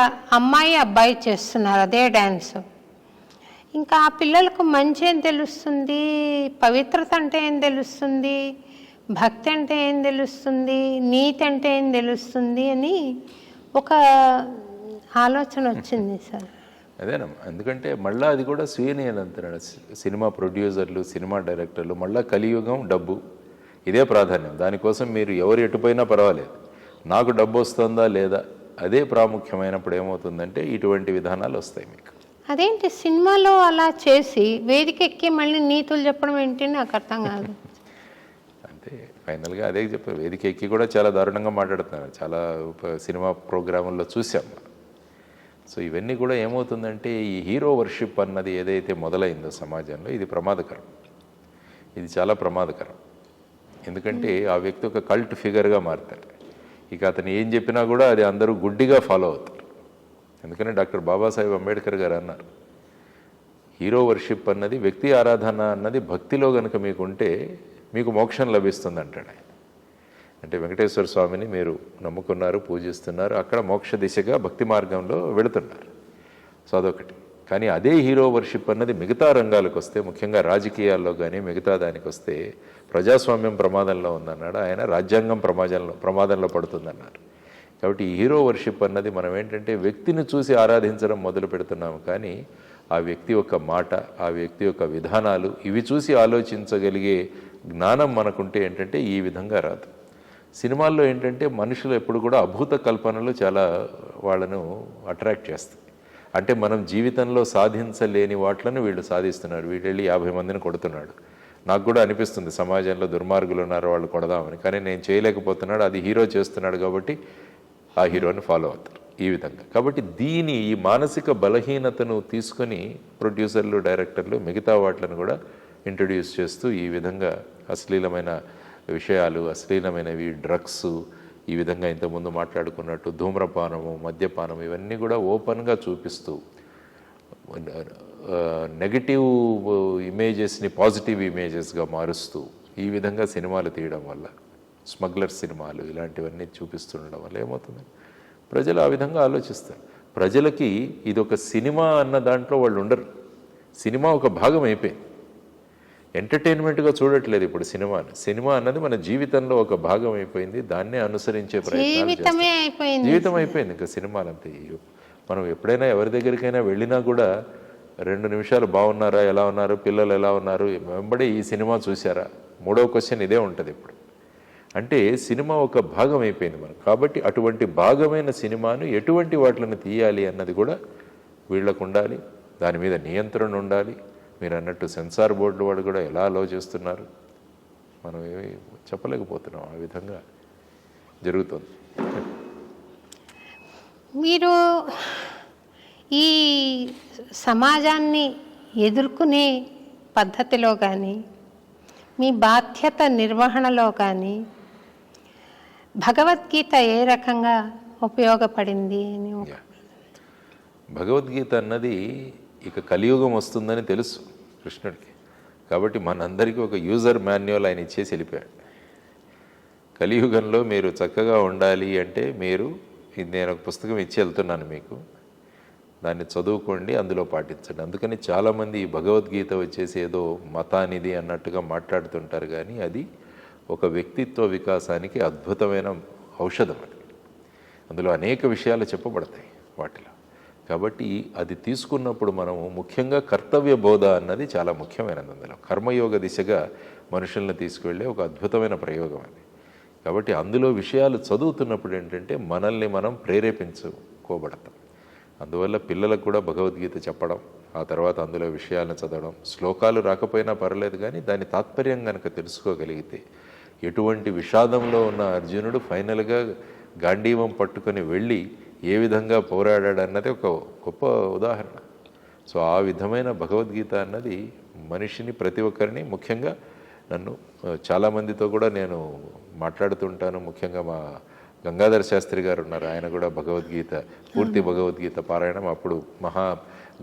అబ్బాయి చేస్తున్నారు అదే డ్యాన్స్. ఇంకా ఆ పిల్లలకు మంచి ఏం తెలుస్తుంది, పవిత్రత అంటే ఏం తెలుస్తుంది, భక్తి అంటే ఏం తెలుస్తుంది, నీతి అంటే ఏం తెలుస్తుంది అని ఒక ఆలోచన వచ్చింది సార్. అదేనమ్మా, ఎందుకంటే మళ్ళీ అది కూడా స్వీయ నియంత్రణ. సినిమా ప్రొడ్యూసర్లు, సినిమా డైరెక్టర్లు మళ్ళీ కలియుగం డబ్బు ఇదే ప్రాధాన్యం. దానికోసం మీరు ఎవరు ఎటుపోయినా పర్వాలేదు, నాకు డబ్బు వస్తుందా లేదా అదే ప్రాముఖ్యమైనప్పుడు ఏమవుతుందంటే ఇటువంటి విధానాలు వస్తాయి మీకు. అదేంటి సినిమాలో అలా చేసి వేదిక ఎక్కి మళ్ళీ నీతులు చెప్పడం ఏంటి నాకు అర్థం కాదు. అంటే ఫైనల్గా అదే చెప్పారు, వేదిక ఎక్కి కూడా చాలా దారుణంగా మాట్లాడుతున్నారు, చాలా సినిమా ప్రోగ్రాముల్లో చూసాం. సో ఇవన్నీ కూడా ఏమవుతుందంటే ఈ హీరో వర్షిప్ అన్నది ఏదైతే మొదలైందో సమాజంలో ఇది ప్రమాదకరం, ఇది చాలా ప్రమాదకరం. ఎందుకంటే ఆ వ్యక్తి ఒక కల్ట్ ఫిగర్గా మారుతాడు. ఇక అతను ఏం చెప్పినా కూడా అది అందరూ గుడ్డిగా ఫాలో అవుతారు. ఎందుకని డాక్టర్ బాబాసాహెబ్ అంబేద్కర్ గారు అన్నారు, హీరో వర్షిప్ అన్నది, వ్యక్తి ఆరాధన అన్నది భక్తిలో కనుక మీకుంటే మీకు మోక్షం లభిస్తుంది అంటాడు ఆయన. అంటే వెంకటేశ్వర స్వామిని మీరు నమ్ముకున్నారు, పూజిస్తున్నారు, అక్కడ మోక్ష దిశగా భక్తి మార్గంలో వెళుతున్నారు. సో అదొకటి. కానీ అదే హీరో వర్షిప్ అన్నది మిగతా రంగాలకు వస్తే, ముఖ్యంగా రాజకీయాల్లో కానీ మిగతా దానికి వస్తే ప్రజాస్వామ్యం ప్రమాదంలో ఉందన్నాడు ఆయన, రాజ్యాంగం ప్రమాదంలో పడుతుందన్నారు. కాబట్టి ఈ హీరో వర్షిప్ అన్నది మనం ఏంటంటే వ్యక్తిని చూసి ఆరాధించడం మొదలు పెడుతున్నాము, కానీ ఆ వ్యక్తి యొక్క మాట, ఆ వ్యక్తి యొక్క విధానాలు ఇవి చూసి ఆలోచించగలిగే జ్ఞానం మనకుంటే ఏంటంటే ఈ విధంగా రాదు. సినిమాల్లో ఏంటంటే మనుషులు ఎప్పుడు కూడా అభూత కల్పనలు చాలా వాళ్ళను అట్రాక్ట్ చేస్తాయి. అంటే మనం జీవితంలో సాధించలేని వాట్లను వీళ్ళు సాధిస్తున్నారు. వీళ్ళు వెళ్ళి 50 మందిని కొడుతున్నాడు. నాకు కూడా అనిపిస్తుంది సమాజంలో దుర్మార్గులు ఉన్నారు, వాళ్ళు కొడదామని, కానీ నేను చేయలేకపోతున్నాడు, అది హీరో చేస్తున్నాడు కాబట్టి ఆ హీరోని ఫాలో అవుతారు ఈ విధంగా. కాబట్టి ఈ మానసిక బలహీనతను తీసుకొని ప్రొడ్యూసర్లు, డైరెక్టర్లు మిగతా వాటిలను కూడా ఇంట్రడ్యూస్ చేస్తూ ఈ విధంగా అశ్లీలమైన విషయాలు, అశ్లీలమైనవి, డ్రగ్స్, ఈ విధంగా ఇంతకుముందు మాట్లాడుకున్నట్టు ధూమ్రపానము, మద్యపానం ఇవన్నీ కూడా ఓపెన్గా చూపిస్తూ నెగిటివ్ ఇమేజెస్ని పాజిటివ్ ఇమేజెస్గా మారుస్తూ ఈ విధంగా సినిమాలు తీయడం వల్ల, స్మగ్లర్ సినిమాలు ఇలాంటివన్నీ చూపిస్తుండడం వల్ల ఏమవుతుంది, ప్రజలు ఆ విధంగా ఆలోచిస్తారు. ప్రజలకి ఇదొక సినిమా అన్న దాంట్లో వాళ్ళు ఉండరు. సినిమా ఒక భాగం అయిపోయింది, ఎంటర్టైన్మెంట్గా చూడట్లేదు ఇప్పుడు సినిమాని. సినిమా అన్నది మన జీవితంలో ఒక భాగం అయిపోయింది, దాన్నే అనుసరించే ప్రయత్నాలు చేస్తాం. జీవితం అయిపోయింది ఇంకా సినిమాలంతే. మనం ఎప్పుడైనా ఎవరి దగ్గరికైనా వెళ్ళినా కూడా 2 నిమిషాలు బాగున్నారా, ఎలా ఉన్నారు, పిల్లలు ఎలా ఉన్నారు, వెంబడే ఈ సినిమా చూసారా, 3వ క్వశ్చన్ ఇదే ఉంటుంది ఇప్పుడు. అంటే సినిమా ఒక భాగం అయిపోయింది మనకు. కాబట్టి అటువంటి భాగమైన సినిమాను ఎటువంటి వాటిని తీయాలి అన్నది కూడా వీళ్ళకు ఉండాలి, దాని మీద నియంత్రణ ఉండాలి. మీరు అన్నట్టు సెన్సార్ బోర్డు వాడు కూడా ఎలా అలో చేస్తున్నారు మనం ఏమి చెప్పలేకపోతున్నాం, ఆ విధంగా జరుగుతుంది. మీరు ఈ సమాజాన్ని ఎదుర్కొనే పద్ధతిలో కానీ మీ బాధ్యత నిర్వహణలో కానీ భగవద్గీత ఏ రకంగా ఉపయోగపడింది అని? భగవద్గీత అన్నది ఇక కలియుగం వస్తుందని తెలుసు కృష్ణుడికి, కాబట్టి మనందరికీ ఒక యూజర్ మాన్యువల్ ఆయన ఇచ్చేసి వెళ్ళిపోయాడు. కలియుగంలో మీరు చక్కగా ఉండాలి అంటే నేను ఒక పుస్తకం ఇచ్చి వెళ్తున్నాను మీకు, దాన్ని చదువుకోండి, అందులో పాటించండి. అందుకని చాలామంది ఈ భగవద్గీత వచ్చేసి ఏదో మతానిది అన్నట్టుగా మాట్లాడుతుంటారు, కానీ అది ఒక వ్యక్తిత్వ వికాసానికి అద్భుతమైన ఔషధం. అది అందులో అనేక విషయాలు చెప్పబడతాయి వాటిలో. కాబట్టి అది తీసుకున్నప్పుడు మనము ముఖ్యంగా కర్తవ్య బోధ అన్నది చాలా ముఖ్యమైనది. అందులో కర్మయోగ దిశగా మనుషుల్ని తీసుకువెళ్ళే ఒక అద్భుతమైన ప్రయోగం అది. కాబట్టి అందులో విషయాలు చదువుతున్నప్పుడు ఏంటంటే మనల్ని మనం ప్రేరేపించుకోబడతాం. అందువల్ల పిల్లలకు కూడా భగవద్గీత చెప్పడం, ఆ తర్వాత అందులో విషయాలను చదవడం, శ్లోకాలు రాకపోయినా పర్లేదు కానీ దాని తాత్పర్యం కనుక తెలుసుకోగలిగితే, ఎటువంటి విషాదంలో ఉన్న అర్జునుడు ఫైనల్గా గాంధీవం పట్టుకొని వెళ్ళి ఏ విధంగా పోరాడాడు అన్నది ఒక గొప్ప ఉదాహరణ. సో ఆ విధమైన భగవద్గీత అన్నది మనిషిని, ప్రతి ఒక్కరిని, ముఖ్యంగా నన్ను చాలామందితో కూడా నేను మాట్లాడుతుంటాను. ముఖ్యంగా మా గంగాధర శాస్త్రి గారు ఉన్నారు, ఆయన కూడా భగవద్గీత, పూర్తి భగవద్గీత పారాయణం, అప్పుడు మహా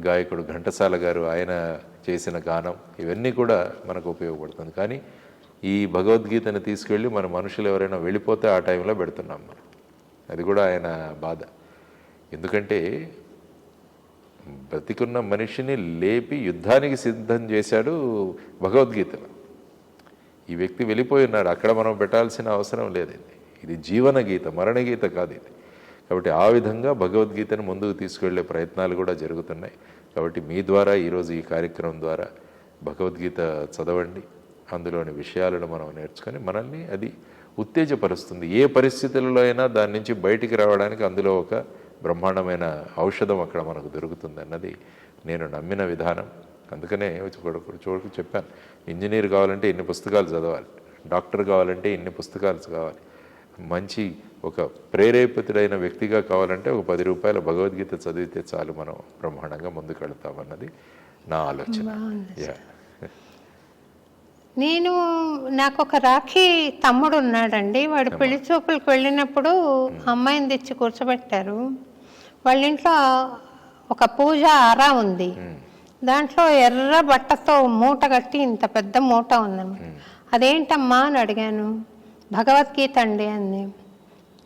గాయకుడు ఘంటసాల గారు ఆయన చేసిన గానం, ఇవన్నీ కూడా మనకు ఉపయోగపడుతుంది. కానీ ఈ భగవద్గీతను తీసుకెళ్ళి మన మనుషులు ఎవరైనా వెళ్ళిపోతే ఆ టైంలో పెడుతున్నాం మనం. అది కూడా ఆయన బాధ. ఎందుకంటే బ్రతికున్న మనిషిని లేపి యుద్ధానికి సిద్ధం చేశాడు భగవద్గీతలో. ఈ వ్యక్తి వెళ్ళిపోయి ఉన్నాడు, అక్కడ మనం పెట్టాల్సిన అవసరం లేదండి. ఇది జీవన గీత, మరణ గీత కాదు ఇది. కాబట్టి ఆ విధంగా భగవద్గీతను ముందుకు తీసుకెళ్లే ప్రయత్నాలు కూడా జరుగుతున్నాయి. కాబట్టి మీ ద్వారా ఈరోజు ఈ కార్యక్రమం ద్వారా భగవద్గీత చదవండి, అందులోని విషయాలను మనం నేర్చుకొని మనల్ని అది ఉత్తేజపరుస్తుంది. ఏ పరిస్థితులలో అయినా దాని నుంచి బయటికి రావడానికి అందులో ఒక బ్రహ్మాండమైన ఔషధం అక్కడ మనకు దొరుకుతుంది అన్నది నేను నమ్మిన విధానం. అందుకనే చోటుకు చెప్పాను, ఇంజనీర్ కావాలంటే ఇన్ని పుస్తకాలు చదవాలి, డాక్టర్ కావాలంటే ఇన్ని పుస్తకాలు కావాలి, మంచి ఒక ప్రేరేపితుడైన వ్యక్తిగా కావాలంటే ఒక 10 రూపాయల భగవద్గీత చదివితే చాలు, మనం బ్రహ్మాండంగా ముందుకు వెళతామన్నది నా ఆలోచన. నాకు ఒక రాఖీ తమ్ముడు ఉన్నాడండి. వాడు పెళ్లి చూపులకు వెళ్ళినప్పుడు అమ్మాయిని తెచ్చి కూర్చోబెట్టారు. వాళ్ళ ఇంట్లో ఒక పూజ ఆరా ఉంది, దాంట్లో ఎర్ర బట్టతో మూట కట్టి ఇంత పెద్ద మూట ఉందన్నమాట. అదేంటమ్మా అని అడిగాను. భగవద్గీత అండి అంది.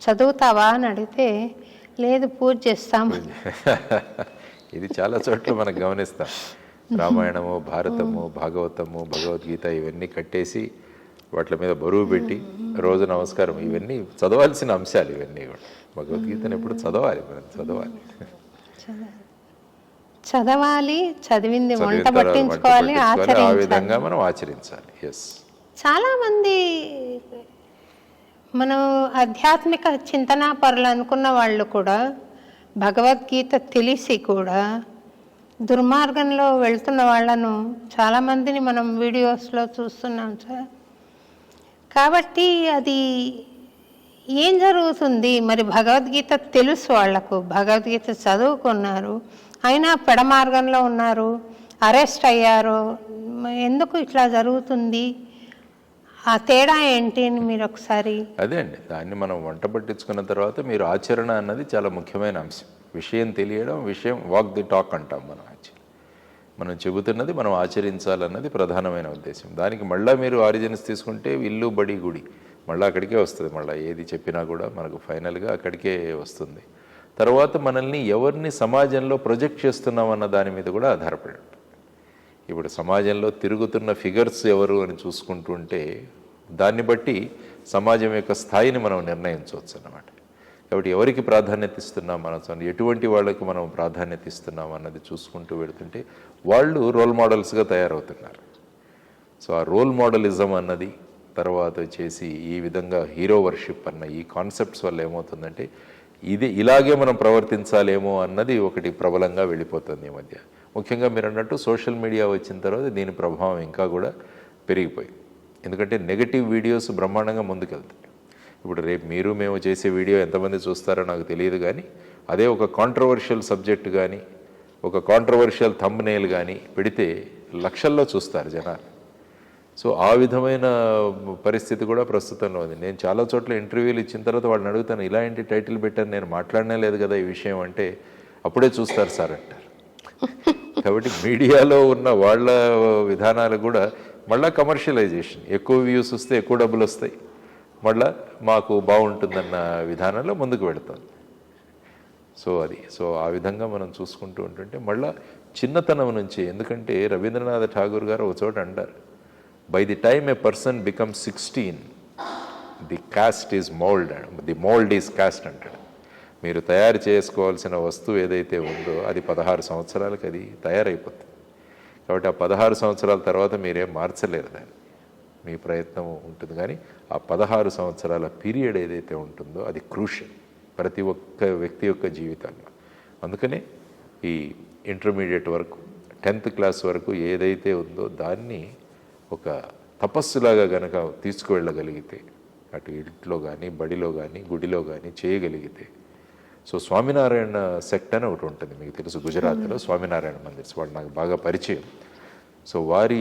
చదువుతావా అని అడిగితే లేదు పూజ చేస్తాం. ఇది చాలా చోట్ల మనకు గమనిస్తాం. రామాయణము, భారతము, భాగవతము, భగవద్గీత ఇవన్నీ కట్టేసి వాటి మీద బరువు పెట్టి రోజు నమస్కారం, ఇవన్నీ చదవాల్సిన అంశాలు. ఇవన్నీ కూడా భగవద్గీతను ఎప్పుడు చదవాలి, మనం చదవాలి, చదివింది వంట పట్టించుకోవాలి, ఆ విధంగా మనం ఆచరించాలి. ఎస్, చాలామంది మనం ఆధ్యాత్మిక చింతనా పరులు అనుకున్న వాళ్ళు కూడా భగవద్గీత తెలిసి కూడా దుర్మార్గంలో వెళ్తున్న వాళ్ళను చాలామందిని మనం వీడియోస్లో చూస్తున్నాం సార్. కాబట్టి అది ఏం జరుగుతుంది మరి? భగవద్గీత తెలుసు వాళ్లకు, భగవద్గీత చదువుకున్నారు, అయినా పెడమార్గంలో ఉన్నారు, అరెస్ట్ అయ్యారు. ఎందుకు ఇట్లా జరుగుతుంది? ఆ తేడా ఏంటి అని మీరు ఒకసారి. అదే అండి, దాన్ని మనం వంట పట్టించుకున్న తర్వాత మీరు ఆచరణ అన్నది చాలా ముఖ్యమైన అంశం. విషయం తెలియడం, విషయం వాక్ ది టాక్ అంటాం మనం. మనం చెబుతున్నది మనం ఆచరించాలన్నది ప్రధానమైన ఉద్దేశం. దానికి మళ్ళీ మీరు ఆరిజిన్స్ తీసుకుంటే ఇల్లు, బడి, గుడి మళ్ళీ అక్కడికే వస్తుంది. మళ్ళీ ఏది చెప్పినా కూడా మనకు ఫైనల్గా అక్కడికే వస్తుంది. తర్వాత మనల్ని ఎవరిని సమాజంలో ప్రొజెక్ట్ చేస్తున్నామన్న దాని మీద కూడా ఆధారపడి ఉంటుంది. ఇప్పుడు సమాజంలో తిరుగుతున్న ఫిగర్స్ ఎవరు అని చూసుకుంటుంటే దాన్ని బట్టి సమాజం యొక్క స్థాయిని మనం నిర్ణయించవచ్చు అన్నమాట. కాబట్టి ఎవరికి ప్రాధాన్యత ఇస్తున్నాం, మనం ఎటువంటి వాళ్ళకి మనం ప్రాధాన్యత ఇస్తున్నాం అన్నది చూసుకుంటూ వెళుతుంటే వాళ్ళు రోల్ మోడల్స్గా తయారవుతున్నారు. సో ఆ రోల్ మోడలిజం అన్నది, తర్వాత వచ్చేసి ఈ విధంగా హీరో వర్షిప్ అన్న ఈ కాన్సెప్ట్స్ వల్ల ఏమవుతుందంటే ఇలాగే మనం ప్రవర్తించాలేమో అన్నది ఒకటి ప్రబలంగా వెళ్ళిపోతుంది ఈ మధ్య. ముఖ్యంగా మీరు అన్నట్టు సోషల్ మీడియా వచ్చిన తర్వాత దీని ప్రభావం ఇంకా కూడా పెరిగిపోయింది. ఎందుకంటే నెగటివ్ వీడియోస్ బ్రహ్మాండంగా ముందుకెళ్తాయి. ఇప్పుడు రేపు మేము చేసే వీడియో ఎంతమంది చూస్తారో నాకు తెలియదు, కానీ అదే ఒక కాంట్రవర్షియల్ సబ్జెక్ట్ కానీ ఒక కాంట్రవర్షియల్ థంబ్నెయిల్ కానీ పెడితే లక్షల్లో చూస్తారు జనాలు. సో ఆ విధమైన పరిస్థితి కూడా ప్రస్తుతంలో ఉంది. నేను చాలా చోట్ల ఇంటర్వ్యూలు ఇచ్చిన తర్వాత వాళ్ళని అడుగుతాను, ఇలాంటి టైటిల్ పెట్టాను, నేను మాట్లాడనే లేదు కదా ఈ విషయం అంటే, అప్పుడే చూస్తారు సార్ అంటారు. కాబట్టి మీడియాలో ఉన్న వాళ్ళ విధానాలు కూడా మళ్ళీ కమర్షియలైజేషన్, ఎక్కువ వ్యూస్ వస్తే ఎక్కువ డబ్బులు వస్తాయి, మళ్ళీ మాకు బాగుంటుందన్న విధానంలో ముందుకు వెళుతుంది. సో ఆ విధంగా మనం చూసుకుంటూ ఉంటుంటే మళ్ళీ చిన్నతనం నుంచి, ఎందుకంటే రవీంద్రనాథ్ ఠాగూర్ గారు ఒక చోట అంటారు, by the time A person becomes 16 the cost is mould, the mould is cost అంటాడు. మీరు తయారు చేసుకోవాల్సిన వస్తువు ఏదైతే ఉందో అది 16 సంవత్సరాలకు అది తయారైపోతుంది. కాబట్టి ఆ 16 సంవత్సరాల తర్వాత మీరేం మార్చలేరు దాన్ని, మీ ప్రయత్నం ఉంటుంది. కానీ ఆ 16 సంవత్సరాల పీరియడ్ ఏదైతే ఉంటుందో అది క్రూషియల్ ప్రతి ఒక్క వ్యక్తి యొక్క జీవితంలో. అందుకనే ఈ ఇంటర్మీడియట్ వరకు 10th క్లాస్ వరకు ఏదైతే ఉందో దాన్ని ఒక తపస్సులాగా గనక తీసుకువెళ్ళగలిగితే, అటు ఇంట్లో కానీ బడిలో కానీ గుడిలో కానీ చేయగలిగితే. సో స్వామినారాయణ సెక్ట్ అని ఒకటి ఉంటుంది, మీకు తెలుసు, గుజరాత్లో స్వామినారాయణ మందిర్స్, వాళ్ళు నాకు బాగా పరిచయం. సో వారి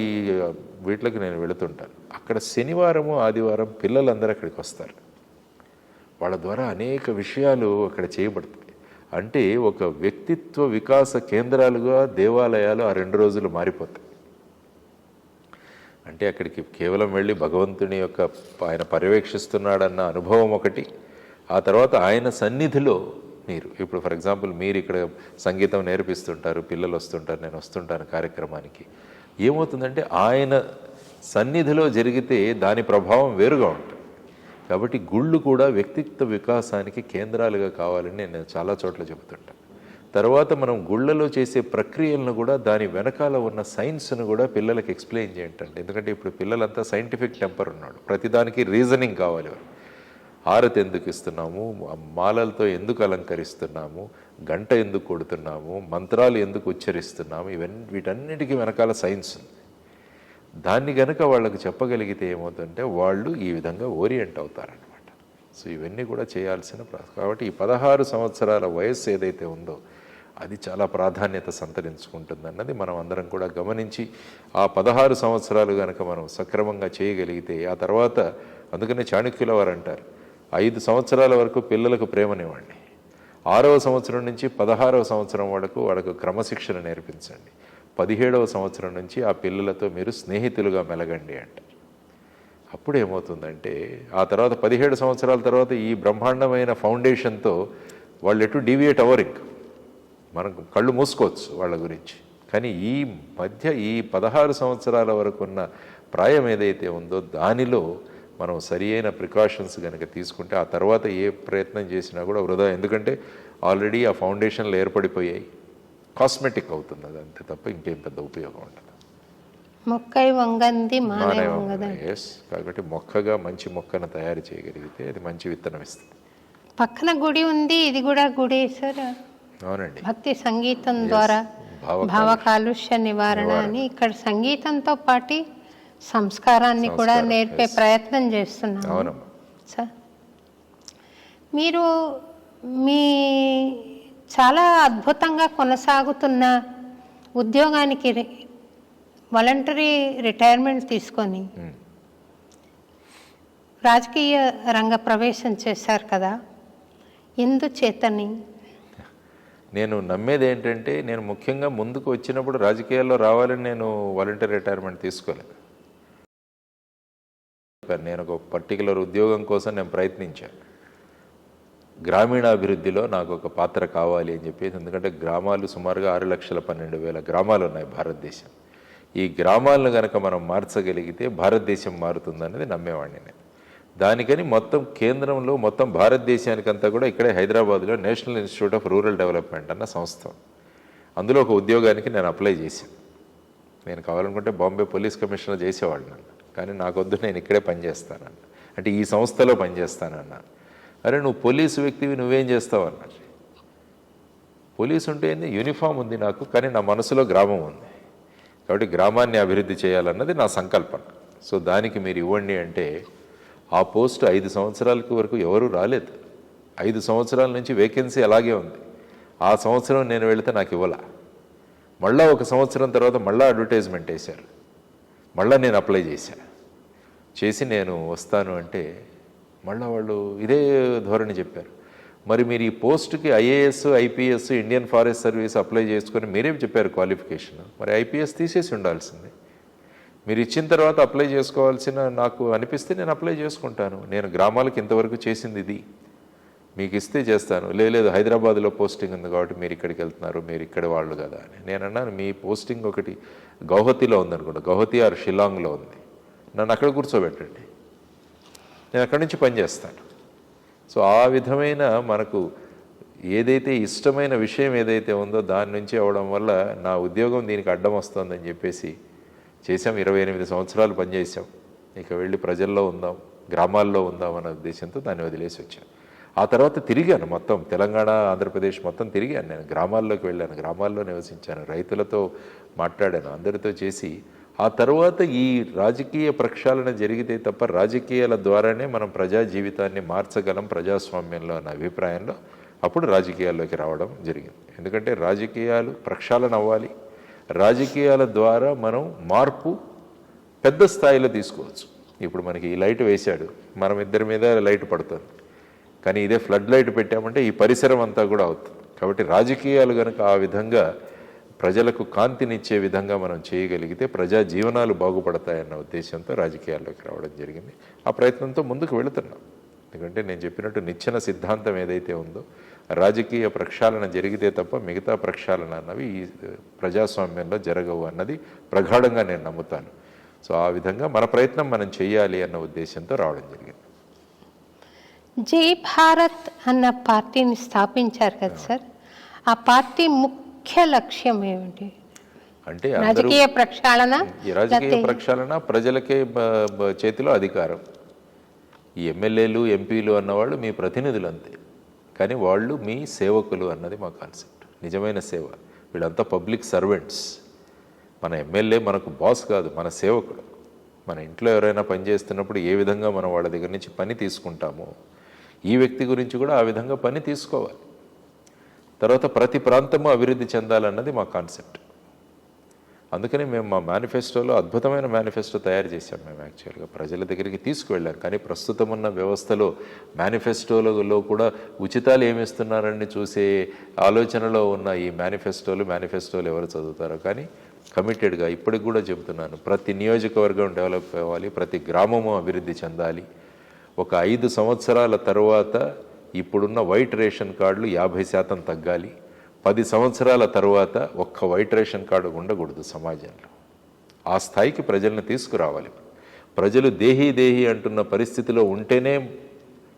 వీట్లకి నేను వెళుతుంటాను. అక్కడ శనివారము ఆదివారం పిల్లలందరూ అక్కడికి వస్తారు. వాళ్ళ ద్వారా అనేక విషయాలు అక్కడ చేయబడతాయి. అంటే ఒక వ్యక్తిత్వ వికాస కేంద్రాలుగా దేవాలయాలు ఆ 2 రోజులు మారిపోతాయి. అంటే అక్కడికి కేవలం వెళ్ళి భగవంతుని యొక్క ఆయన పర్యవేక్షిస్తున్నాడన్న అనుభవం ఒకటి, ఆ తర్వాత ఆయన సన్నిధిలో మీరు ఇప్పుడు ఫర్ ఎగ్జాంపుల్ మీరు ఇక్కడ సంగీతం నేర్పిస్తుంటారు, పిల్లలు వస్తుంటారు, నేను వస్తుంటాను కార్యక్రమానికి. ఏమవుతుందంటే ఆయన సన్నిధిలో జరిగితే దాని ప్రభావం వేరుగా ఉంటుంది. కాబట్టి గుళ్ళు కూడా వ్యక్తిత్వ వికాసానికి కేంద్రాలుగా కావాలని నేను చాలా చోట్ల చెబుతుంటాను. తర్వాత మనం గుళ్ళలో చేసే ప్రక్రియలను కూడా దాని వెనకాల ఉన్న సైన్స్ను కూడా పిల్లలకి ఎక్స్ప్లెయిన్ చేయండి. ఎందుకంటే ఇప్పుడు పిల్లలంతా సైంటిఫిక్ టెంపర్ ఉన్నాడు, ప్రతిదానికి రీజనింగ్ కావాలి. హారతి ఎందుకు ఇస్తున్నాము, మాలలతో ఎందుకు అలంకరిస్తున్నాము, గంట ఎందుకు కొడుతున్నాము, మంత్రాలు ఎందుకు ఉచ్చరిస్తున్నాము, వీటన్నిటికీ వెనకాల సైన్స్ ఉంది. దాన్ని గనక వాళ్ళకు చెప్పగలిగితే ఏమవుతుందంటే వాళ్ళు ఈ విధంగా ఓరియంట్ అవుతారనమాట. సో ఇవన్నీ కూడా చేయాల్సిన కాబట్టి ఈ 16 సంవత్సరాల వయస్సు ఏదైతే ఉందో అది చాలా ప్రాధాన్యత సంతరించుకుంటుందన్నది మనం అందరం కూడా గమనించి ఆ 16 సంవత్సరాలు కనుక మనం సక్రమంగా చేయగలిగితే ఆ తర్వాత, అందుకనే చాణక్యుల వారు అంటారు 5 సంవత్సరాల వరకు పిల్లలకు ప్రేమనివ్వండి, 6వ సంవత్సరం నుంచి 16వ సంవత్సరం వరకు వాళ్ళకు క్రమశిక్షణ నేర్పించండి, 17వ సంవత్సరం నుంచి ఆ పిల్లలతో మీరు స్నేహితులుగా మెలగండి అంటారు. అప్పుడు ఏమవుతుందంటే ఆ తర్వాత 17 సంవత్సరాల తర్వాత ఈ బ్రహ్మాండమైన ఫౌండేషన్తో వాళ్ళు ఎటు డీవియేట్ అవ్వరు. ఇంకా మనం కళ్ళు మూసుకోవచ్చు వాళ్ళ గురించి. కానీ ఈ మధ్య ఈ 16 సంవత్సరాల వరకు ఉన్న ప్రాయం ఏదైతే ఉందో దానిలో మనం సరి అయిన ప్రికాషన్స్ కనుక తీసుకుంటే ఆ తర్వాత ఏ ప్రయత్నం చేసినా కూడా వృధా. ఎందుకంటే ఆల్రెడీ ఆ ఫౌండేషన్లు ఏర్పడిపోయాయి, కాస్మెటిక్ అవుతుంది అది అంతే తప్ప ఇంకేం పెద్ద ఉపయోగం ఉండదు. మొక్కై వంగంది మానే వంగదండి. ఎస్, కాబట్టి మొక్కగా మంచి మొక్కను తయారు చేయగలిగితే అది మంచి విత్తనం ఇస్తుంది. పక్కన గుడి ఉంది, ఇది కూడా గుడి సార్. అవునండి, భక్తి సంగీతం ద్వారా భావ కాలుష్య నివారణ అని ఇక్కడ సంగీతంతో పాటు సంస్కారాన్ని కూడా నేర్పే ప్రయత్నం చేస్తున్నాను. అవునమ్మా సార్, మీరు మీ చాలా అద్భుతంగా కొనసాగుతున్న ఉద్యోగానికి వాలంటరీ రిటైర్మెంట్ తీసుకొని రాజకీయ రంగ ప్రవేశం చేశారు కదా, ఎందుచేతని? నేను నమ్మేది ఏంటంటే నేను ముఖ్యంగా ముందుకు వచ్చినప్పుడు రాజకీయాల్లో రావాలని నేను వాలంటీర్ రిటైర్మెంట్ తీసుకోలేదు. నేను ఒక పర్టికులర్ ఉద్యోగం కోసం నేను ప్రయత్నించాను. గ్రామీణాభివృద్ధిలో నాకు ఒక పాత్ర కావాలి అని చెప్పేసి, ఎందుకంటే గ్రామాలు సుమారుగా 6,12,000 గ్రామాలు ఉన్నాయి భారతదేశం. ఈ గ్రామాలను కనుక మనం మార్చగలిగితే భారతదేశం మారుతుందనేది నమ్మేవాడిని నేను. దానికని మొత్తం కేంద్రంలో మొత్తం భారతదేశానికంతా కూడా ఇక్కడే హైదరాబాద్లో national institute of rural development అన్న సంస్థ, అందులో ఒక ఉద్యోగానికి నేను అప్లై చేశాను. నేను కావాలనుకుంటే బాంబే పోలీస్ కమిషనర్ చేసేవాళ్ళు నన్ను, కానీ నాకొద్దు, నేను ఇక్కడే పనిచేస్తానన్న, అంటే ఈ సంస్థలో పనిచేస్తానన్నా. అరే నువ్వు పోలీసు వ్యక్తివి, నువ్వేం చేస్తావు అన్నారు. పోలీసు ఉంటే ఏంది, యూనిఫామ్ ఉంది నాకు, కానీ నా మనసులో గ్రామం ఉంది. కాబట్టి గ్రామాన్ని అభివృద్ధి చేయాలన్నది నా సంకల్పన. సో దానికి మీరు ఇవ్వండి అంటే ఆ పోస్ట్ 5 సంవత్సరాల వరకు ఎవరూ రాలేదు. 5 సంవత్సరాల నుంచి వేకెన్సీ అలాగే ఉంది. ఆ సంవత్సరం నేను వెళితే నాకు ఇవ్వాల. మళ్ళీ 1 సంవత్సరం తర్వాత మళ్ళీ అడ్వర్టైజ్మెంట్ వేశారు, మళ్ళీ నేను అప్లై చేసి నేను వస్తాను అంటే మళ్ళీ వాళ్ళు ఇదే ధోరణి చెప్పారు. మరి మీరు ఈ పోస్ట్కి IAS, IPS, Indian forest service apply చేసుకొని మీరేం చెప్పారు క్వాలిఫికేషన్, మరి ఐపీఎస్ తీసేసి ఉండాల్సింది. మీరు ఇచ్చిన తర్వాత అప్లై చేసుకోవాల్సిన నాకు అనిపిస్తే నేను అప్లై చేసుకుంటాను. నేను గ్రామాలకు ఇంతవరకు చేసింది ఇది, మీకు ఇస్తే చేస్తాను. లేదు హైదరాబాద్లో పోస్టింగ్ ఉంది కాబట్టి మీరు ఇక్కడికి వెళ్తున్నారు, మీరు ఇక్కడ వాళ్ళు కదా అని. నేను అన్నాను మీ పోస్టింగ్ ఒకటి గౌహతిలో ఉందనుకుంటా, గౌహతి ఆర్ షిలాంగ్లో ఉంది, నన్ను అక్కడ కూర్చోబెట్టండి, నేను అక్కడి నుంచి పనిచేస్తాను. సో ఆ విధమైన మనకు ఏదైతే ఇష్టమైన విషయం ఏదైతే ఉందో దాని నుంచి అవడం వల్ల నా ఉద్యోగం దీనికి అడ్డం వస్తుందని చెప్పేసి చేసాం. 28 సంవత్సరాలు పనిచేసాం. ఇక వెళ్ళి ప్రజల్లో ఉందాం, గ్రామాల్లో ఉందాం అన్న ఉద్దేశంతో దాన్ని వదిలేసి వచ్చాను. ఆ తర్వాత తిరిగాను, మొత్తం తెలంగాణ, ఆంధ్రప్రదేశ్ మొత్తం తిరిగాను. నేను గ్రామాల్లోకి వెళ్ళాను, గ్రామాల్లో నివసించాను, రైతులతో మాట్లాడాను, అందరితో చేసి ఆ తర్వాత ఈ రాజకీయ ప్రక్షాళన జరిగితే తప్ప రాజకీయాల ద్వారానే మనం ప్రజా జీవితాన్ని మార్చగలం ప్రజాస్వామ్యంలో అన్న అభిప్రాయంలో అప్పుడు రాజకీయాల్లోకి రావడం జరిగింది. ఎందుకంటే రాజకీయాలు ప్రక్షాళన అవ్వాలి, రాజకీయాల ద్వారా మనం మార్పు పెద్ద స్థాయిలో తీసుకోవచ్చు. ఇప్పుడు మనకి ఈ లైట్ వేశాడు, మనం ఇద్దరి మీద లైట్ పడుతుంది, కానీ ఇదే ఫ్లడ్ లైట్ పెట్టామంటే ఈ పరిసరం అంతా కూడా అవుతుంది. కాబట్టి రాజకీయాలు కనుక ఆ విధంగా ప్రజలకు కాంతినిచ్చే విధంగా మనం చేయగలిగితే ప్రజా జీవనాలు బాగుపడతాయన్న ఉద్దేశంతో రాజకీయాల్లోకి రావడం జరిగింది. ఆ ప్రయత్నంతో ముందుకు వెళుతున్నాం. ఎందుకంటే నేను చెప్పినట్టు నిచ్చెన సిద్ధాంతం ఏదైతే ఉందో రాజకీయ ప్రక్షాళన జరిగితే తప్ప మిగతా ప్రక్షాళన అన్నవి ఈ ప్రజాస్వామ్యంలో జరగవు అన్నది ప్రగాఢంగా నేను నమ్ముతాను. సో ఆ విధంగా మన ప్రయత్నం మనం చేయాలి అన్న ఉద్దేశంతో రావడం జరిగింది. జై భారత్ అన్న పార్టీని స్థాపించారు కదా సార్, ఆ పార్టీ ముఖ్య లక్ష్యం ఏమిటి? అంటే రాజకీయ ప్రక్షాళన, ఈ రాజకీయ ప్రక్షాళన, ప్రజలకే చేతిలో అధికారం. ఈ ఎమ్మెల్యేలు ఎంపీలు అన్నవాళ్ళు మీ ప్రతినిధులు అంతే, కానీ వాళ్ళు మీ సేవకులు అన్నది మా కాన్సెప్ట్. నిజమైన సేవ. వీళ్ళంతా పబ్లిక్ సర్వెంట్స్. మన ఎమ్మెల్యే మనకు బాస్ కాదు, మన సేవకుడు. మన ఇంట్లో ఎవరైనా పని చేస్తున్నప్పుడు ఏ విధంగా మనం వాళ్ళ దగ్గర నుంచి పని తీసుకుంటామో ఈ వ్యక్తి గురించి కూడా ఆ విధంగా పని తీసుకోవాలి. తర్వాత ప్రతి ప్రాంతము అభివృద్ధి చెందాలన్నది మా కాన్సెప్ట్. అందుకని మేము మా మేనిఫెస్టోలో అద్భుతమైన మేనిఫెస్టో తయారు చేశాం. మేము యాక్చువల్గా ప్రజల దగ్గరికి తీసుకువెళ్ళాం. కానీ ప్రస్తుతం ఉన్న వ్యవస్థలో మేనిఫెస్టోలో కూడా ఉచితాలు ఏమిస్తున్నారని చూసే ఆలోచనలో ఉన్న ఈ మేనిఫెస్టోలు ఎవరు చదువుతారో. కానీ కమిటెడ్గా ఇప్పటికి కూడా చెబుతున్నాను, ప్రతి నియోజకవర్గం డెవలప్ అవ్వాలి, ప్రతి గ్రామము అభివృద్ధి చెందాలి. ఒక 5 సంవత్సరాల తర్వాత ఇప్పుడున్న వైట్ రేషన్ కార్డులు 50% తగ్గాలి. 10 సంవత్సరాల తర్వాత ఒక్క వైట్ రేషన్ కార్డు ఉండకూడదు సమాజంలో. ఆ స్థాయికి ప్రజల్ని తీసుకురావాలి. ప్రజలు దేహీ అంటున్న పరిస్థితిలో ఉంటేనే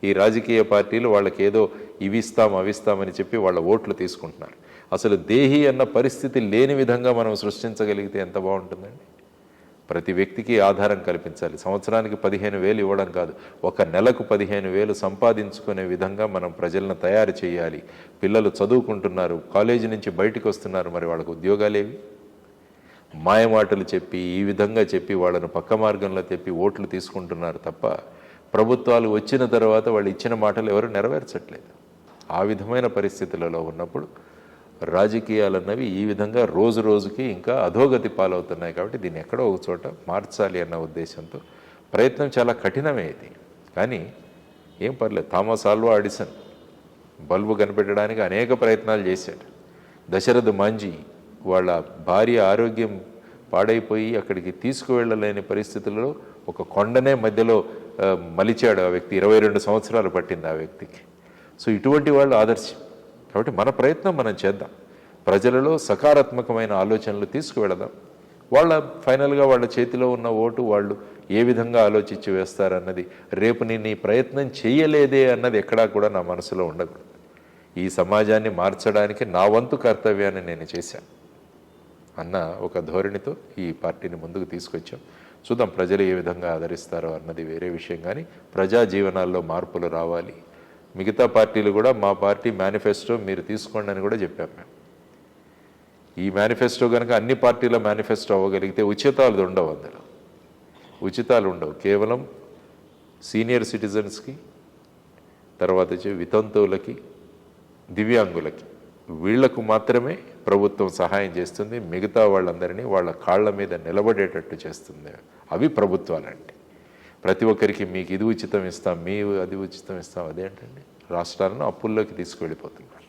ఈ రాజకీయ పార్టీలు వాళ్ళకి ఏదో ఇవిస్తాం అవిస్తామని చెప్పి వాళ్ళ ఓట్లు తీసుకుంటున్నారు. అసలు దేహీ అన్న పరిస్థితి లేని విధంగా మనం సృష్టించగలిగితే ఎంత బాగుంటుందండి. ప్రతి వ్యక్తికి ఆధారం కల్పించాలి. సంవత్సరానికి 15,000 ఇవ్వడం కాదు, ఒక నెలకు 15,000 సంపాదించుకునే విధంగా మనం ప్రజలను తయారు చేయాలి. పిల్లలు చదువుకుంటున్నారు, కాలేజీ నుంచి బయటకు వస్తున్నారు, మరి వాళ్ళకు ఉద్యోగాలేవి? మాయమాటలు చెప్పి ఈ విధంగా చెప్పి వాళ్ళను పక్క మార్గంలో తెప్పి ఓట్లు తీసుకుంటున్నారు తప్ప ప్రభుత్వాలు వచ్చిన తర్వాత వాళ్ళు ఇచ్చిన మాటలు ఎవరు నెరవేర్చట్లేదు. ఆ విధమైన పరిస్థితులలో ఉన్నప్పుడు రాజకీయాలన్నవి ఈ విధంగా రోజు రోజుకి ఇంకా అధోగతి పాలవుతున్నాయి. కాబట్టి దీన్ని ఎక్కడో ఒక చోట మార్చాలి అన్న ఉద్దేశంతో ప్రయత్నం చాలా కఠినమే ఇది. కానీ ఏం పర్లేదు. థామస్ ఆల్వా ఎడిసన్ బల్బు కనిపెట్టడానికి అనేక ప్రయత్నాలు చేశాడు. దశరథ్ మాంజీ వాళ్ళ భార్య ఆరోగ్యం పాడైపోయి అక్కడికి తీసుకువెళ్ళలేని పరిస్థితుల్లో ఒక కొండనే మధ్యలో మలిచాడు ఆ వ్యక్తి. 22 సంవత్సరాలు పట్టింది ఆ వ్యక్తికి. సో ఇటువంటి వాళ్ళు ఆదర్శం. కాబట్టి మన ప్రయత్నం మనం చేద్దాం. ప్రజలలో సకారాత్మకమైన ఆలోచనలు తీసుకువెళదాం. వాళ్ళ ఫైనల్గా వాళ్ళ చేతిలో ఉన్న ఓటు వాళ్ళు ఏ విధంగా ఆలోచించి వేస్తారన్నది, రేపు నేను ఈ ప్రయత్నం చేయలేదే అన్నది ఎక్కడా కూడా నా మనసులో ఉండకూడదు. ఈ సమాజాన్ని మార్చడానికి నా వంతు కర్తవ్యాన్ని నేను చేశాను అన్న ఒక ధోరణితో ఈ పార్టీని ముందుకు తీసుకొచ్చాం. చూద్దాం ప్రజలు ఏ విధంగా ఆదరిస్తారో అన్నది వేరే విషయం. కానీ ప్రజా జీవనాల్లో మార్పులు రావాలి. మిగతా పార్టీలు కూడా మా పార్టీ మేనిఫెస్టో మీరు తీసుకోండి అని కూడా చెప్పాం మేము. ఈ మేనిఫెస్టో కనుక అన్ని పార్టీల మేనిఫెస్టో అవ్వగలిగితే ఉచితాలు ఉండవు. అందులో ఉచితాలు ఉండవు. కేవలం సీనియర్ సిటిజన్స్కి, తర్వాత వచ్చి వితంతువులకి, దివ్యాంగులకి, వీళ్లకు మాత్రమే ప్రభుత్వం సహాయం చేస్తుంది. మిగతా వాళ్ళందరినీ వాళ్ళ కాళ్ళ మీద నిలబడేటట్టు చేస్తుంది. అవి ప్రభుత్వాలంటే ప్రతి ఒక్కరికి మీకు ఇది ఉచితం ఇస్తాం, మీ అది ఉచితం ఇస్తాం, అదేంటండి? రాష్ట్రాలను అప్పుల్లోకి తీసుకువెళ్ళిపోతున్నారు.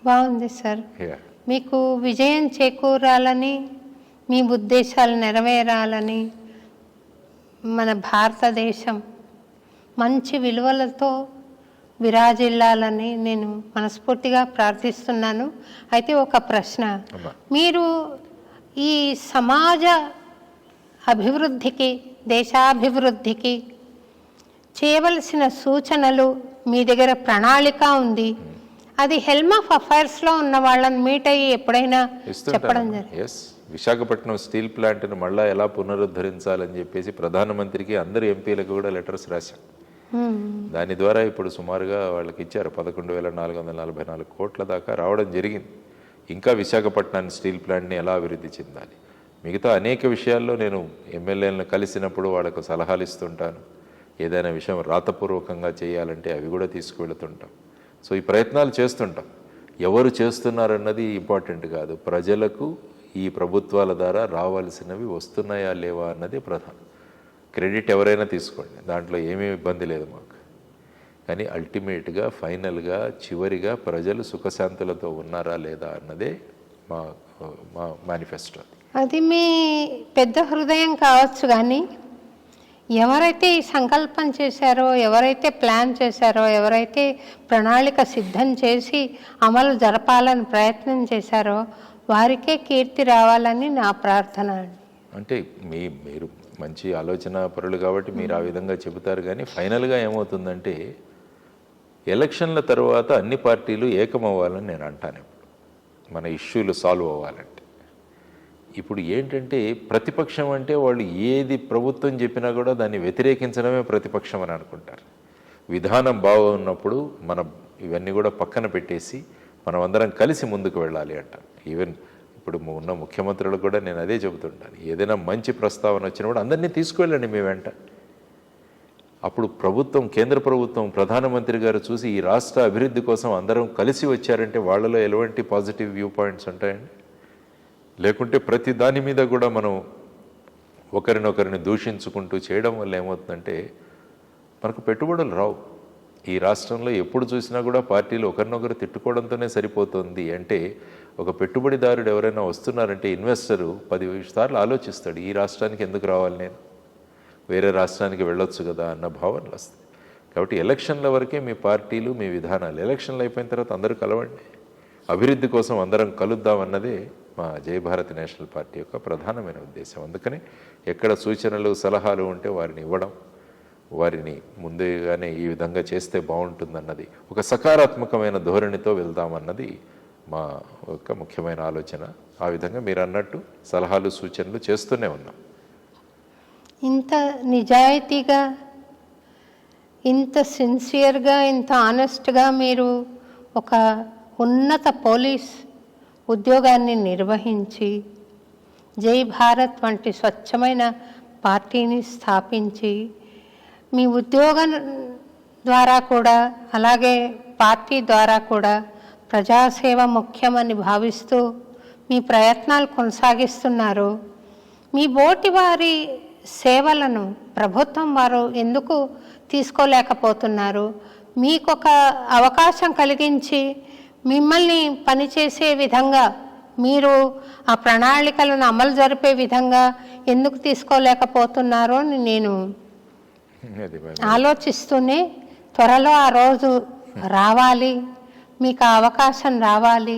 బాగుంది సార్. మీకు విజయం చేకూరాలని, మీ ఉద్దేశాలు నెరవేరాలని, మన భారతదేశం మంచి విలువలతో విరాజిల్లాలని నేను మనస్ఫూర్తిగా ప్రార్థిస్తున్నాను. అయితే ఒక ప్రశ్న, మీరు ఈ సమాజ అభివృద్ధికి, దేశాభివృద్ధికి చేయవలసిన సూచనలు మీ దగ్గర ప్రణాళిక ఉంది. అది హెల్మ్ ఆఫ్ అఫైర్స్లో ఉన్న వాళ్ళని మీట్ అయ్యి ఎప్పుడైనా చెప్పడం జరిగింది? ఎస్, విశాఖపట్నం స్టీల్ ప్లాంట్ను మళ్ళీ ఎలా పునరుద్ధరించాలని చెప్పేసి ప్రధానమంత్రికి, అందరు ఎంపీలకు కూడా లెటర్స్ రాశాం. దాని ద్వారా ఇప్పుడు సుమారుగా వాళ్ళకి ఇచ్చారు 11,444 కోట్ల దాకా రావడం జరిగింది. ఇంకా విశాఖపట్నాన్ని స్టీల్ ప్లాంట్ని ఎలా అభివృద్ధి చెందాలి, మిగతా అనేక విషయాల్లో నేను ఎమ్మెల్యేలను కలిసినప్పుడు వాళ్ళకు సలహాలు ఇస్తుంటాను. ఏదైనా విషయం రాతపూర్వకంగా చేయాలంటే అవి కూడా తీసుకువెళుతుంటాం. సో ఈ ప్రయత్నాలు చేస్తుంటాం. ఎవరు చేస్తున్నారన్నది ఇంపార్టెంట్ కాదు, ప్రజలకు ఈ ప్రభుత్వాల ద్వారా రావాల్సినవి వస్తున్నాయా లేవా అన్నది ప్రధానం. క్రెడిట్ ఎవరైనా తీసుకోండి, దాంట్లో ఏమీ ఇబ్బంది లేదు మాకు. కానీ అల్టిమేట్గా ఫైనల్గా చివరిగా ప్రజలు సుఖశాంతులతో ఉన్నారా లేదా అన్నదే మా మేనిఫెస్టో. అది మీ పెద్ద హృదయం కావచ్చు, కానీ ఎవరైతే ఈ సంకల్పం చేశారో, ఎవరైతే ప్లాన్ చేశారో, ఎవరైతే ప్రణాళిక సిద్ధం చేసి అమలు జరపాలని ప్రయత్నం చేశారో వారికే కీర్తి రావాలని నా ప్రార్థన. అంటే మీరు మంచి ఆలోచన పరులు కాబట్టి మీరు ఆ విధంగా చెబుతారు. కానీ ఫైనల్గా ఏమవుతుందంటే ఎలక్షన్ల తర్వాత అన్ని పార్టీలు ఏకమవ్వాలని నేను అంటాను. మన ఇష్యూలు సాల్వ్ అవ్వాలంటే ఇప్పుడు ఏంటంటే ప్రతిపక్షం అంటే వాళ్ళు ఏది ప్రభుత్వం చెప్పినా కూడా దాన్ని వ్యతిరేకించడమే ప్రతిపక్షం అని అనుకుంటారు. విధానం బాగున్నప్పుడు మనం ఇవన్నీ కూడా పక్కన పెట్టేసి మనం అందరం కలిసి ముందుకు వెళ్ళాలి అంటారు. ఈవెన్ ఇప్పుడు ఉన్న ముఖ్యమంత్రులకు కూడా నేను అదే చెబుతుంటాను, ఏదైనా మంచి ప్రస్తావన వచ్చినప్పుడు అందరినీ తీసుకువెళ్ళండి మీ వెంట. అప్పుడు ప్రభుత్వం, కేంద్ర ప్రభుత్వం, ప్రధానమంత్రి గారు చూసి ఈ రాష్ట్ర అభివృద్ధి కోసం అందరం కలిసి వచ్చారంటే వాళ్ళలో ఎలాంటి పాజిటివ్ వ్యూ పాయింట్స్ ఉంటాయండి. లేకుంటే ప్రతి దాని మీద కూడా మనం ఒకరినొకరిని దూషించుకుంటూ చేయడం వల్ల ఏమవుతుందంటే మనకు పెట్టుబడులు రావు. ఈ రాష్ట్రంలో ఎప్పుడు చూసినా కూడా పార్టీలు ఒకరినొకరు తిట్టుకోవడంతోనే సరిపోతుంది. అంటే ఒక పెట్టుబడిదారుడు ఎవరైనా వస్తున్నారంటే ఇన్వెస్టరు 10 సార్లు ఆలోచిస్తాడు, ఈ రాష్ట్రానికి ఎందుకు రావాలి, నేను వేరే రాష్ట్రానికి వెళ్ళొచ్చు కదా అన్న భావనలు వస్తాయి. కాబట్టి ఎలక్షన్ల వరకే మీ పార్టీలు, మీ విధానాలు. ఎలక్షన్లు అయిపోయిన తర్వాత అందరూ కలవండి, అభివృద్ధి కోసం అందరం కలుద్దామన్నదే మా జై భారత్ నేషనల్ పార్టీ యొక్క ప్రధానమైన ఉద్దేశం. అందుకని ఎక్కడ సూచనలు, సలహాలు ఉంటే వారిని ఇవ్వడం, వారిని ముందుగానే ఈ విధంగా చేస్తే బాగుంటుందన్నది ఒక సకారాత్మకమైన ధోరణితో వెళ్దామన్నది మా యొక్క ముఖ్యమైన ఆలోచన. ఆ విధంగా మీరు అన్నట్టు సలహాలు, సూచనలు చేస్తూనే ఉన్నాం. ఇంత నిజాయితీగా, ఇంత సిన్సియర్గా, ఇంత ఆనెస్ట్గా మీరు ఒక ఉన్నత పోలీస్ ఉద్యోగాన్ని నిర్వహించి జై భారత్ వంటి స్వచ్ఛమైన పార్టీని స్థాపించి మీ ఉద్యోగం ద్వారా కూడా అలాగే పార్టీ ద్వారా కూడా ప్రజాసేవ ముఖ్యమని భావిస్తూ మీ ప్రయత్నాలు కొనసాగిస్తున్నారు. మీ బోటి వారి సేవలను ప్రభుత్వం వారు ఎందుకు తీసుకోలేకపోతున్నారు? మీకొక అవకాశం కలిగించి మిమ్మల్ని పనిచేసే విధంగా, మీరు ఆ ప్రణాళికలను అమలు జరిపే విధంగా ఎందుకు తీసుకోలేకపోతున్నారో అని నేను ఆలోచిస్తూనే త్వరలో ఆ రోజు రావాలి, మీకు ఆ అవకాశం రావాలి,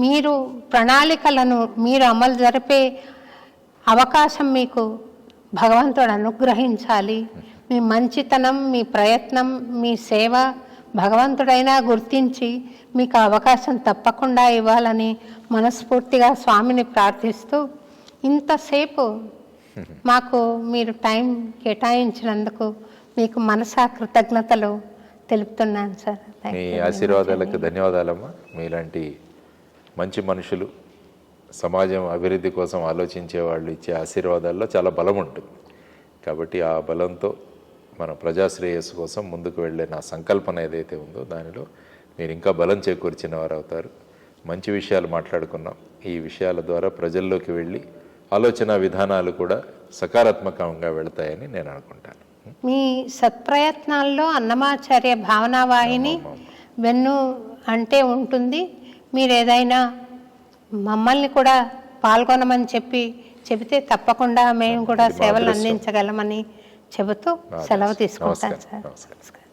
మీరు ప్రణాళికలను మీరు అమలు జరిపే అవకాశం మీకు భగవంతుడు అనుగ్రహించాలి. మీ మంచితనం, మీ ప్రయత్నం, మీ సేవ భగవంతుడైనా గుర్తించి మీకు అవకాశం తప్పకుండా ఇవ్వాలని మనస్ఫూర్తిగా స్వామిని ప్రార్థిస్తూ ఇంతసేపు మాకు మీరు టైం కేటాయించినందుకు మీకు మనసా కృతజ్ఞతలు తెలుపుతున్నాను సార్. మీ ఆశీర్వాదాలకు ధన్యవాదాలమ్మా. మీలాంటి మంచి మనుషులు, సమాజం అభివృద్ధి కోసం ఆలోచించే వాళ్ళు ఇచ్చే ఆశీర్వాదాల్లో చాలా బలం ఉంటుంది. కాబట్టి ఆ బలంతో మన ప్రజాశ్రేయస్సు కోసం ముందుకు వెళ్ళే నా సంకల్పన ఏదైతే ఉందో దానిలో మీరు ఇంకా బలం చేకూర్చిన వారు అవుతారు. మంచి విషయాలు మాట్లాడుకున్నాం. ఈ విషయాల ద్వారా ప్రజల్లోకి వెళ్ళి ఆలోచన విధానాలు కూడా సకారాత్మకంగా వెళతాయని నేను అనుకుంటాను. మీ సత్ప్రయత్నాల్లో అన్నమాచార్య భావనావాహిని వెన్ను అంటే ఉంటుంది. మీరు ఏదైనా మమ్మల్ని కూడా పాల్గొనమని చెబితే తప్పకుండా మేము కూడా సేవలు అందించగలమని చెబుతూ సెలవు తీసుకుంటాను సార్. నమస్కారం.